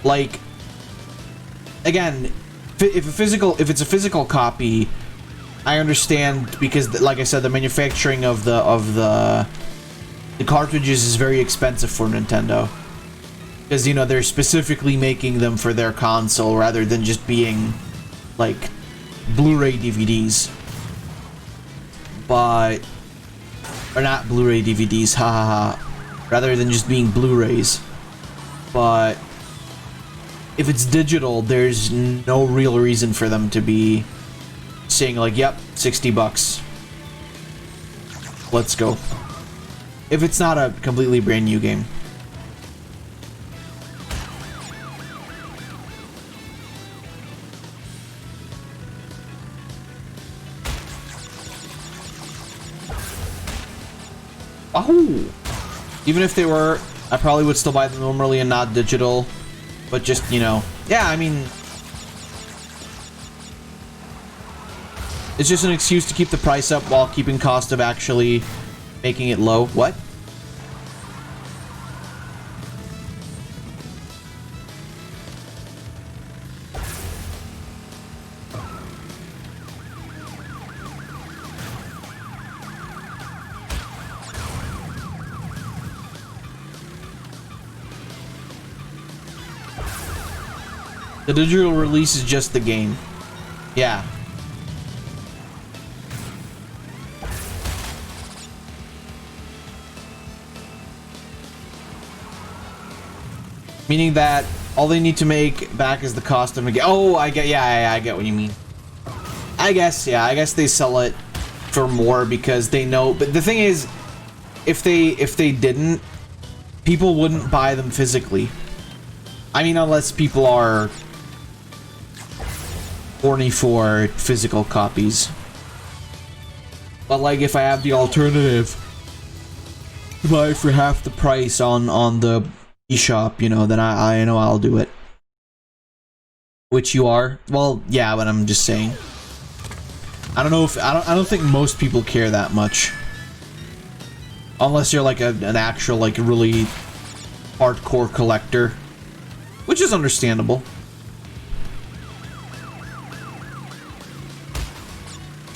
Like, again, if it's a physical copy, I understand, because, like I said, the manufacturing of the cartridges is very expensive for Nintendo, because, you know, they're specifically making them for their console rather than just being like Blu-ray DVDs. But, or not Blu-ray DVDs, hahaha. Rather than just being Blu-rays. But if it's digital, there's no real reason for them to be saying like, yep, $60. Let's go. If it's not a completely brand new game. Oh! Even if they were, I probably would still buy them normally and not digital. But just, you know, yeah, I mean, It's just an excuse to keep the price up while keeping cost of actually making it low. What? The digital release is just the game. Yeah. Meaning that all they need to make back is the cost of a game. Oh, I get, yeah, I get what you mean. I guess, yeah, I guess they sell it for more because they know. But the thing is, if they didn't, people wouldn't buy them physically. I mean, unless people are horny for physical copies. But like, if I have the alternative to buy for half the price on the eShop, you know, then I know I'll do it. Which you are? Well, yeah, but I'm just saying. I don't know if I don't think most people care that much. Unless you're like an actual, like, really hardcore collector, which is understandable.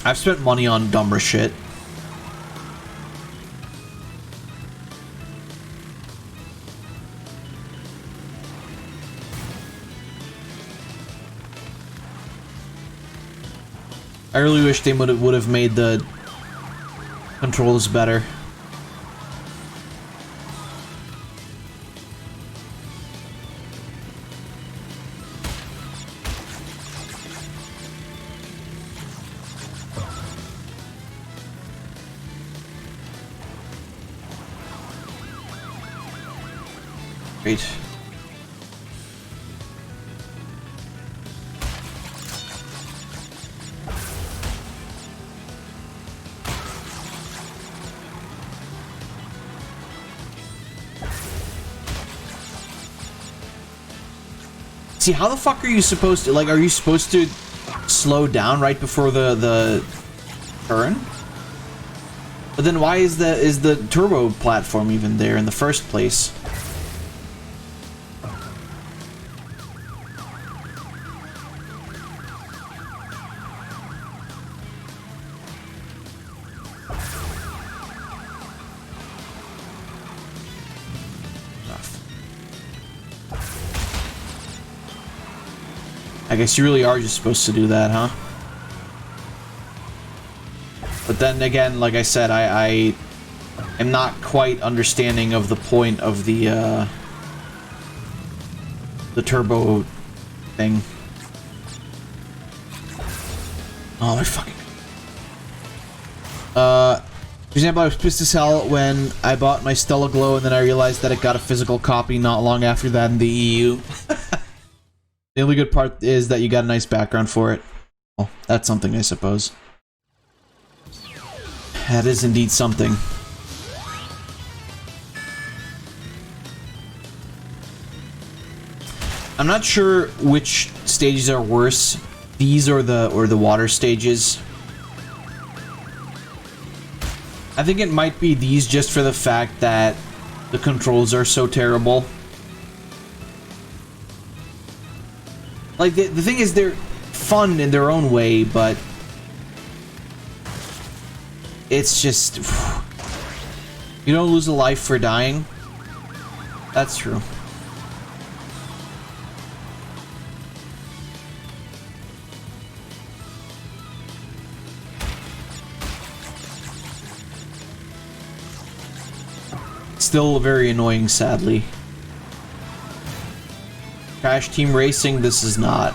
I've spent money on dumber shit. I really wish they would have made the controls better. Great. See, how the fuck are you supposed to, like, are you supposed to slow down right before the turn? But then why is the turbo platform even there in the first place? I guess you really are just supposed to do that, huh? But then again, like I said, I am not quite understanding of the point of the turbo thing. Oh my fucking. For example, I was pissed as hell when I bought my Stella Glow and then I realized that it got a physical copy not long after that in the EU. The only good part is that you got a nice background for it. Well, that's something, I suppose. That is indeed something. I'm not sure which stages are worse, these or the water stages. I think it might be these just for the fact that the controls are so terrible. Like, the thing is, they're fun in their own way, but it's just... You don't lose a life for dying. That's true. Still very annoying, sadly. Crash Team Racing, this is not.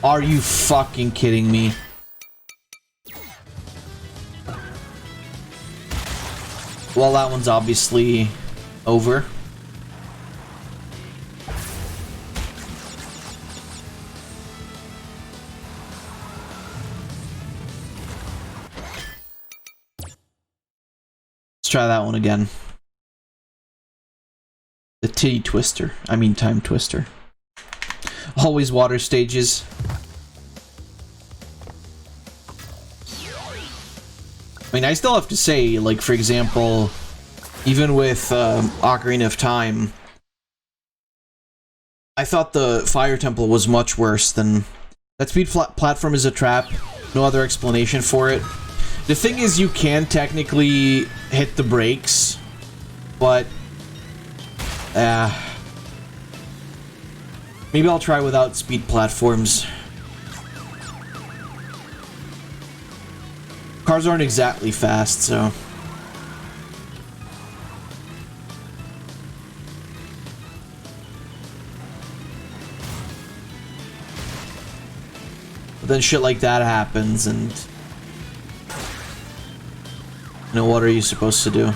Are you fucking kidding me? Well, that one's obviously over. Let's try that one again. titty twister. I mean time twister. Always water stages. I mean, I still have to say, like, for example, even with Ocarina of Time, I thought the Fire Temple was much worse than... That speed platform is a trap. No other explanation for it. The thing is, you can technically hit the brakes, but... maybe I'll try without speed platforms. Cars aren't exactly fast, so... But then shit like that happens, and... You know, what are you supposed to do?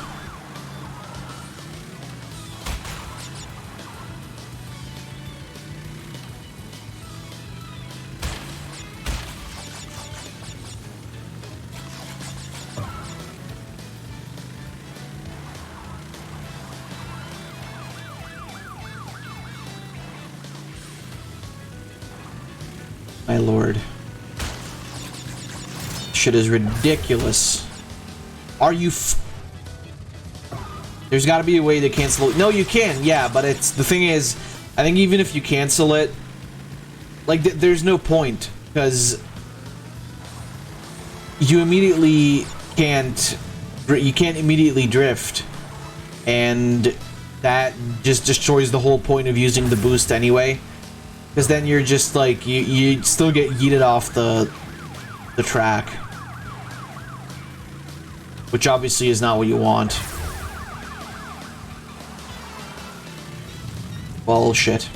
My lord. Shit is ridiculous. Are you There's gotta be a way to cancel it. No, you can, yeah, but it's... The thing is, I think even if you cancel it, like, there's no point, because you immediately can't... You can't immediately drift, and that just destroys the whole point of using the boost anyway. Because then you're just like, you still get yeeted off the track. Which obviously is not what you want. Bullshit.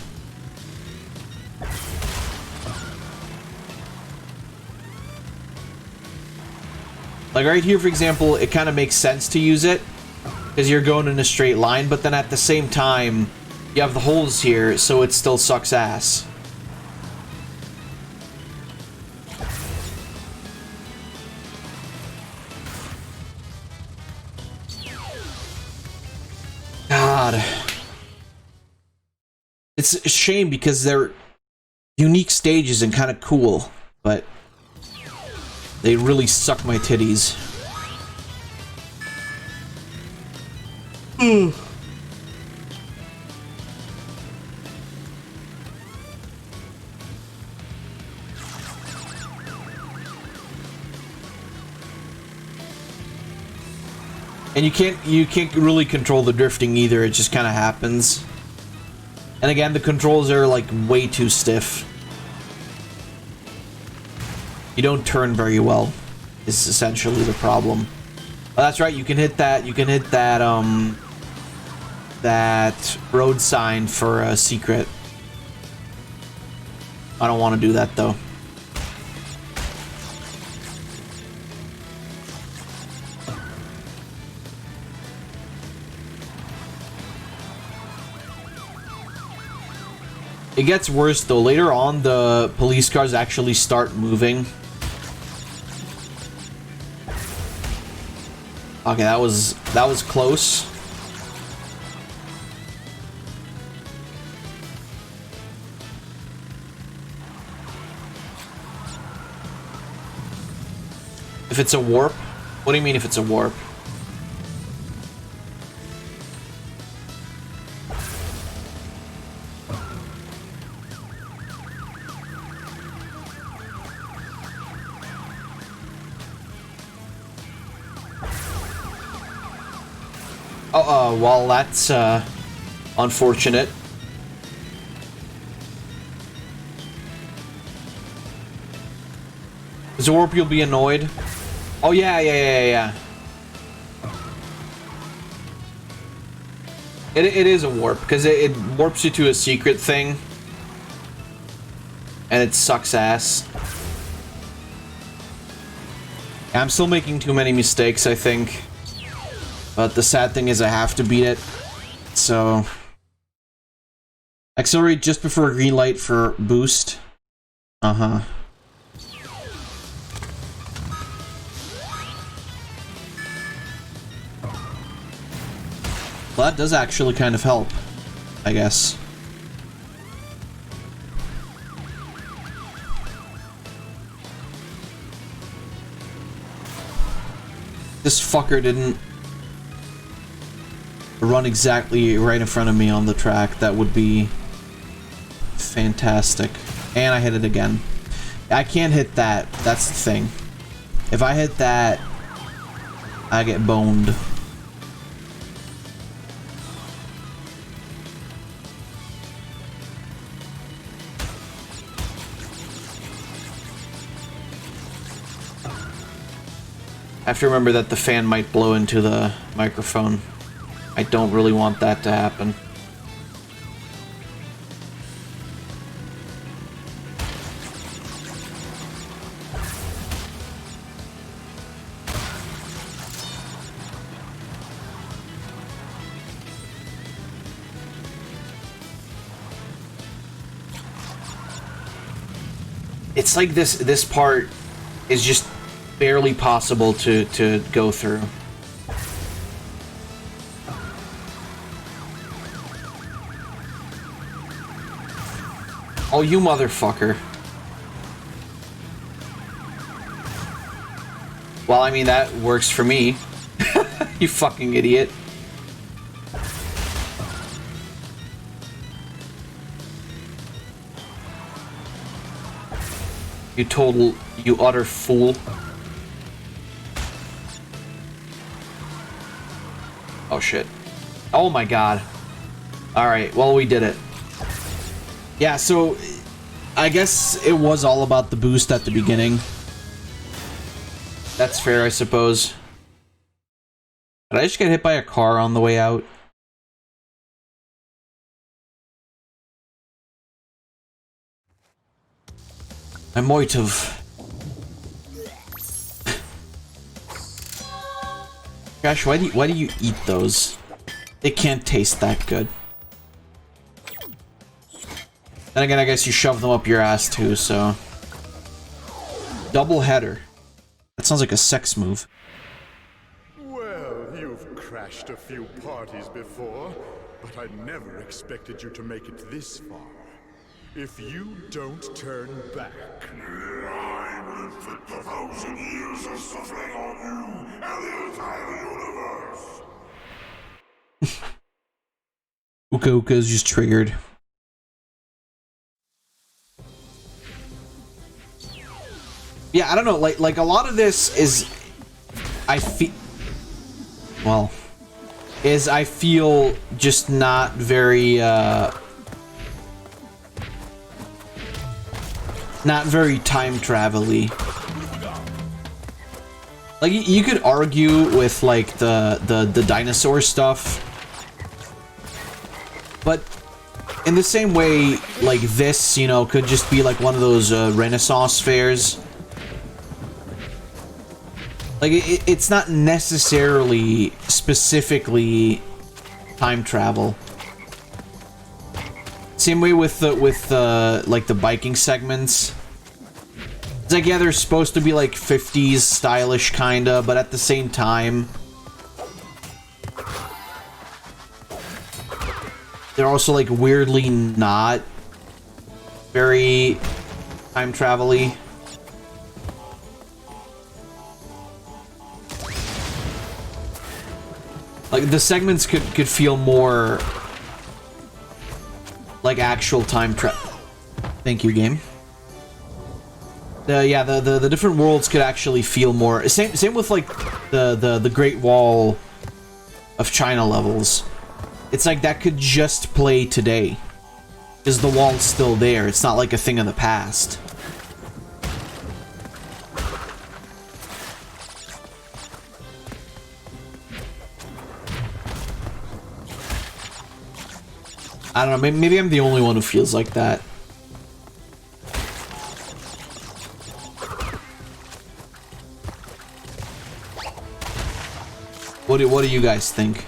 Like right here, for example, it kind of makes sense to use it. Because you're going in a straight line, but then at the same time, you have the holes here, so it still sucks ass. God. It's a shame because they're unique stages and kind of cool, but they really suck my titties. And you can't really control the drifting either, it just kind of happens. And again, the controls are like way too stiff. You don't turn very well, is essentially the problem. Oh, that's right, you can hit that that road sign for a secret. I don't want to do that though. It gets worse though. Later on, the police cars actually start moving. Okay, that was close. If it's a warp? What do you mean if it's a warp? Well, that's unfortunate. Is a warp, you'll be annoyed. Oh yeah. It is a warp because it warps you to a secret thing, and it sucks ass. I'm still making too many mistakes, I think. But the sad thing is I have to beat it. So... Accelerate just before green light for boost. Uh-huh. Well, that does actually kind of help, I guess. This fucker didn't run exactly right in front of me on the track. That would be fantastic. And I hit it again. I can't hit that. That's the thing. If I hit that, I get boned. I have to remember that the fan might blow into the microphone. I don't really want that to happen. It's like this part is just barely possible to go through. Oh, you motherfucker. Well, I mean, that works for me. You fucking idiot. You utter fool. Oh shit. Oh my god. Alright, well, we did it. Yeah, so I guess it was all about the boost at the beginning. That's fair, I suppose. Did I just get hit by a car on the way out? I might have. Gosh, why do you eat those? They can't taste that good. Then again, I guess you shove them up your ass too, so. Double header. That sounds like a sex move. Well, you've crashed a few parties before, but I never expected you to make it this far. If you don't turn back... I will inflict 1,000 years of suffering on you and the entire universe! Uka Uka is just triggered. Yeah, I don't know, like a lot of this is... I feel just not very, not very time travel-y. Like, you could argue with, like, the dinosaur stuff. But in the same way, like, this, you know, could just be, like, one of those, Renaissance fairs. Like, it's not necessarily, specifically, time travel. Same way with the like the biking segments. It's like, yeah, they're supposed to be like 50s stylish kinda, but at the same time, they're also like weirdly not very time travel-y. Like, the segments could feel more like actual time travel. Thank you, game. Yeah, the different worlds could actually feel more. Same with like the Great Wall of China levels. It's like that could just play today, because the wall's still there. It's not like a thing of the past. I don't know, maybe I'm the only one who feels like that. What do you guys think?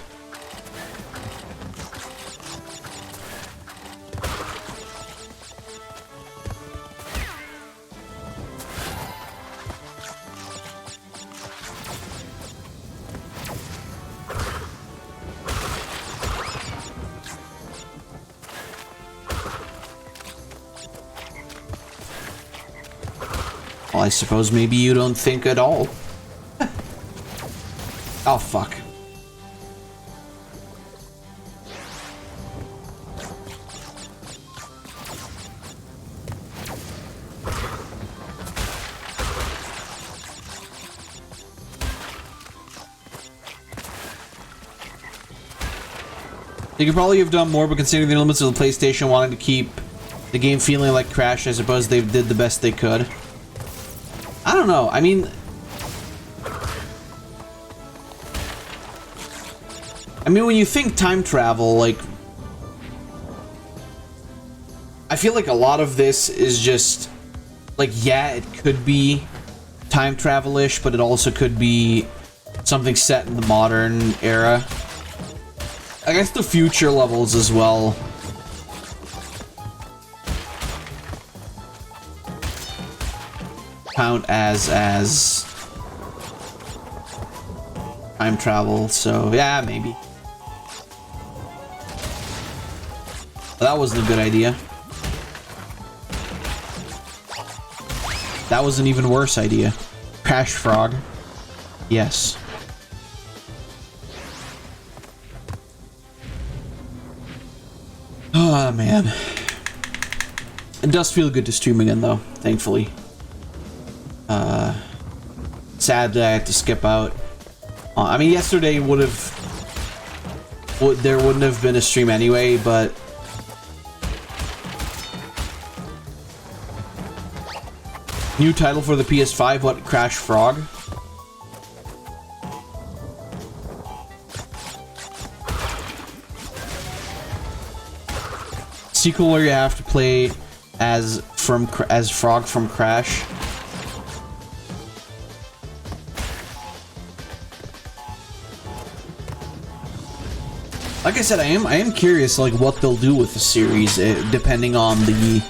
I suppose maybe you don't think at all. Oh, fuck. They could probably have done more, but considering the limits of the PlayStation wanting to keep the game feeling like Crash, I suppose they did the best they could. I don't know. I mean, when you think time travel, like, I feel like a lot of this is just, like, yeah, it could be time travel-ish, but it also could be something set in the modern era. I guess the future levels as well. Count as time travel, so yeah, maybe. That wasn't a good idea. That was an even worse idea. Crash Frog. Yes. Oh, man. It does feel good to stream again, though, thankfully. Sad that I had to skip out. I mean, yesterday there wouldn't have been a stream anyway, but new title for the PS5, what? Crash Frog? Sequel where you have to play as Frog from Crash. Like I said, I am curious, like, what they'll do with the series, depending on the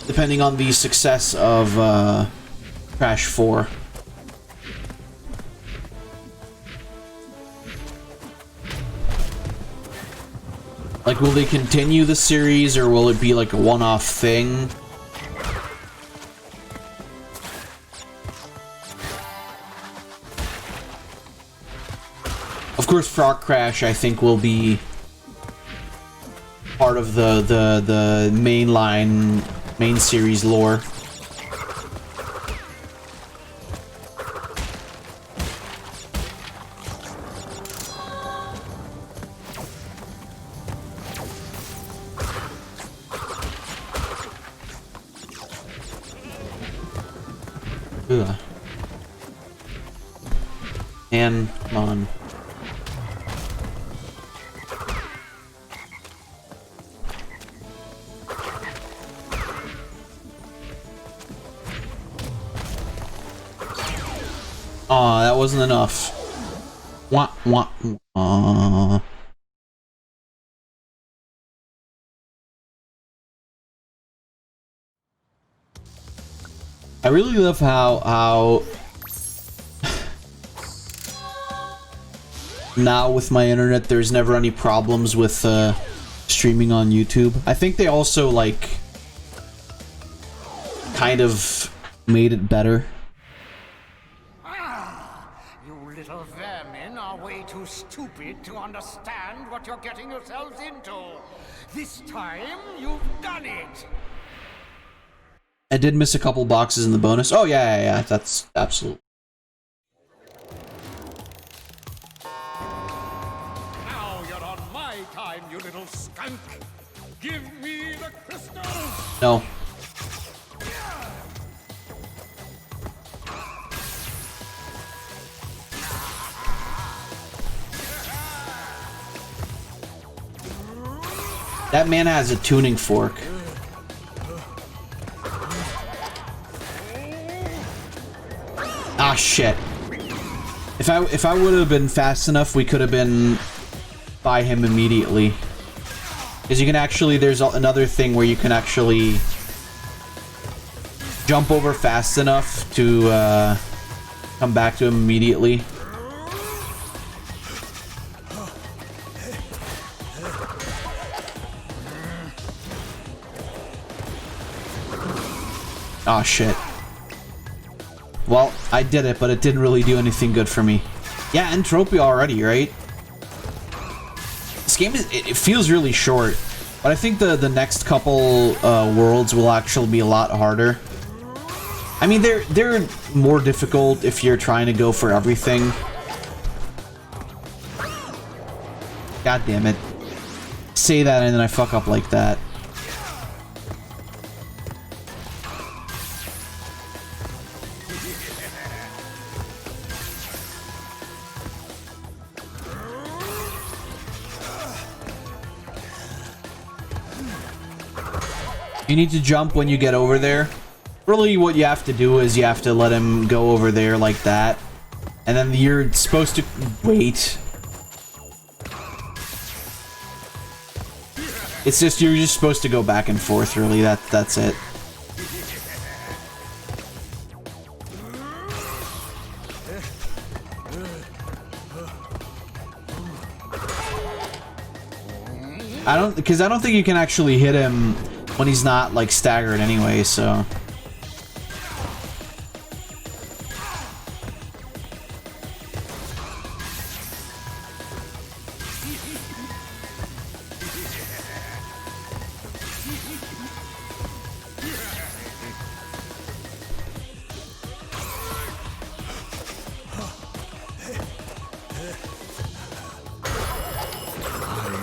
depending on the success of Crash 4. Like, will they continue the series, or will it be like a one-off thing? Of course, Frog Crash, I think, will be part of the main series lore. Ugh. And come on. Aw, that wasn't enough. Wah, wah, wah. I really love how now with my internet there's never any problems with streaming on YouTube. I think they also, like, kind of made it better. You little vermin are way too stupid to understand what you're getting yourselves into. This time, you've done it! I did miss a couple boxes in the bonus. Oh, yeah, that's absolute. Now you're on my time, you little skunk! Give me the crystal! No. That man has a tuning fork. Ah, shit. If I would have been fast enough, we could have been by him immediately. Because you can actually, there's another thing where you can actually jump over fast enough to come back to him immediately. Oh shit. Well, I did it, but it didn't really do anything good for me. Yeah, entropy already, right? This game it feels really short, but I think the next couple worlds will actually be a lot harder. I mean, they're more difficult if you're trying to go for everything. God damn it. Say that and then I fuck up like that. You need to jump when you get over there. Really what you have to do is you have to let him go over there like that. And then you're supposed to wait. It's just, you're just supposed to go back and forth, really. That's it. I don't think you can actually hit him when he's not, like, staggered anyway, so...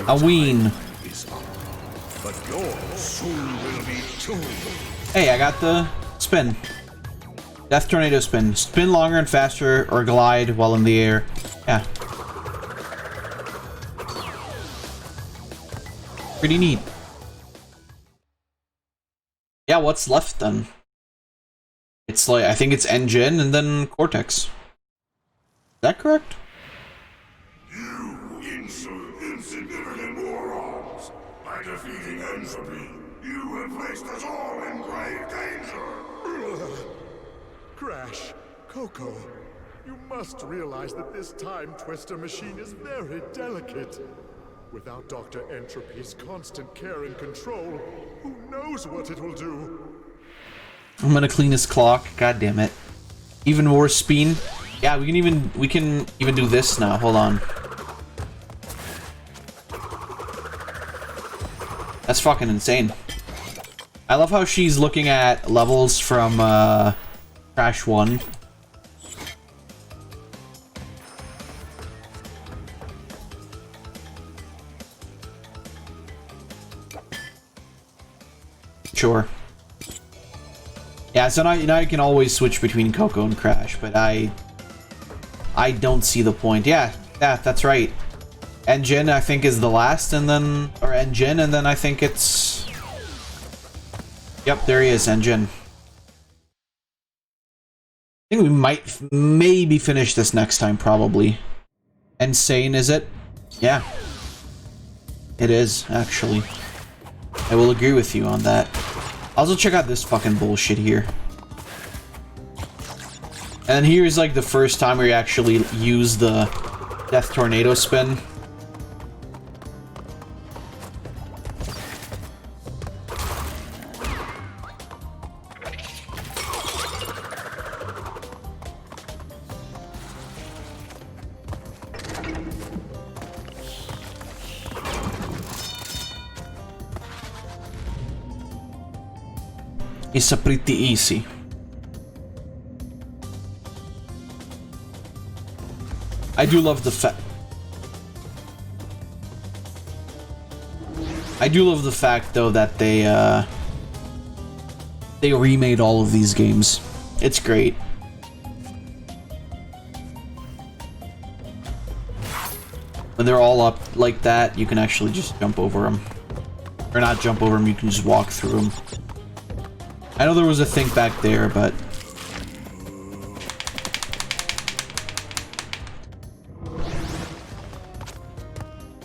A ween. Hey, I got the spin. Death Tornado spin. Spin longer and faster or glide while in the air. Yeah. Pretty neat. Yeah, what's left then? It's like, I think it's N-Gen and then Cortex. Is that correct? You insignificant morons! By defeating entropy, you have placed us all in grave danger! Crash, Coco, you must realize that this time twister machine is very delicate. Without Dr. Entropy's constant care and control, who knows what it will do? I'm gonna clean his clock. God damn it. Even more spin. Yeah, we can even do this now. Hold on. That's fucking insane. I love how she's looking at levels from Crash 1. Sure. Yeah, so now you can always switch between Coco and Crash, but I don't see the point. Yeah, that's right. N-Gen, I think, is the last, and then... Or N-Gen, and then I think it's... Yep, there he is, N-Gen. I think we might maybe finish this next time, probably. N-sane, is it? Yeah. It is, actually. I will agree with you on that. Also, check out this fucking bullshit here. And here's like the first time we actually use the Death Tornado spin. It's pretty easy. I do love the fact though that they remade all of these games. It's great. When they're all up like that, you can actually just jump over them. Or not jump over them, you can just walk through them. I know there was a thing back there, but...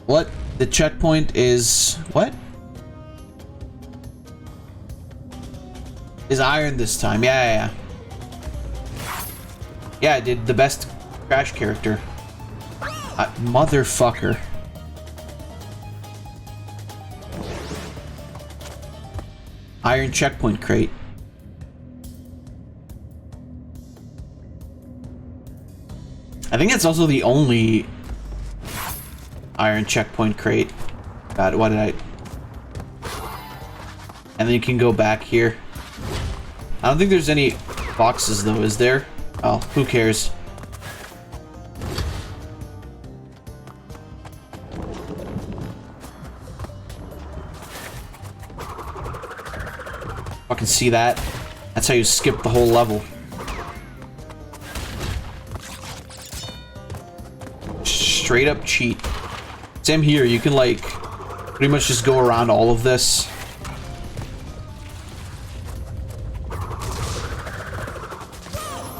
What? The checkpoint is... What? Is iron this time. Yeah. Yeah, I did the best Crash character. Motherfucker. Iron checkpoint crate. I think it's also the only iron checkpoint crate. God, why did I... And then you can go back here. I don't think there's any boxes though, is there? Oh, who cares? Fucking see that? That's how you skip the whole level. Straight up cheat. Same here, you can like pretty much just go around all of this.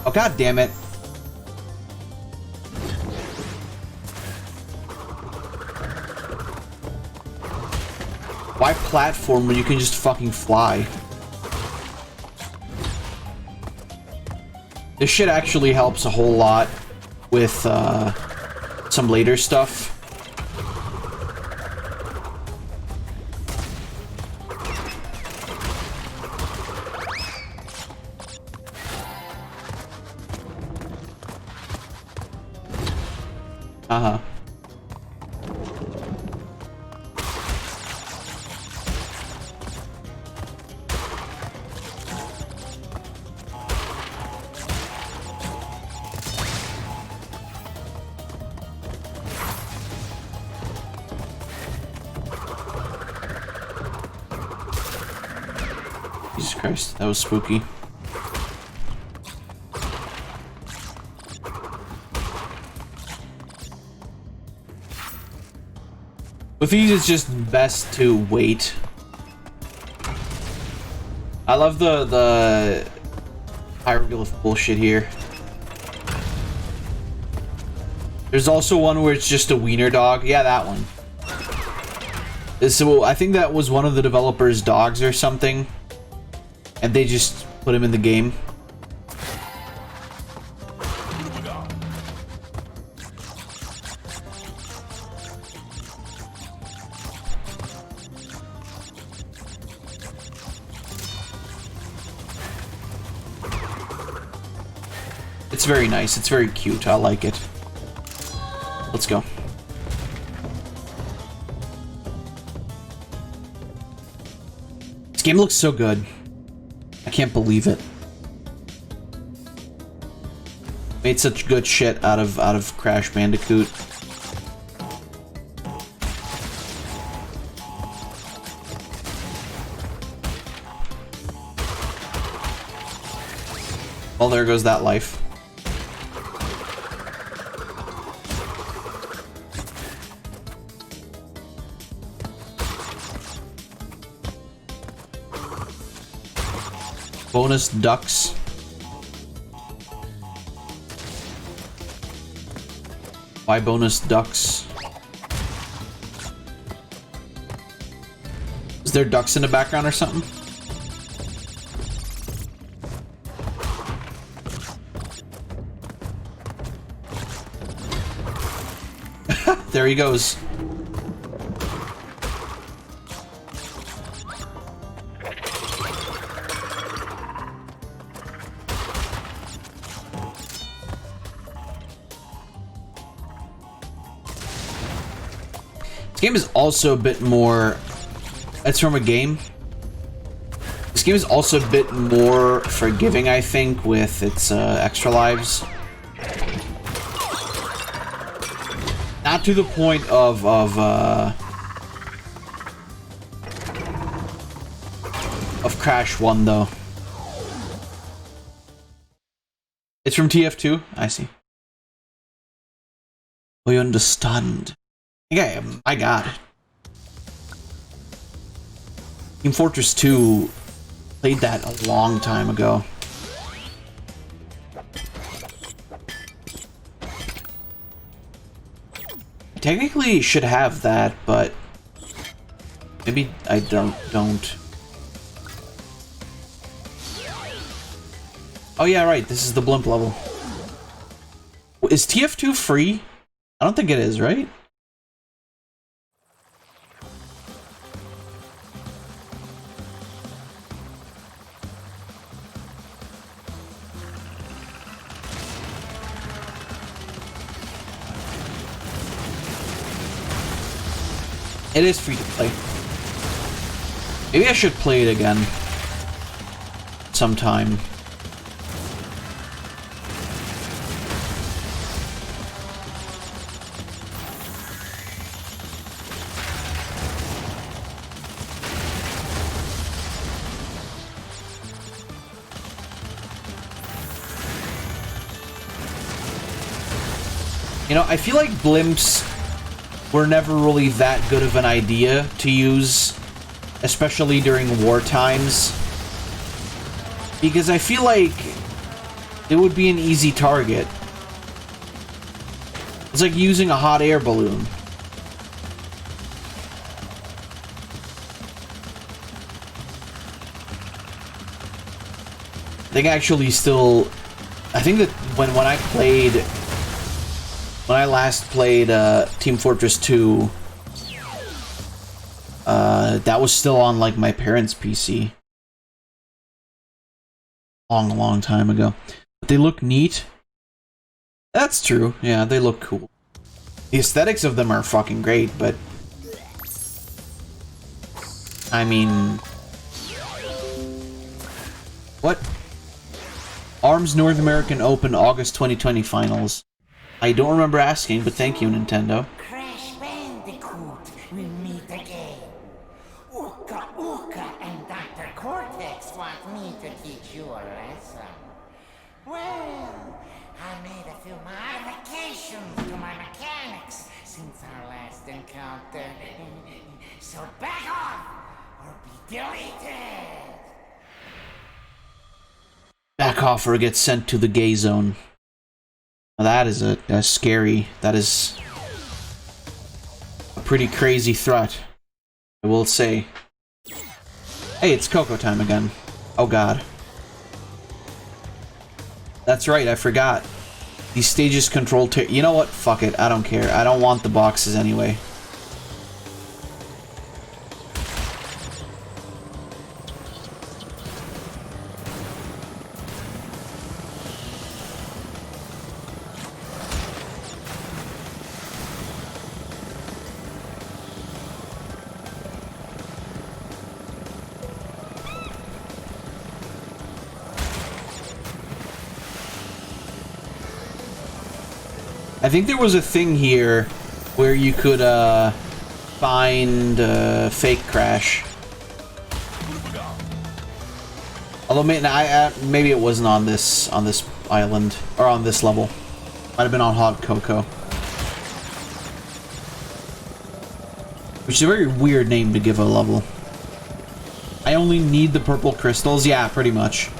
Oh god damn it. Why platform when you can just fucking fly? This shit actually helps a whole lot with some later stuff. Uh-huh. Jesus Christ, that was spooky. With these, it's just best to wait. I love the hieroglyph bullshit here. There's also one where it's just a wiener dog. Yeah, that one. So I think that was one of the developers' dogs or something, and they just put him in the game. It's very nice. It's very cute. I like it. Let's go. This game looks so good. I can't believe it. Made such good shit out of Crash Bandicoot. Well, there goes that life. Bonus ducks. Why bonus ducks? Is there ducks in the background or something? There he goes. This game is also a bit more... It's from a game. This game is also a bit more forgiving, I think, with its extra lives. Not to the point of Crash 1, though. It's from TF2? I see. We understand. Yeah, my god. Team Fortress 2 played that a long time ago. I technically should have that, but maybe I don't. Oh yeah, right, this is the blimp level. Is TF2 free? I don't think it is, right? It is free to play. Maybe I should play it again sometime. You know, I feel like blimps were never really that good of an idea to use, especially during war times, because I feel like it would be an easy target. It's like using a hot air balloon. I think actually still, I think that when I last played Team Fortress 2, that was still on like my parents' PC. Long time ago. But they look neat. That's true. Yeah, they look cool. The aesthetics of them are fucking great, but I mean, what? ARMS North American Open August 2020 Finals. I don't remember asking, but thank you, Nintendo. Crash Bandicoot, we meet again. Ooka Ooka and Dr. Cortex want me to teach you a lesson. Well, I made a few modifications to my mechanics since our last encounter. So back off, or be deleted. Back off or get sent to the gay zone. Now that is that's scary. That is a pretty crazy threat, I will say. Hey, it's Coco time again. Oh god. That's right, I forgot. These stages control you know what? Fuck it, I don't care. I don't want the boxes anyway. I think there was a thing here where you could find fake crash. Although maybe it wasn't on this island or on this level. Might have been on Hot Cocoa, which is a very weird name to give a level. I only need the purple crystals. Yeah, pretty much.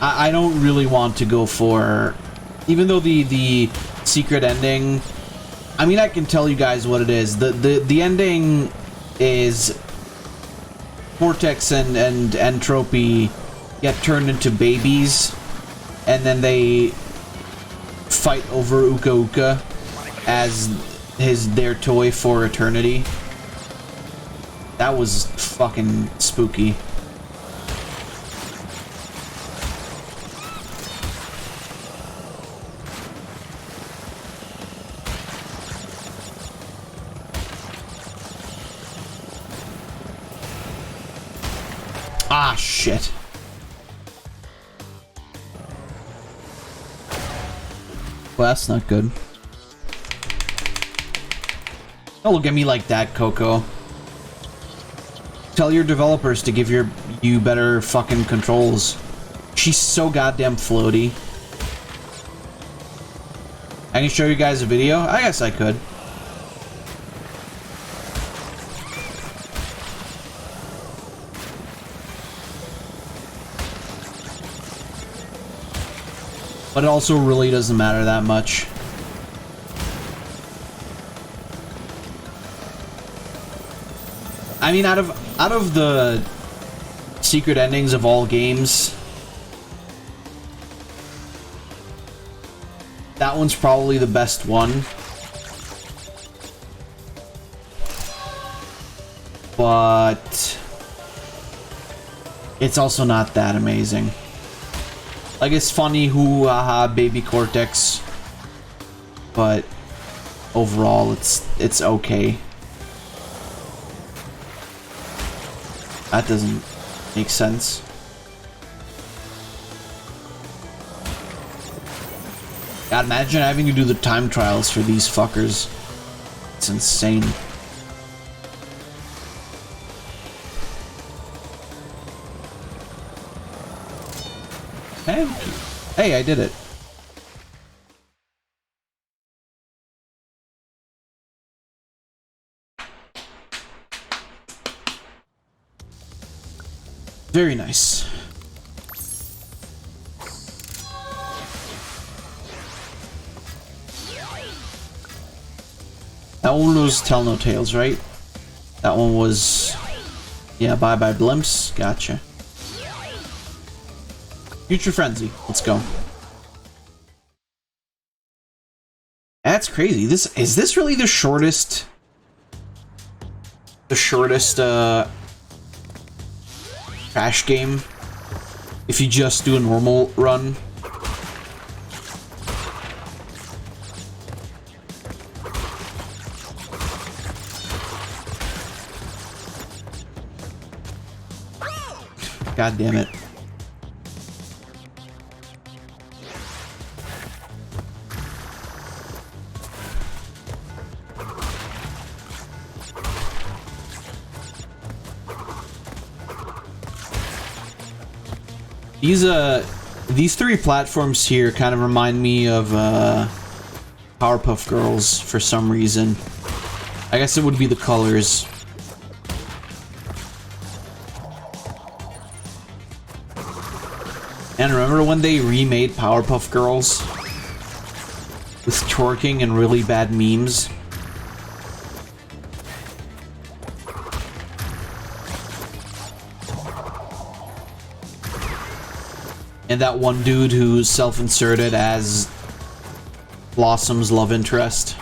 I don't really want to go for, even though the secret ending, I mean, I can tell you guys what it is. The ending is Cortex and Entropy get turned into babies, and then they fight over Uka Uka as their toy for eternity. That was fucking spooky. Ah, shit. Well, that's not good. Don't look at me like that, Coco. Tell your developers to give you better fucking controls. She's so goddamn floaty. I can show you guys a video? I guess I could. But it also really doesn't matter that much. I mean, out of the secret endings of all games, that one's probably the best one. But it's also not that amazing. Like, it's funny, hoo ha ha, baby Cortex, but overall it's okay. That doesn't make sense. God, imagine having to do the time trials for these fuckers. It's insane. Hey, I did it. Very nice. That one was Tell No Tales, right? That one was... Yeah, Bye Bye Blimps. Gotcha. Future Frenzy. Let's go. That's crazy. Is this really the shortest... Crash game? If you just do a normal run? God damn it. These three platforms here kind of remind me of Powerpuff Girls for some reason. I guess it would be the colors. And remember when they remade Powerpuff Girls? With twerking and really bad memes? And that one dude who self-inserted as Blossom's love interest.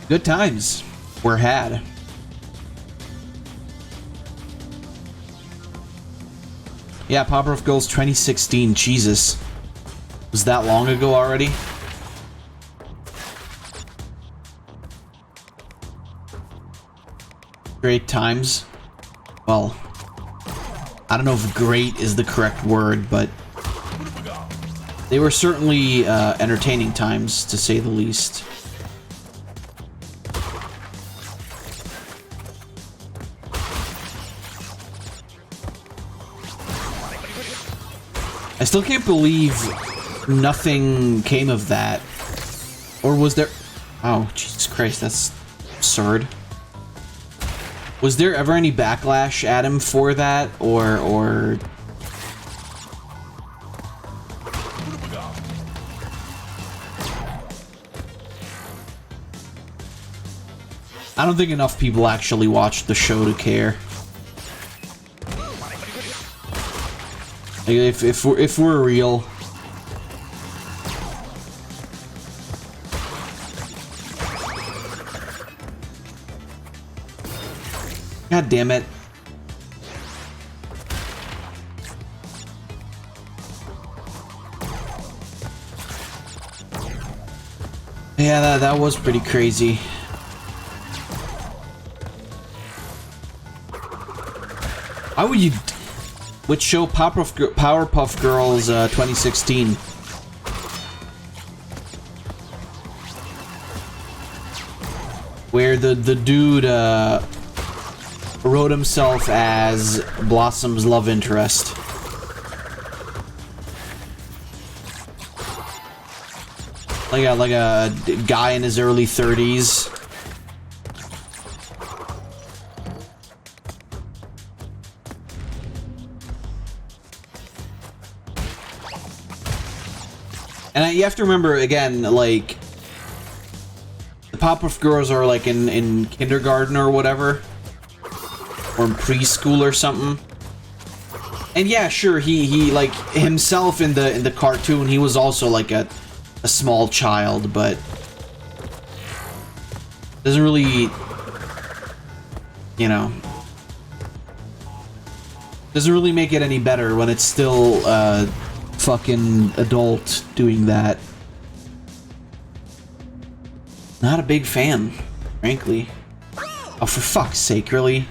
Good times were had. Yeah, Powerpuff Girls 2016. Jesus. Was that long ago already? Great times. Well, I don't know if great is the correct word, but they were certainly entertaining times, to say the least. I still can't believe nothing came of that. Or was there... Oh, Jesus Christ, that's absurd. Was there ever any backlash at him for that, or... I don't think enough people actually watched the show to care. Like, if we're real... God damn it. Yeah, that was pretty crazy. Why would you... Which show? Powerpuff Girls 2016. Where the dude wrote himself as Blossom's love interest. Like a guy in his early 30s. And you have to remember, again, like, the Powerpuff Girls are like in kindergarten or whatever. Or in preschool or something. And yeah, sure, he like himself in the cartoon, he was also like a small child, but doesn't really, you know, Doesn't really make it any better when it's still fucking adult doing that. Not a big fan, frankly. Oh, for fuck's sake, really?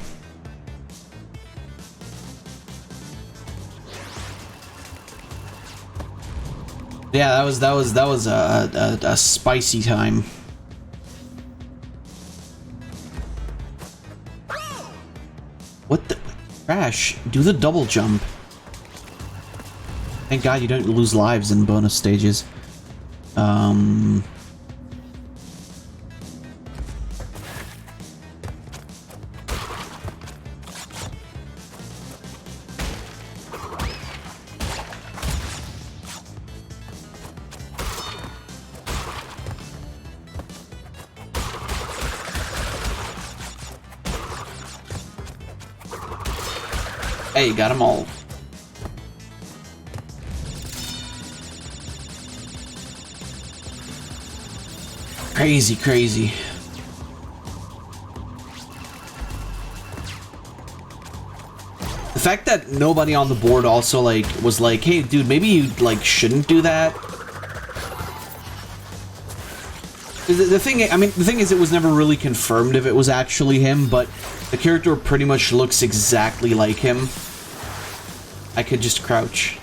Yeah, that was a spicy time. What the crash? Do the double jump. Thank God you don't lose lives in bonus stages. Hey, got them all. Crazy, crazy. The fact that nobody on the board also like was like, "Hey, dude, maybe you like shouldn't do that." The thing is, it was never really confirmed if it was actually him, but the character pretty much looks exactly like him. I could just crouch.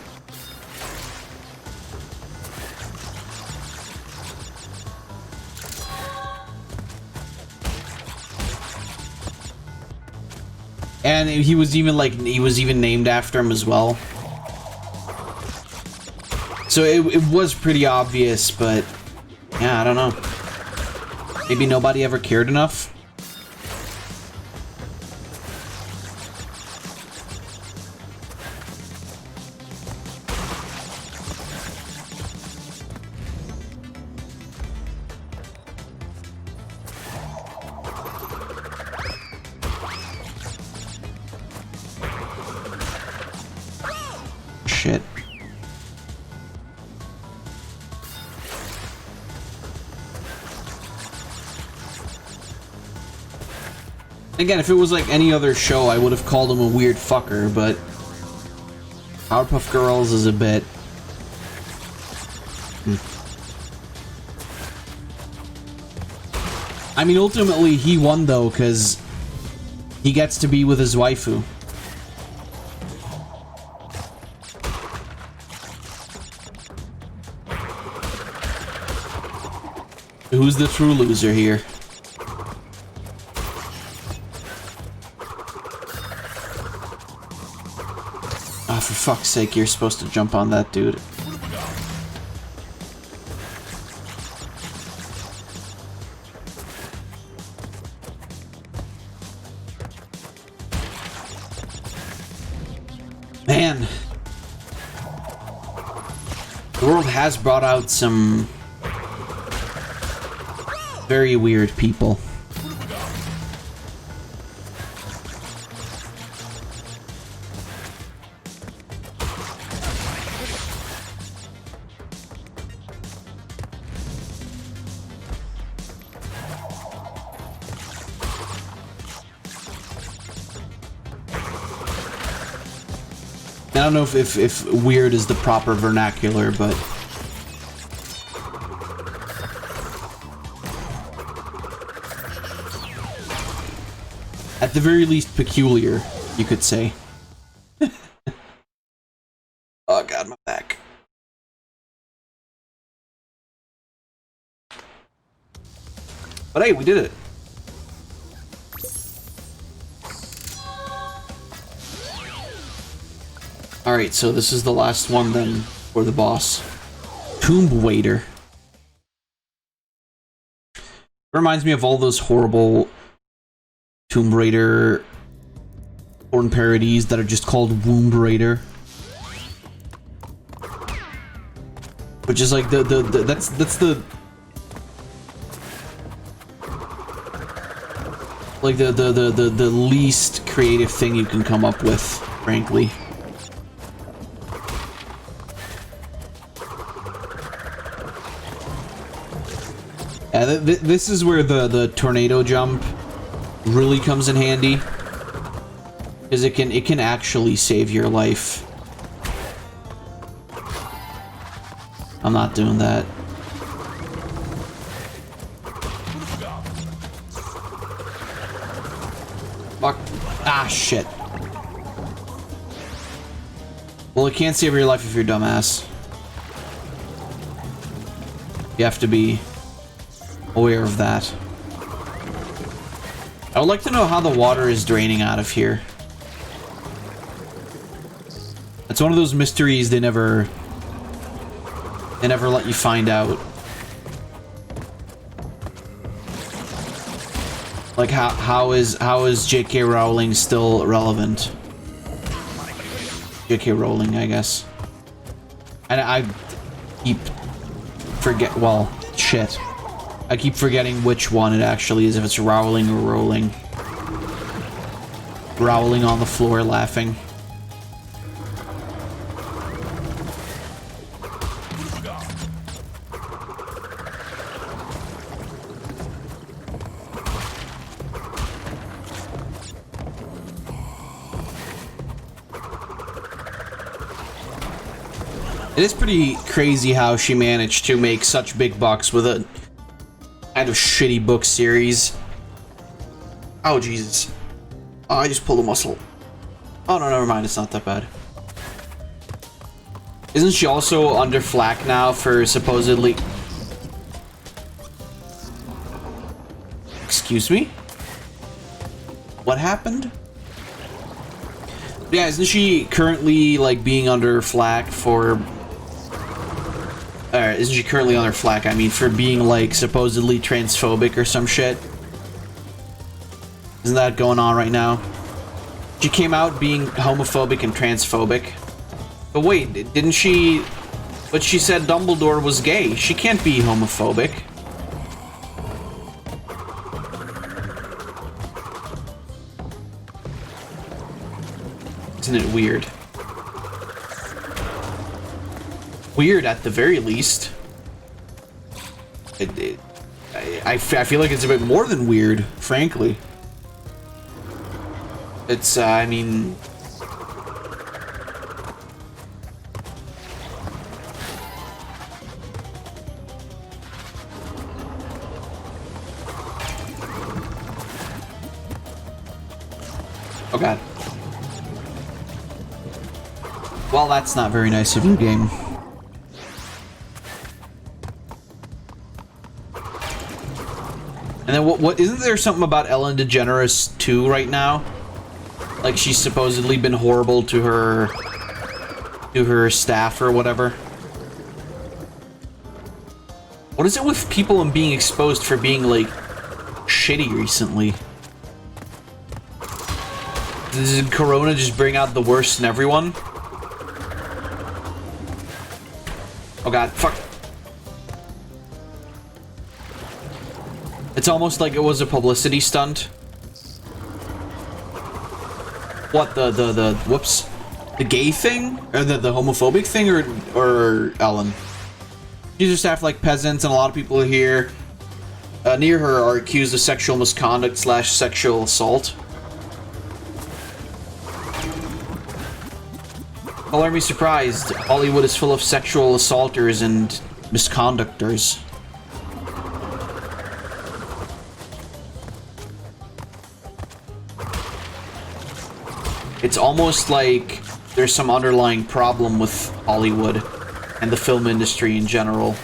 And he was even named after him as well. So it was pretty obvious, but yeah, I don't know. Maybe nobody ever cared enough. Shit. Again, if it was like any other show, I would have called him a weird fucker, but Powerpuff Girls is a bit... I mean, ultimately, he won, though, because he gets to be with his waifu. Who's the true loser here? Oh, for fuck's sake, you're supposed to jump on that dude. Man. The world has brought out some very weird people. I don't know if weird is the proper vernacular, but at the very least peculiar, you could say. Oh god, my back. But hey, we did it. Alright, so this is the last one then for the boss. Tomb Waiter. Reminds me of all those horrible Tomb Raider porn parodies that are just called Womb Raider. Which is like that's the like the least creative thing you can come up with, frankly. Yeah, this is where the tornado jump really comes in handy. Because it can actually save your life. I'm not doing that. Fuck. Ah, shit. Well, it can't save your life if you're dumbass. You have to be aware of that. I would like to know how the water is draining out of here. It's one of those mysteries they never let you find out. Like how is J.K. Rowling still relevant? J.K. Rowling, I guess. And I keep shit. I keep forgetting which one it actually is, if it's Rowling or Rowling. Rowling on the floor laughing. It is pretty crazy how she managed to make such big bucks with a kind of shitty book series. Oh, Jesus. Oh, I just pulled a muscle. Oh, no, never mind. It's not that bad. Isn't she also under flack now for supposedly... Excuse me? What happened? Yeah, isn't she currently, like, being under flack for... isn't she currently under flack, I mean, for being, like, supposedly transphobic or some shit? Isn't that going on right now? She came out being homophobic and transphobic. But wait, didn't she... But she said Dumbledore was gay. She can't be homophobic. Isn't it weird? Weird at the very least. I feel like it's a bit more than weird, frankly. It's, I mean... Oh god. Well, that's not very nice of you, game. And then what isn't there something about Ellen DeGeneres too right now? Like she's supposedly been horrible to her staff or whatever. What is it with people and being exposed for being like shitty recently? Did Corona just bring out the worst in everyone? Oh god, fuck. It's almost like it was a publicity stunt. What, the whoops? The gay thing? Or the homophobic thing? Or Ellen? These are staff like peasants, and a lot of people here near her are accused of sexual misconduct / sexual assault. Color me surprised. Hollywood is full of sexual assaulters and misconductors. It's almost like there's some underlying problem with Hollywood and the film industry in general.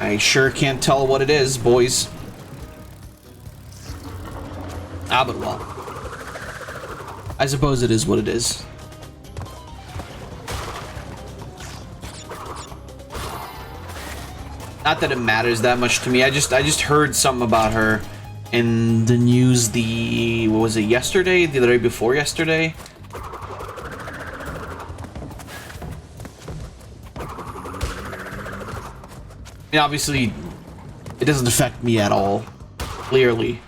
I sure can't tell what it is, boys. Ah, but well. I suppose it is what it is. Not that it matters that much to me. I just heard something about her in the news. What was it, yesterday? The day before yesterday? I mean, obviously, it doesn't affect me at all, clearly,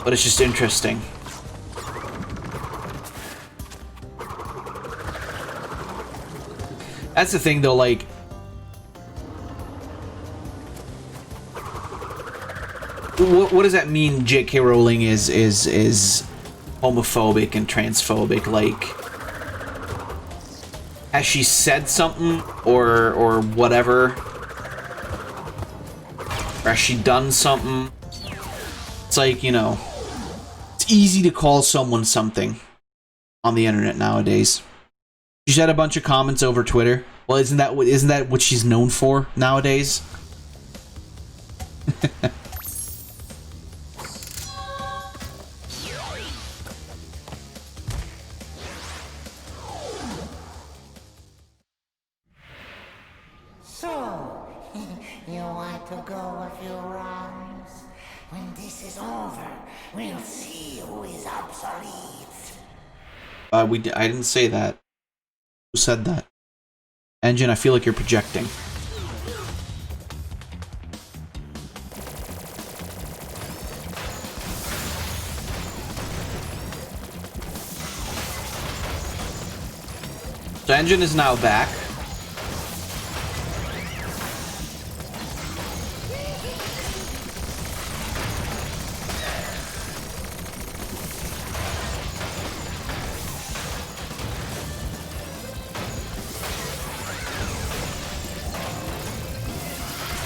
but it's just interesting. That's the thing, though, like... What does that mean, J.K. Rowling is homophobic and transphobic. Like, has she said something or whatever? Or has she done something? It's like, you know, it's easy to call someone something on the internet nowadays. She had a bunch of comments over Twitter. Well, isn't that what she's known for nowadays? So, you want to go a few rounds? When this is over, we'll see who is obsolete. I didn't say that. Who said that? Engine, I feel like you're projecting. So Engine is now back.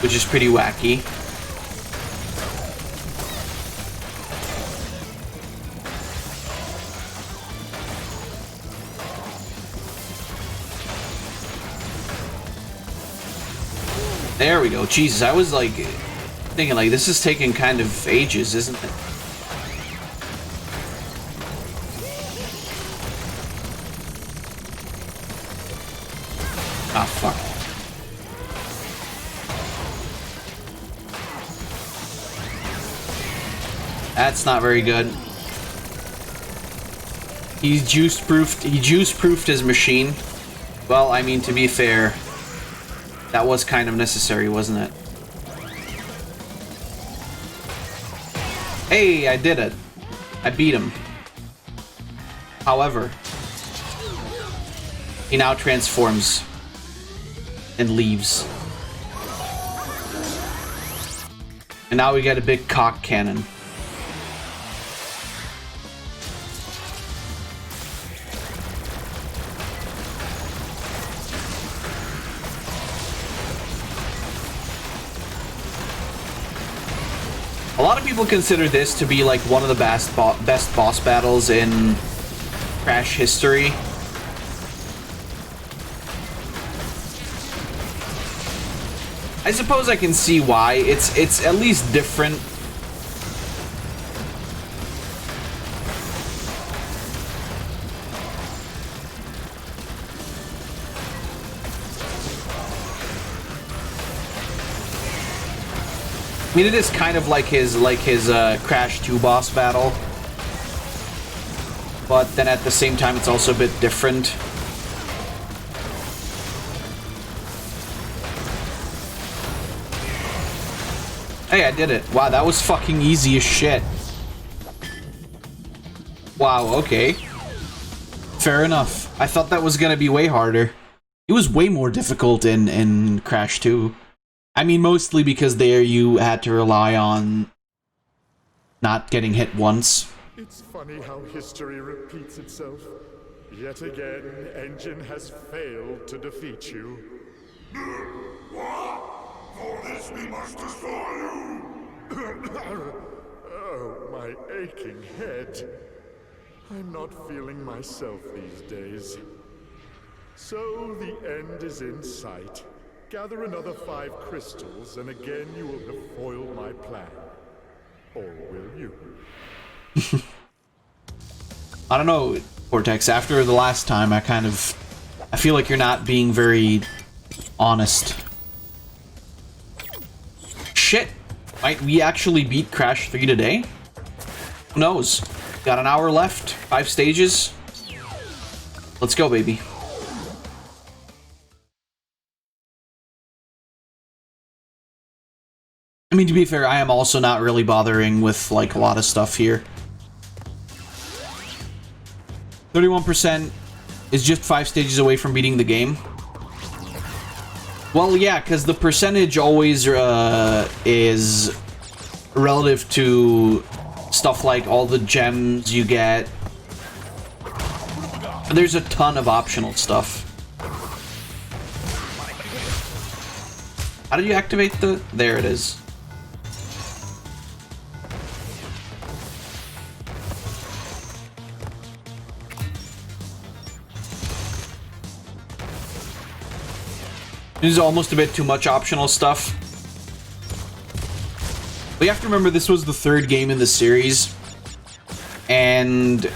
Which is pretty wacky. There we go. Jesus, I was like thinking like this is taking kind of ages, isn't it? Ah, fuck. That's not very good. He juice-proofed his machine. Well, I mean, to be fair, that was kind of necessary, wasn't it? Hey, I did it. I beat him. However, he now transforms and leaves. And now we get a big cock cannon. A lot of people consider this to be like one of the best boss battles in Crash history. I suppose I can see why. It's at least different. I mean, it is kind of like his Crash 2 boss battle, but then at the same time, it's also a bit different. Hey, I did it. Wow, that was fucking easy as shit. Wow, okay. Fair enough. I thought that was gonna be way harder. It was way more difficult in Crash 2. I mean, mostly because there you had to rely on not getting hit once. It's funny how history repeats itself. Yet again, Engine has failed to defeat you. What? For this we must destroy you! Oh, my aching head. I'm not feeling myself these days. So the end is in sight. Gather another 5 crystals, and again you will have foiled my plan. Or will you? I don't know, Cortex. After the last time, I feel like you're not being very honest. Shit! Might we actually beat Crash 3 today? Who knows? Got an hour left, 5 stages. Let's go, baby. I mean, to be fair, I am also not really bothering with, like, a lot of stuff here. 31% is just 5 stages away from beating the game. Well, yeah, because the percentage always is relative to stuff like all the gems you get, There's a ton of optional stuff. How did you activate the... There it is. This is almost a bit too much optional stuff. But you have to remember this was the third game in the series. And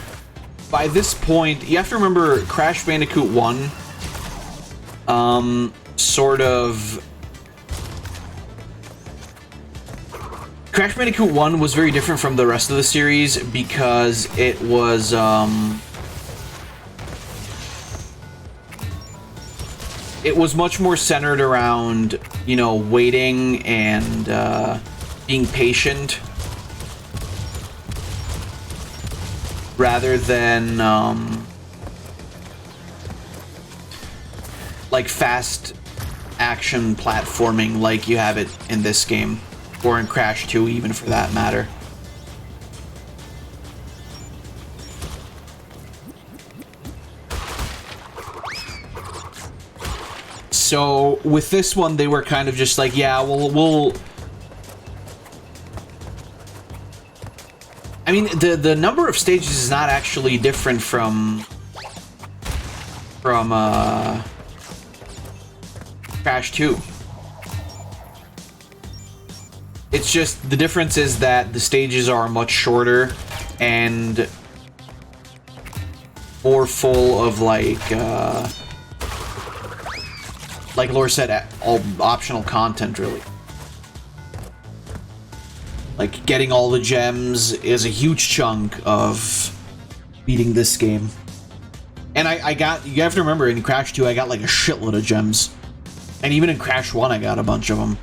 by this point, you have to remember Crash Bandicoot 1 Crash Bandicoot 1 was very different from the rest of the series because it was much more centered around, you know, waiting and being patient rather than like fast action platforming like you have it in this game, or in Crash 2 even for that matter. So with this one, they were kind of just like, yeah, we'll I mean, the number of stages is not actually different from Crash 2. It's just the difference is that the stages are much shorter and more full of like Laura said, all optional content, really. Like, getting all the gems is a huge chunk of beating this game. And you have to remember, in Crash 2, I got like a shitload of gems. And even in Crash 1, I got a bunch of them.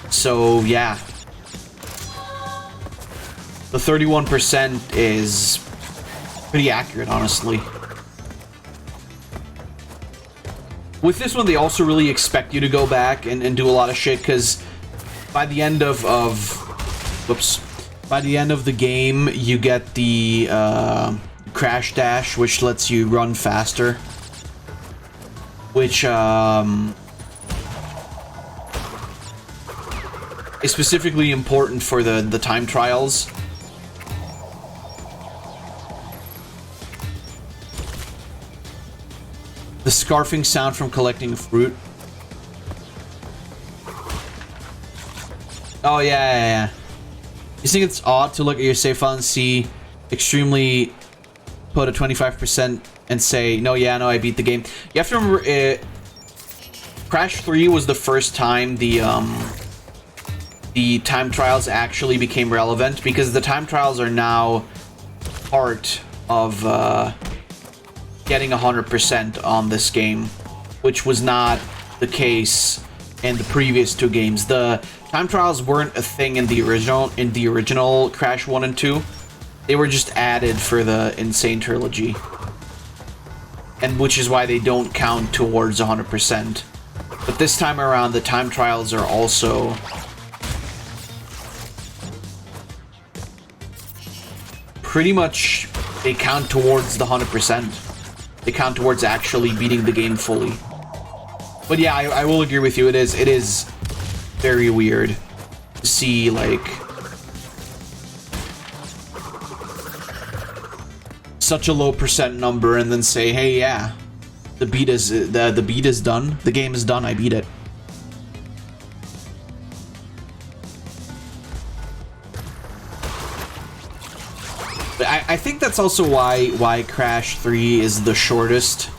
So, yeah. The 31% is pretty accurate, honestly. With this one, they also really expect you to go back and do a lot of shit, because by the end of the game, you get the Crash Dash, which lets you run faster. Which is specifically important for the time trials. The scarfing sound from collecting fruit. Oh, yeah. You think it's odd to look at your save file and see extremely put a 25% and say, no, I beat the game. You have to remember, Crash 3 was the first time the time trials actually became relevant, because the time trials are now part of getting 100% on this game, which was not the case in the previous two games. The time trials weren't a thing in the original Crash 1 and 2. They were just added for the N-sane Trilogy. And which is why they don't count towards 100%. But this time around, the time trials are also pretty much, they count towards the 100%. They count towards actually beating the game fully. But yeah, I will agree with you. It is very weird to see, like, such a low percent number and then say, hey, yeah, the beat is done. The game is done. I beat it. But I think that's also why Crash 3 is the shortest.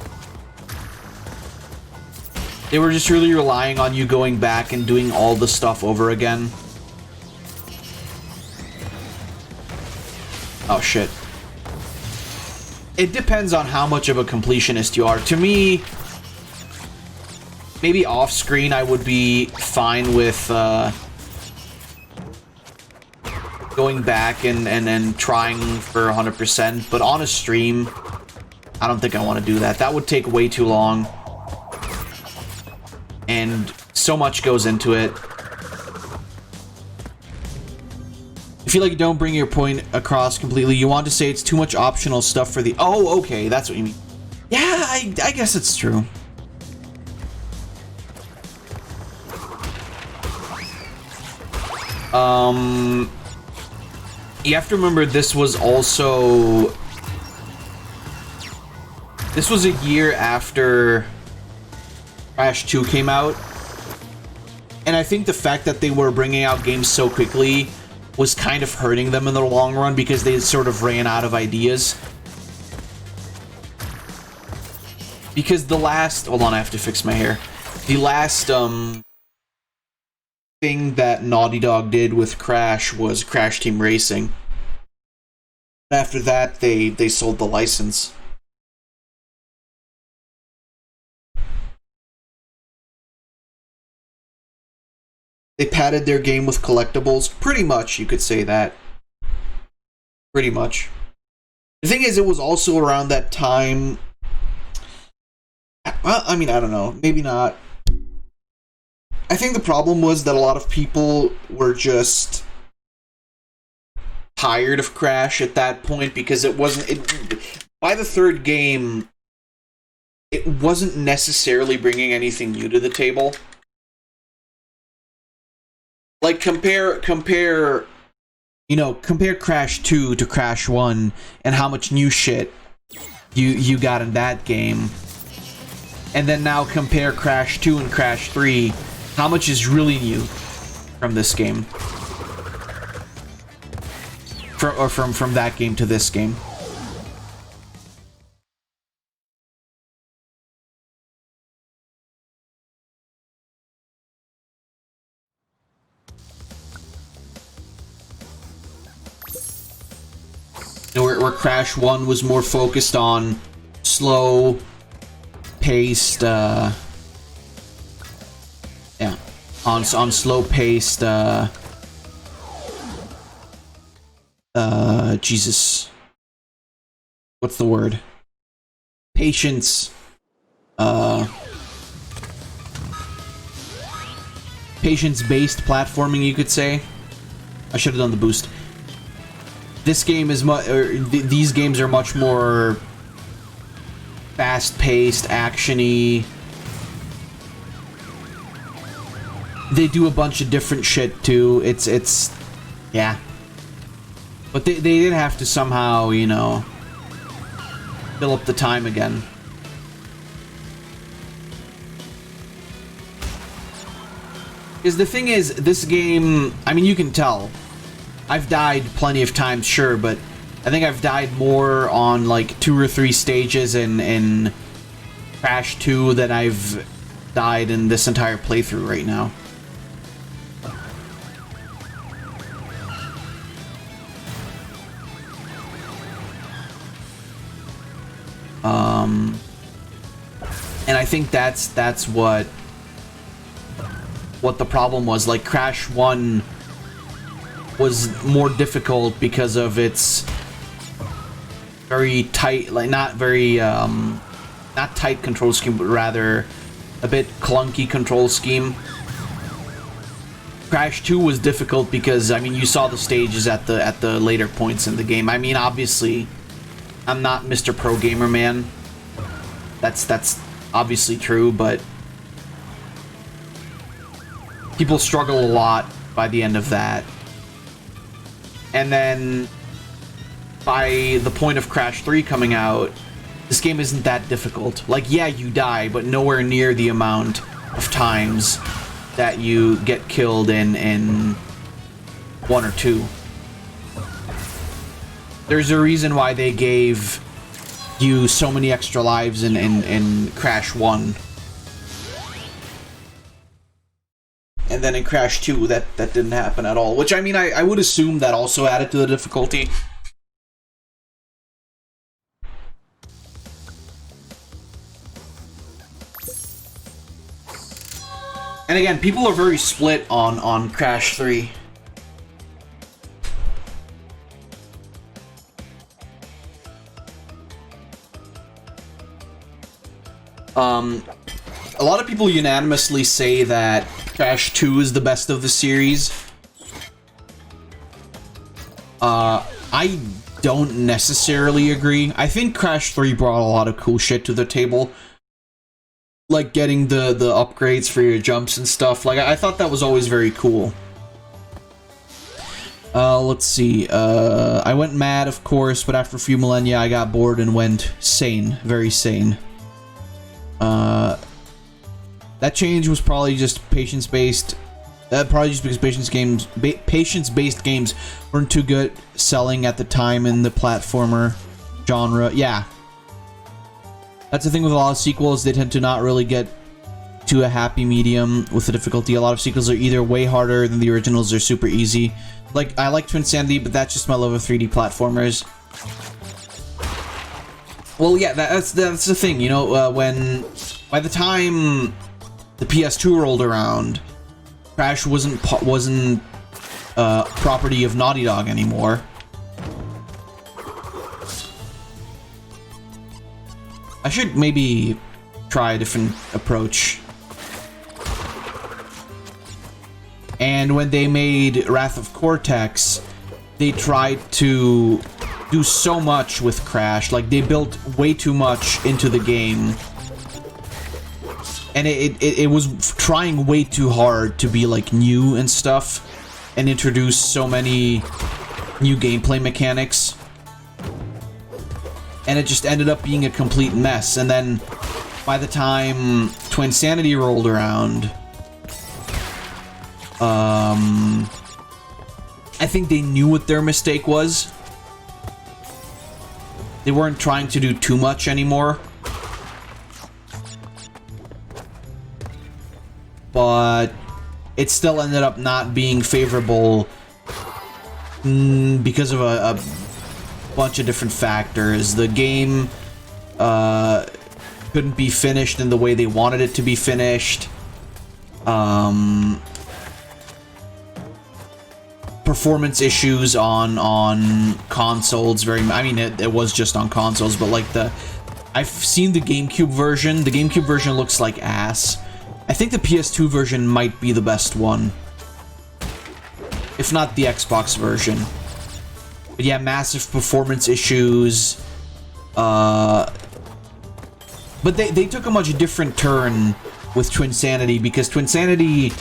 They were just really relying on you going back and doing all the stuff over again. Oh, shit. It depends on how much of a completionist you are. To me, maybe off-screen I would be fine with going back and trying for 100%, but on a stream, I don't think I want to do that. That would take way too long. And so much goes into it. feel like you don't bring your point across completely. You want to say it's too much optional stuff for the... Oh, okay, that's what you mean. Yeah, I guess it's true. You have to remember this was also... This was a year after Crash 2 came out. And I think the fact that they were bringing out games so quickly was kind of hurting them in the long run because they sort of ran out of ideas. Because the last... Hold on, I have to fix my hair. The last, thing that Naughty Dog did with Crash was Crash Team Racing. After that, they sold the license. They padded their game with collectibles. Pretty much, you could say that. Pretty much. The thing is, it was also around that time... Well, I mean, I don't know. Maybe not. I think the problem was that a lot of people were just tired of Crash at that point because it wasn't... by the third game, it wasn't necessarily bringing anything new to the table. Like, compare Crash 2 to Crash 1 and how much new shit you got in that game. And then now compare Crash 2 and Crash 3. How much is really new from this game? From that game to this game. Where Crash 1 was more focused on slow paced on slow paced Jesus, what's the word? Patience, patience-based platforming, you could say. I should have done the boost. This game is these games are much more fast-paced, action-y. They do a bunch of different shit too. It's yeah. But they did have to somehow, you know, fill up the time again. Because the thing is, this game, I mean, you can tell. I've died plenty of times, sure, but I think I've died more on like 2 or 3 stages in Crash 2 than I've died in this entire playthrough right now. And I think that's what the problem was. Like, Crash 1 was more difficult because of its very tight, like not very not tight control scheme, but rather a bit clunky control scheme. Crash 2 was difficult because, I mean, you saw the stages at the later points in the game. I mean, obviously, I'm not Mr. Pro Gamer Man. That's obviously true, but people struggle a lot by the end of that. And then by the point of Crash 3 coming out, this game isn't that difficult. Like, yeah, you die, but nowhere near the amount of times that you get killed in 1 or 2. There's a reason why they gave you so many extra lives in Crash 1. And then in Crash 2, that didn't happen at all. Which, I mean, I would assume that also added to the difficulty. And again, people are very split on Crash 3. A lot of people unanimously say that Crash 2 is the best of the series. I don't necessarily agree. I think Crash 3 brought a lot of cool shit to the table. Like getting the upgrades for your jumps and stuff. Like, I thought that was always very cool. Let's see. I went mad, of course, but after a few millennia, I got bored and went sane. Very sane. That change was probably just patience-based. Probably just because patience-based games weren't too good selling at the time in the platformer genre. Yeah. That's the thing with a lot of sequels. They tend to not really get to a happy medium with the difficulty. A lot of sequels are either way harder than the originals or super easy. Like, I like Twinsanity, but that's just my love of 3D platformers. Well, yeah, that's the thing, you know, when... By the time the PS2 rolled around, Crash wasn't property of Naughty Dog anymore. I should maybe try a different approach. And when they made Wrath of Cortex, they tried to do so much with Crash. Like, they built way too much into the game. And it was trying way too hard to be, like, new and stuff. And introduce so many new gameplay mechanics. And it just ended up being a complete mess. And then, by the time Twinsanity rolled around... I think they knew what their mistake was. They weren't trying to do too much anymore. But it still ended up not being favorable because of a bunch of different factors. The game couldn't be finished in the way they wanted it to be finished. Performance issues on consoles. I mean, it was just on consoles, but like I've seen the GameCube version. The GameCube version looks like ass. I think the PS2 version might be the best one, if not the Xbox version. But yeah, massive performance issues. But they took a much different turn with Twinsanity, because Twinsanity,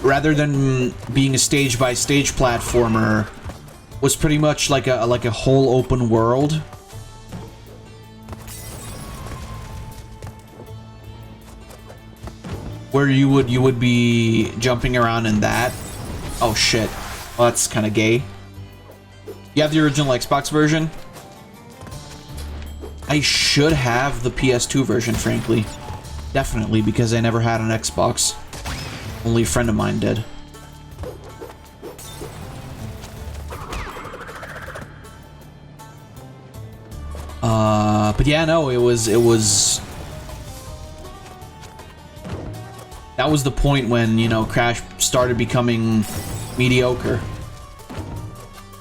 rather than being a stage-by-stage platformer, was pretty much like a whole open world. Where you would be jumping around in that. Oh shit. Well, that's kind of gay. You have the original Xbox version? I should have the PS2 version, frankly. Definitely, because I never had an Xbox. Only a friend of mine did. But yeah, no, it was... That was the point when, you know, Crash started becoming mediocre.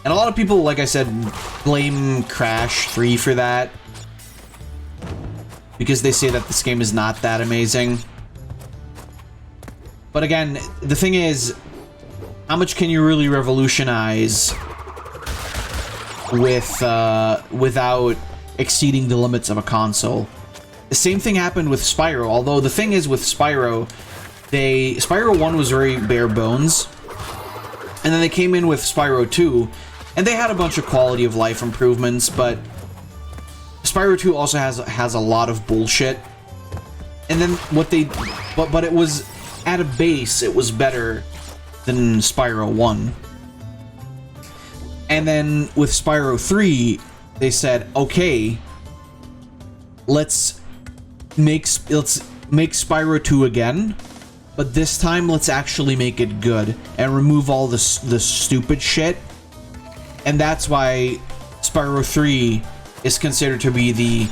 And a lot of people, like I said, blame Crash 3 for that. Because they say that this game is not that amazing. But again, the thing is, how much can you really revolutionize with without exceeding the limits of a console? The same thing happened with Spyro, although the thing is with Spyro, Spyro 1 was very bare bones, and then they came in with Spyro 2, and they had a bunch of quality of life improvements, but Spyro 2 also has a lot of bullshit. And then what they... But it was... At a base, it was better than Spyro 1. And then with Spyro 3, they said, okay, let's make Spyro 2 again, but this time let's actually make it good and remove all the stupid shit. And that's why Spyro 3 is considered to be the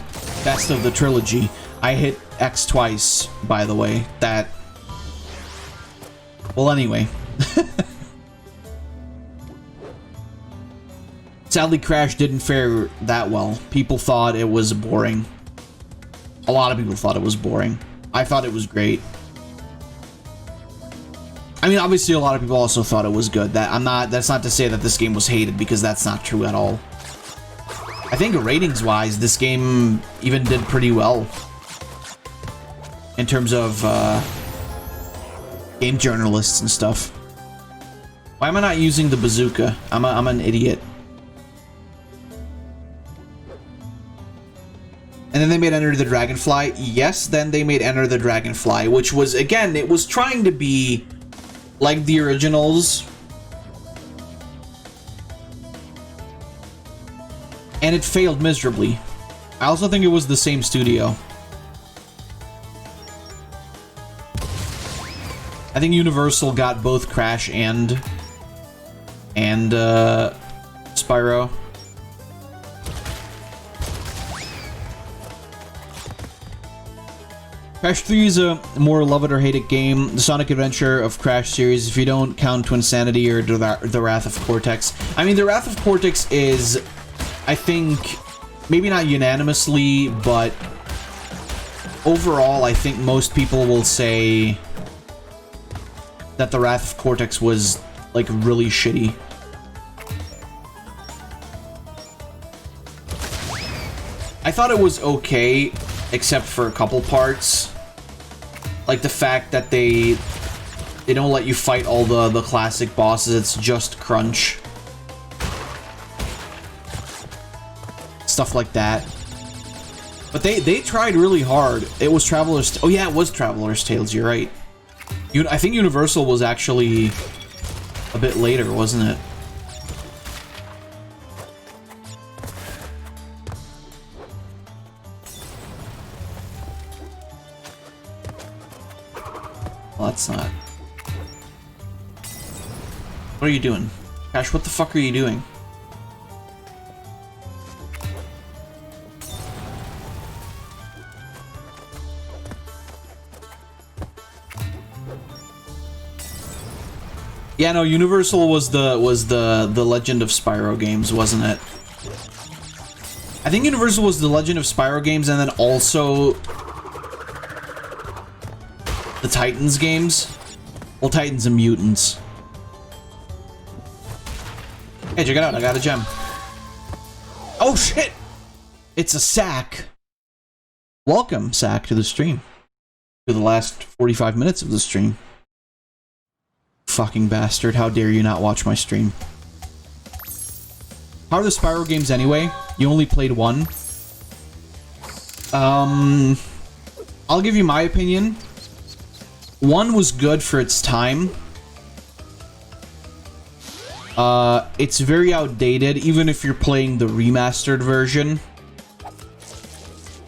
best of the trilogy. I hit X twice, by the way. That... Well, anyway. Sadly, Crash didn't fare that well. People thought it was boring. A lot of people thought it was boring. I thought it was great. I mean, obviously a lot of people also thought it was good. That's not to say that this game was hated, because that's not true at all. I think ratings-wise, this game even did pretty well in terms of game journalists and stuff. Why am I not using the bazooka? I'm an idiot. And then they made Enter the Dragonfly. Yes, then they made Enter the Dragonfly, which was, again, it was trying to be like the originals. And it failed miserably. I also think it was the same studio. I think Universal got both Crash and Spyro. Crash 3 is a more love it or hate it game. The Sonic Adventure of Crash series, if you don't count Twinsanity or the Wrath of Cortex. I mean, the Wrath of Cortex is, I think, maybe not unanimously, but overall, I think most people will say that the Wrath of Cortex was, like, really shitty. I thought it was okay, except for a couple parts. Like the fact that they don't let you fight all the classic bosses, it's just Crunch. Stuff like that. But they tried really hard. It was Traveler's... Oh yeah, it was Traveler's Tales, you're right. I think Universal was actually a bit later, wasn't it? Well, that's not... What are you doing? Crash, what the fuck are you doing? Yeah, no, Universal was the Legend of Spyro games, wasn't it? I think Universal was the Legend of Spyro games, and then also the Titans games. Well, Titans and Mutants. Hey, check it out, I got a gem. Oh shit! It's a Sack. Welcome, Sack, to the stream. To the last 45 minutes of the stream. Fucking bastard, how dare you not watch my stream. How are the Spyro games anyway? You only played one? I'll give you my opinion. One was good for its time. It's very outdated, even if you're playing the remastered version.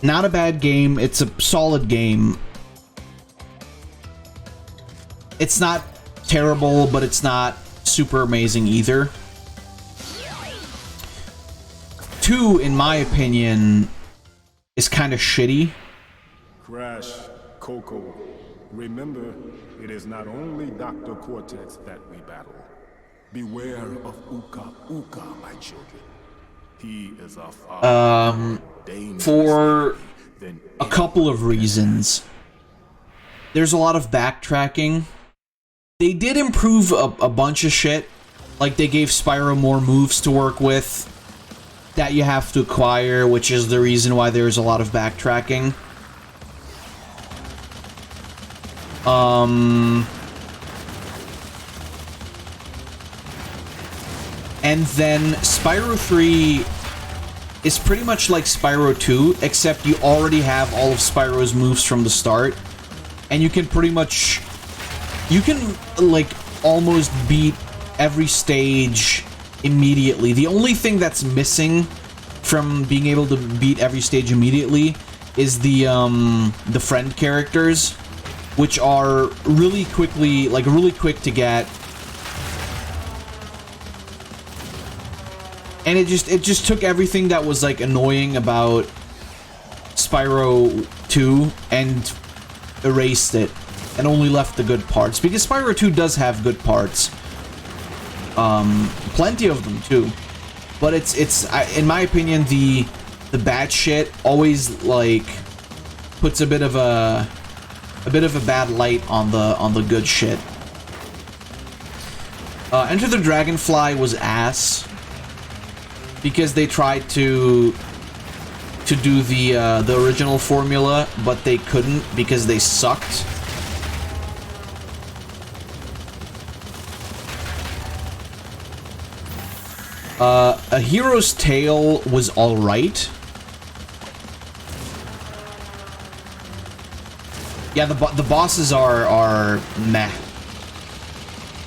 Not a bad game, it's a solid game. It's not terrible, but it's not super amazing either. 2, in my opinion, is kind of shitty. Crash, Coco, remember, it is not only Dr. Cortex that we battle. Beware of Uka Uka, my children. He is a far for a couple of reasons. There's a lot of backtracking. They did improve a bunch of shit. Like, they gave Spyro more moves to work with that you have to acquire, which is the reason why there's a lot of backtracking. And then Spyro 3 is pretty much like Spyro 2, except you already have all of Spyro's moves from the start. And you can pretty much... You can, like, almost beat every stage immediately. The only thing that's missing from being able to beat every stage immediately is the friend characters, which are really quickly, like, really quick to get. And it just took everything that was, like, annoying about Spyro 2 and erased it. And only left the good parts, because Spyro 2 does have good parts. Plenty of them too. But it's in my opinion, the bad shit always, like, puts a bit of a bad light on the good shit. Enter the Dragonfly was ass because they tried to do the original formula, but they couldn't because they sucked. A Hero's Tale was alright. Yeah, the bosses are meh.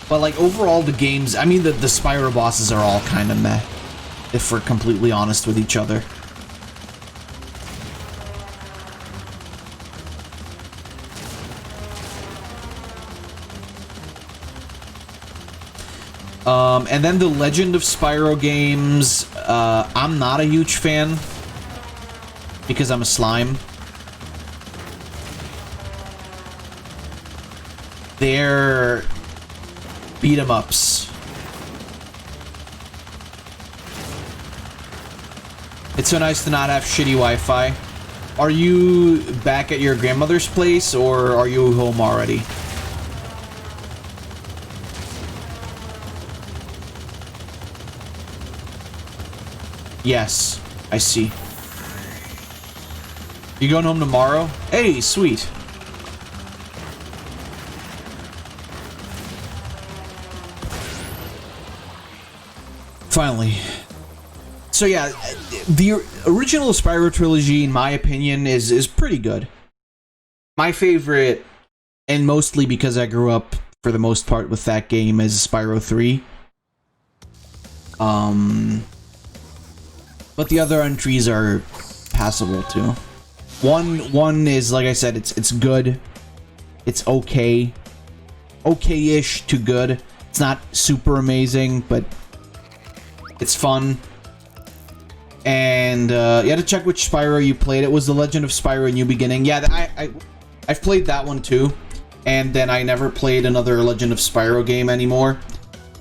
But like overall the games, I mean the Spyro bosses are all kind of meh, if we're completely honest with each other. And then the Legend of Spyro games, I'm not a huge fan because I'm a slime. They're beat 'em ups. It's so nice to not have shitty Wi-Fi. Are you back at your grandmother's place or are you home already? Yes, I see. You going home tomorrow? Hey, sweet. Finally. So yeah, the original Spyro trilogy, in my opinion, is pretty good. My favorite, and mostly because I grew up for the most part with that game, is Spyro 3. But the other entries are passable too. One is, like I said, it's good. It's okay. Okay-ish to good. It's not super amazing, but it's fun. And you had to check which Spyro you played. It was The Legend of Spyro New Beginning. Yeah, I've played that one too. And then I never played another Legend of Spyro game anymore.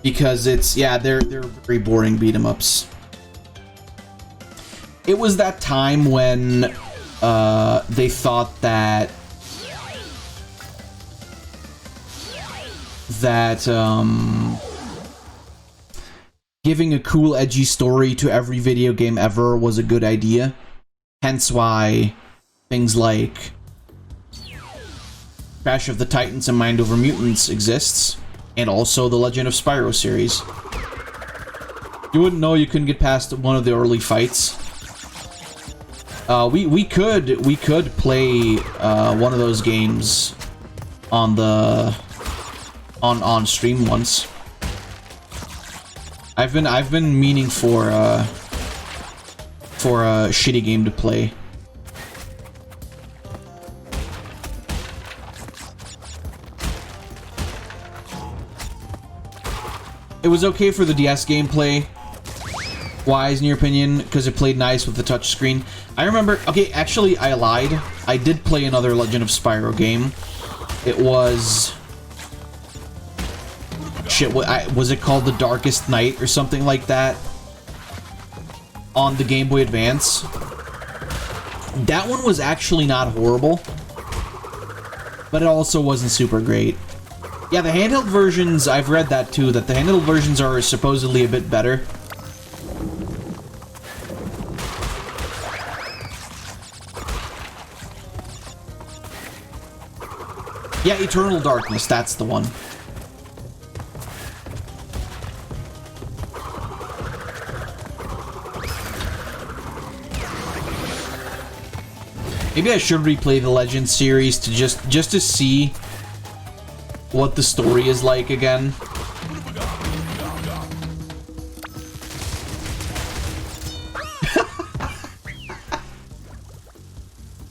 Because it's, yeah, they're very boring beat 'em ups. It was that time when they thought that giving a cool, edgy story to every video game ever was a good idea. Hence why things like Crash of the Titans and Mind Over Mutants exists, and also the Legend of Spyro series. You wouldn't know you couldn't get past one of the early fights. We could play one of those games on stream once. I've been meaning for a shitty game to play. It was okay for the DS gameplay. Wise, in your opinion, because it played nice with the touchscreen. I remember... Okay, actually, I lied. I did play another Legend of Spyro game. It was... Shit, was it called The Darkest Night or something like that? On the Game Boy Advance. That one was actually not horrible. But it also wasn't super great. Yeah, the handheld versions, I've read that too, that the handheld versions are supposedly a bit better. Yeah, Eternal Darkness, that's the one. Maybe I should replay the Legends series to just to see what the story is like again.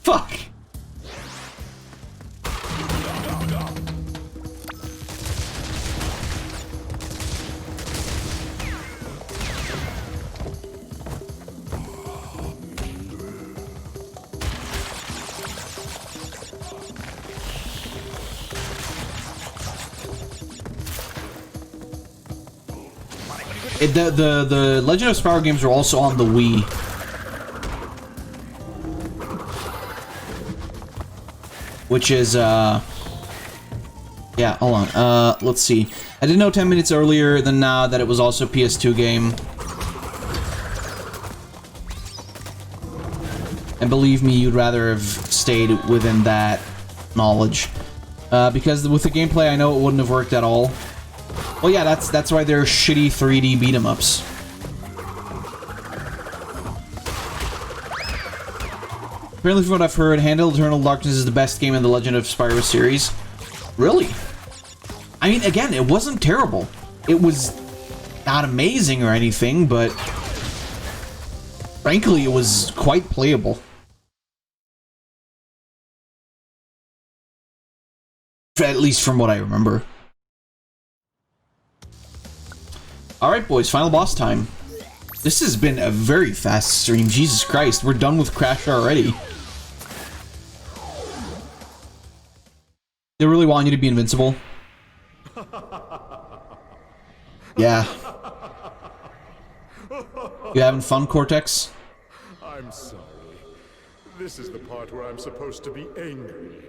Fuck. The Legend of Spyro games are also on the Wii. Which is, yeah, hold on. Let's see. I didn't know 10 minutes earlier than now that it was also a PS2 game. And believe me, you'd rather have stayed within that knowledge. Because with the gameplay, I know it wouldn't have worked at all. Well, yeah, that's why they're shitty 3D beat-em-ups. Apparently, from what I've heard, Handheld Eternal Darkness is the best game in the Legend of Spyro series. Really? I mean, again, it wasn't terrible. It was not amazing or anything, but frankly, it was quite playable. At least from what I remember. Alright, boys, final boss time. This has been a very fast stream. Jesus Christ, we're done with Crash already. They really want you to be invincible. Yeah. You having fun, Cortex? I'm sorry. This is the part where I'm supposed to be angry,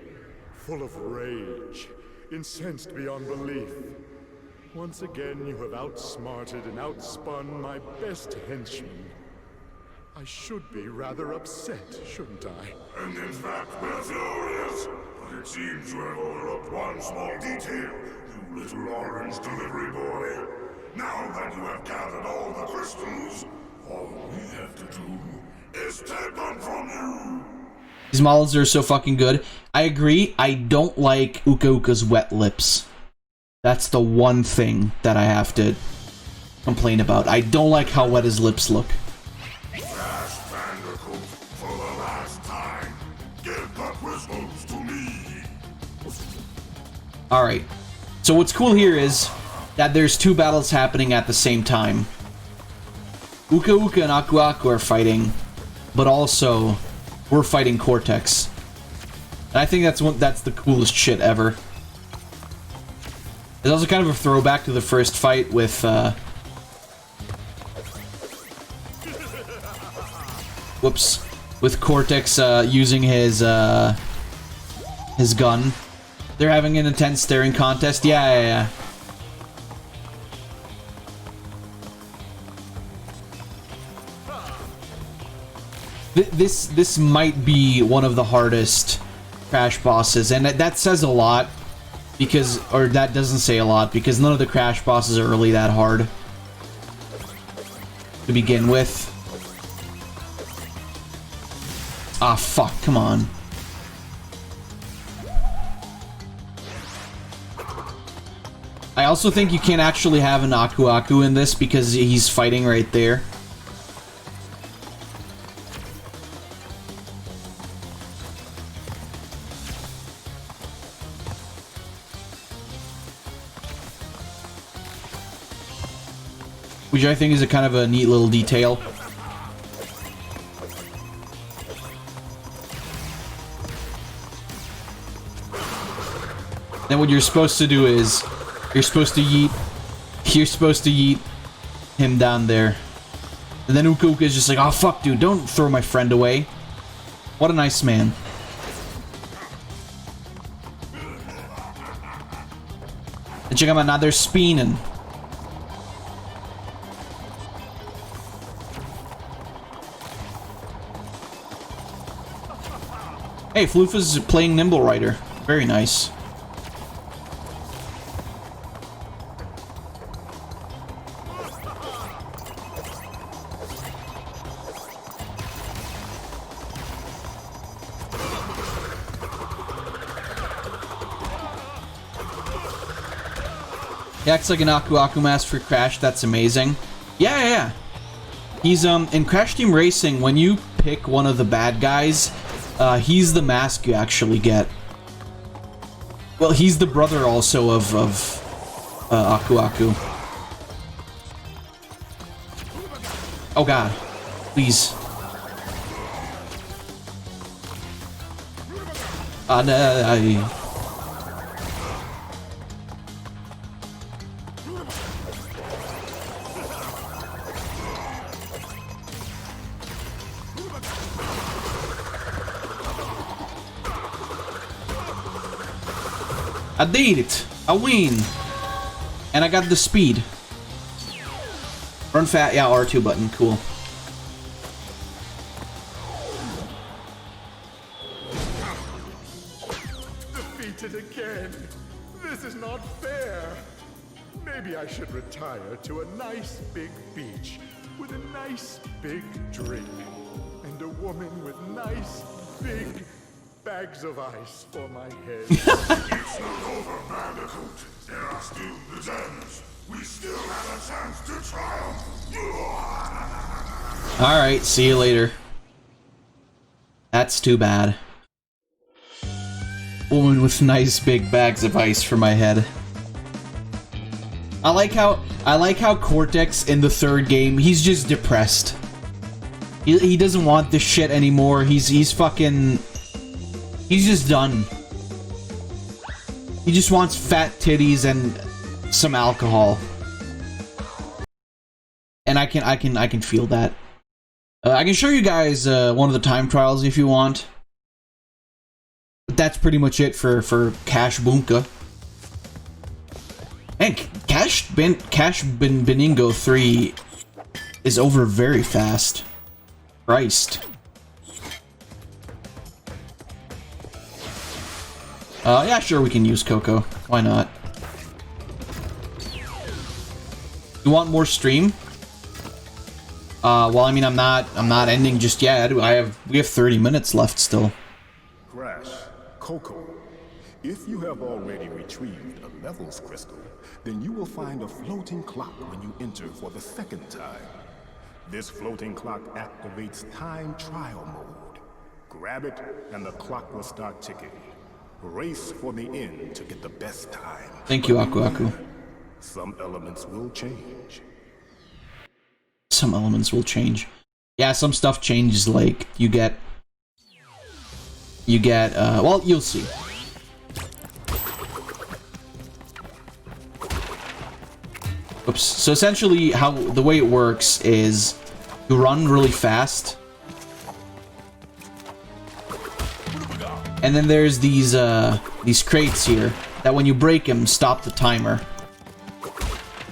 full of rage, incensed beyond belief. Once again, you have outsmarted and outspun my best henchman. I should be rather upset, shouldn't I? And in fact, we're furious. But it seems you have overlooked one small detail, you little orange delivery boy. Now that you have gathered all the crystals, all we have to do is take them from you. These models are so fucking good. I agree, I don't like Uka Uka's wet lips. That's the one thing that I have to complain about. I don't like how wet his lips look. Crash Bandicoot, for the last time, give the crystals to me. Alright. So what's cool here is that there's two battles happening at the same time. Uka Uka and Aku Aku are fighting, but also we're fighting Cortex. And I think that's the coolest shit ever. It's also kind of a throwback to the first fight with with Cortex using his gun. They're having an intense staring contest. Yeah. This might be one of the hardest Crash bosses, and that says a lot, because, or that doesn't say a lot, because none of the Crash bosses are really that hard to begin with. Ah, fuck, come on. I also think you can't actually have an Aku Aku in this because he's fighting right there. Which I think is a kind of a neat little detail. Then what you're supposed to do is you're supposed to yeet him down there. And then Uka Uka is just like, oh fuck dude, don't throw my friend away. What a nice man. And check him out, now they're spinning. Hey, Floof is playing Nimble Rider. Very nice. He acts like an Aku Aku mask for Crash. That's amazing. Yeah. He's in Crash Team Racing, when you pick one of the bad guys, he's the mask you actually get. Well, he's the brother also of Aku Aku. Oh god. Please. No, I did it! I win! And I got the speed. Run fast, yeah, R2 button, cool. Defeated again. This is not fair. Maybe I should retire to a nice big beach with a nice big drink and a woman with nice big bags of ice for my head. It's not over, Bandicoot. There are still the gems. We still have a chance to triumph. Alright, see you later. That's too bad. Woman with nice big bags of ice for my head. I like how Cortex in the third game, he's just depressed. He doesn't want this shit anymore. He's fucking... He's just done. He just wants fat titties and some alcohol. And I can feel that. I can show you guys one of the time trials if you want. But that's pretty much it for Cash Bunka. And Cash Beningo 3 is over very fast. Christ. Yeah, sure, we can use Coco. Why not? You want more stream? Well, I mean, I'm not ending just yet. We have 30 minutes left still. Crash, Coco, if you have already retrieved a levels crystal, then you will find a floating clock when you enter for the second time. This floating clock activates time trial mode. Grab it, and the clock will start ticking. Race for the end to get the best time. Thank you, Aku Aku. Some elements will change. Some elements will change. Yeah, some stuff changes, like, you get, well, you'll see. Oops. So essentially, the way it works is you run really fast, and then there's these crates here that when you break them, stop the timer,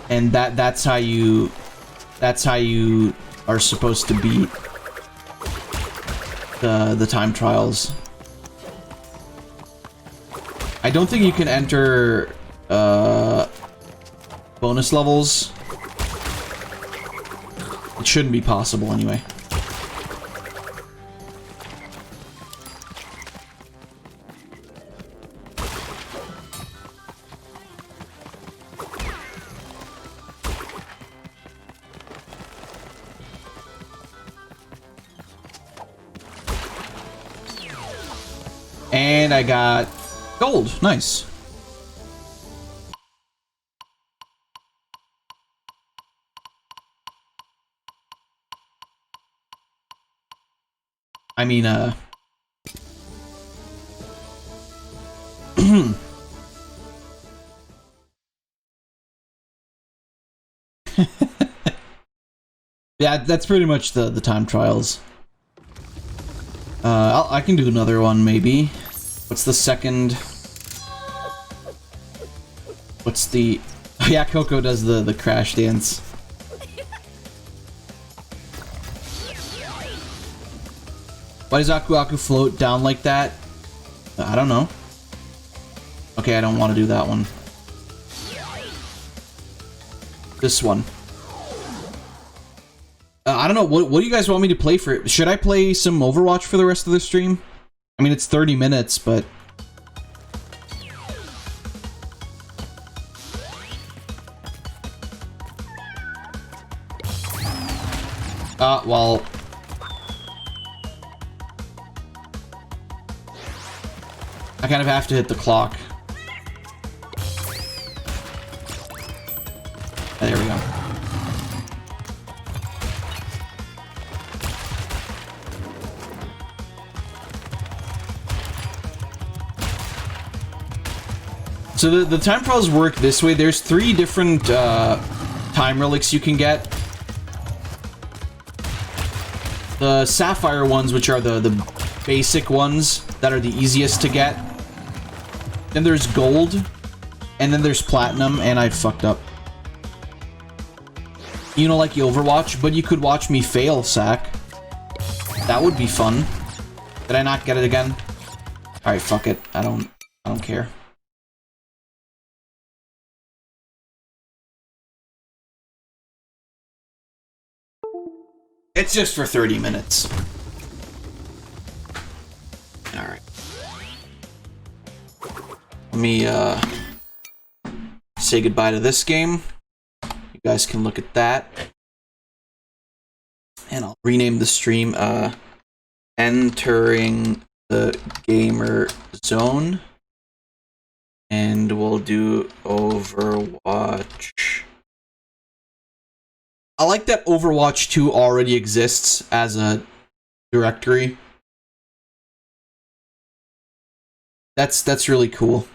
and that's how you are supposed to beat the time trials. I don't think you can enter bonus levels. It shouldn't be possible anyway. And I got gold. Nice. I mean, yeah, that's pretty much the time trials. I can do another one, maybe. What's the second? What's the... Yeah, Coco does the crash dance. Why does Aku Aku float down like that? I don't know. Okay, I don't want to do that one. This one. I don't know. What do you guys want me to play for it? Should I play some Overwatch for the rest of the stream? I mean, it's 30 minutes, but... well... I kind of have to hit the clock. There we go. So the time trials work this way. There's 3 different time relics you can get. The sapphire ones, which are the basic ones that are the easiest to get. Then there's gold, and then there's platinum, and I fucked up. You know, like Overwatch, but you could watch me fail, Sack. That would be fun. Did I not get it again? Alright, fuck it. I don't care. It's just for 30 minutes. Alright. Let me, say goodbye to this game. You guys can look at that. And I'll rename the stream, Entering the Gamer Zone. And we'll do Overwatch. I like that Overwatch 2 already exists as a directory. That's really cool.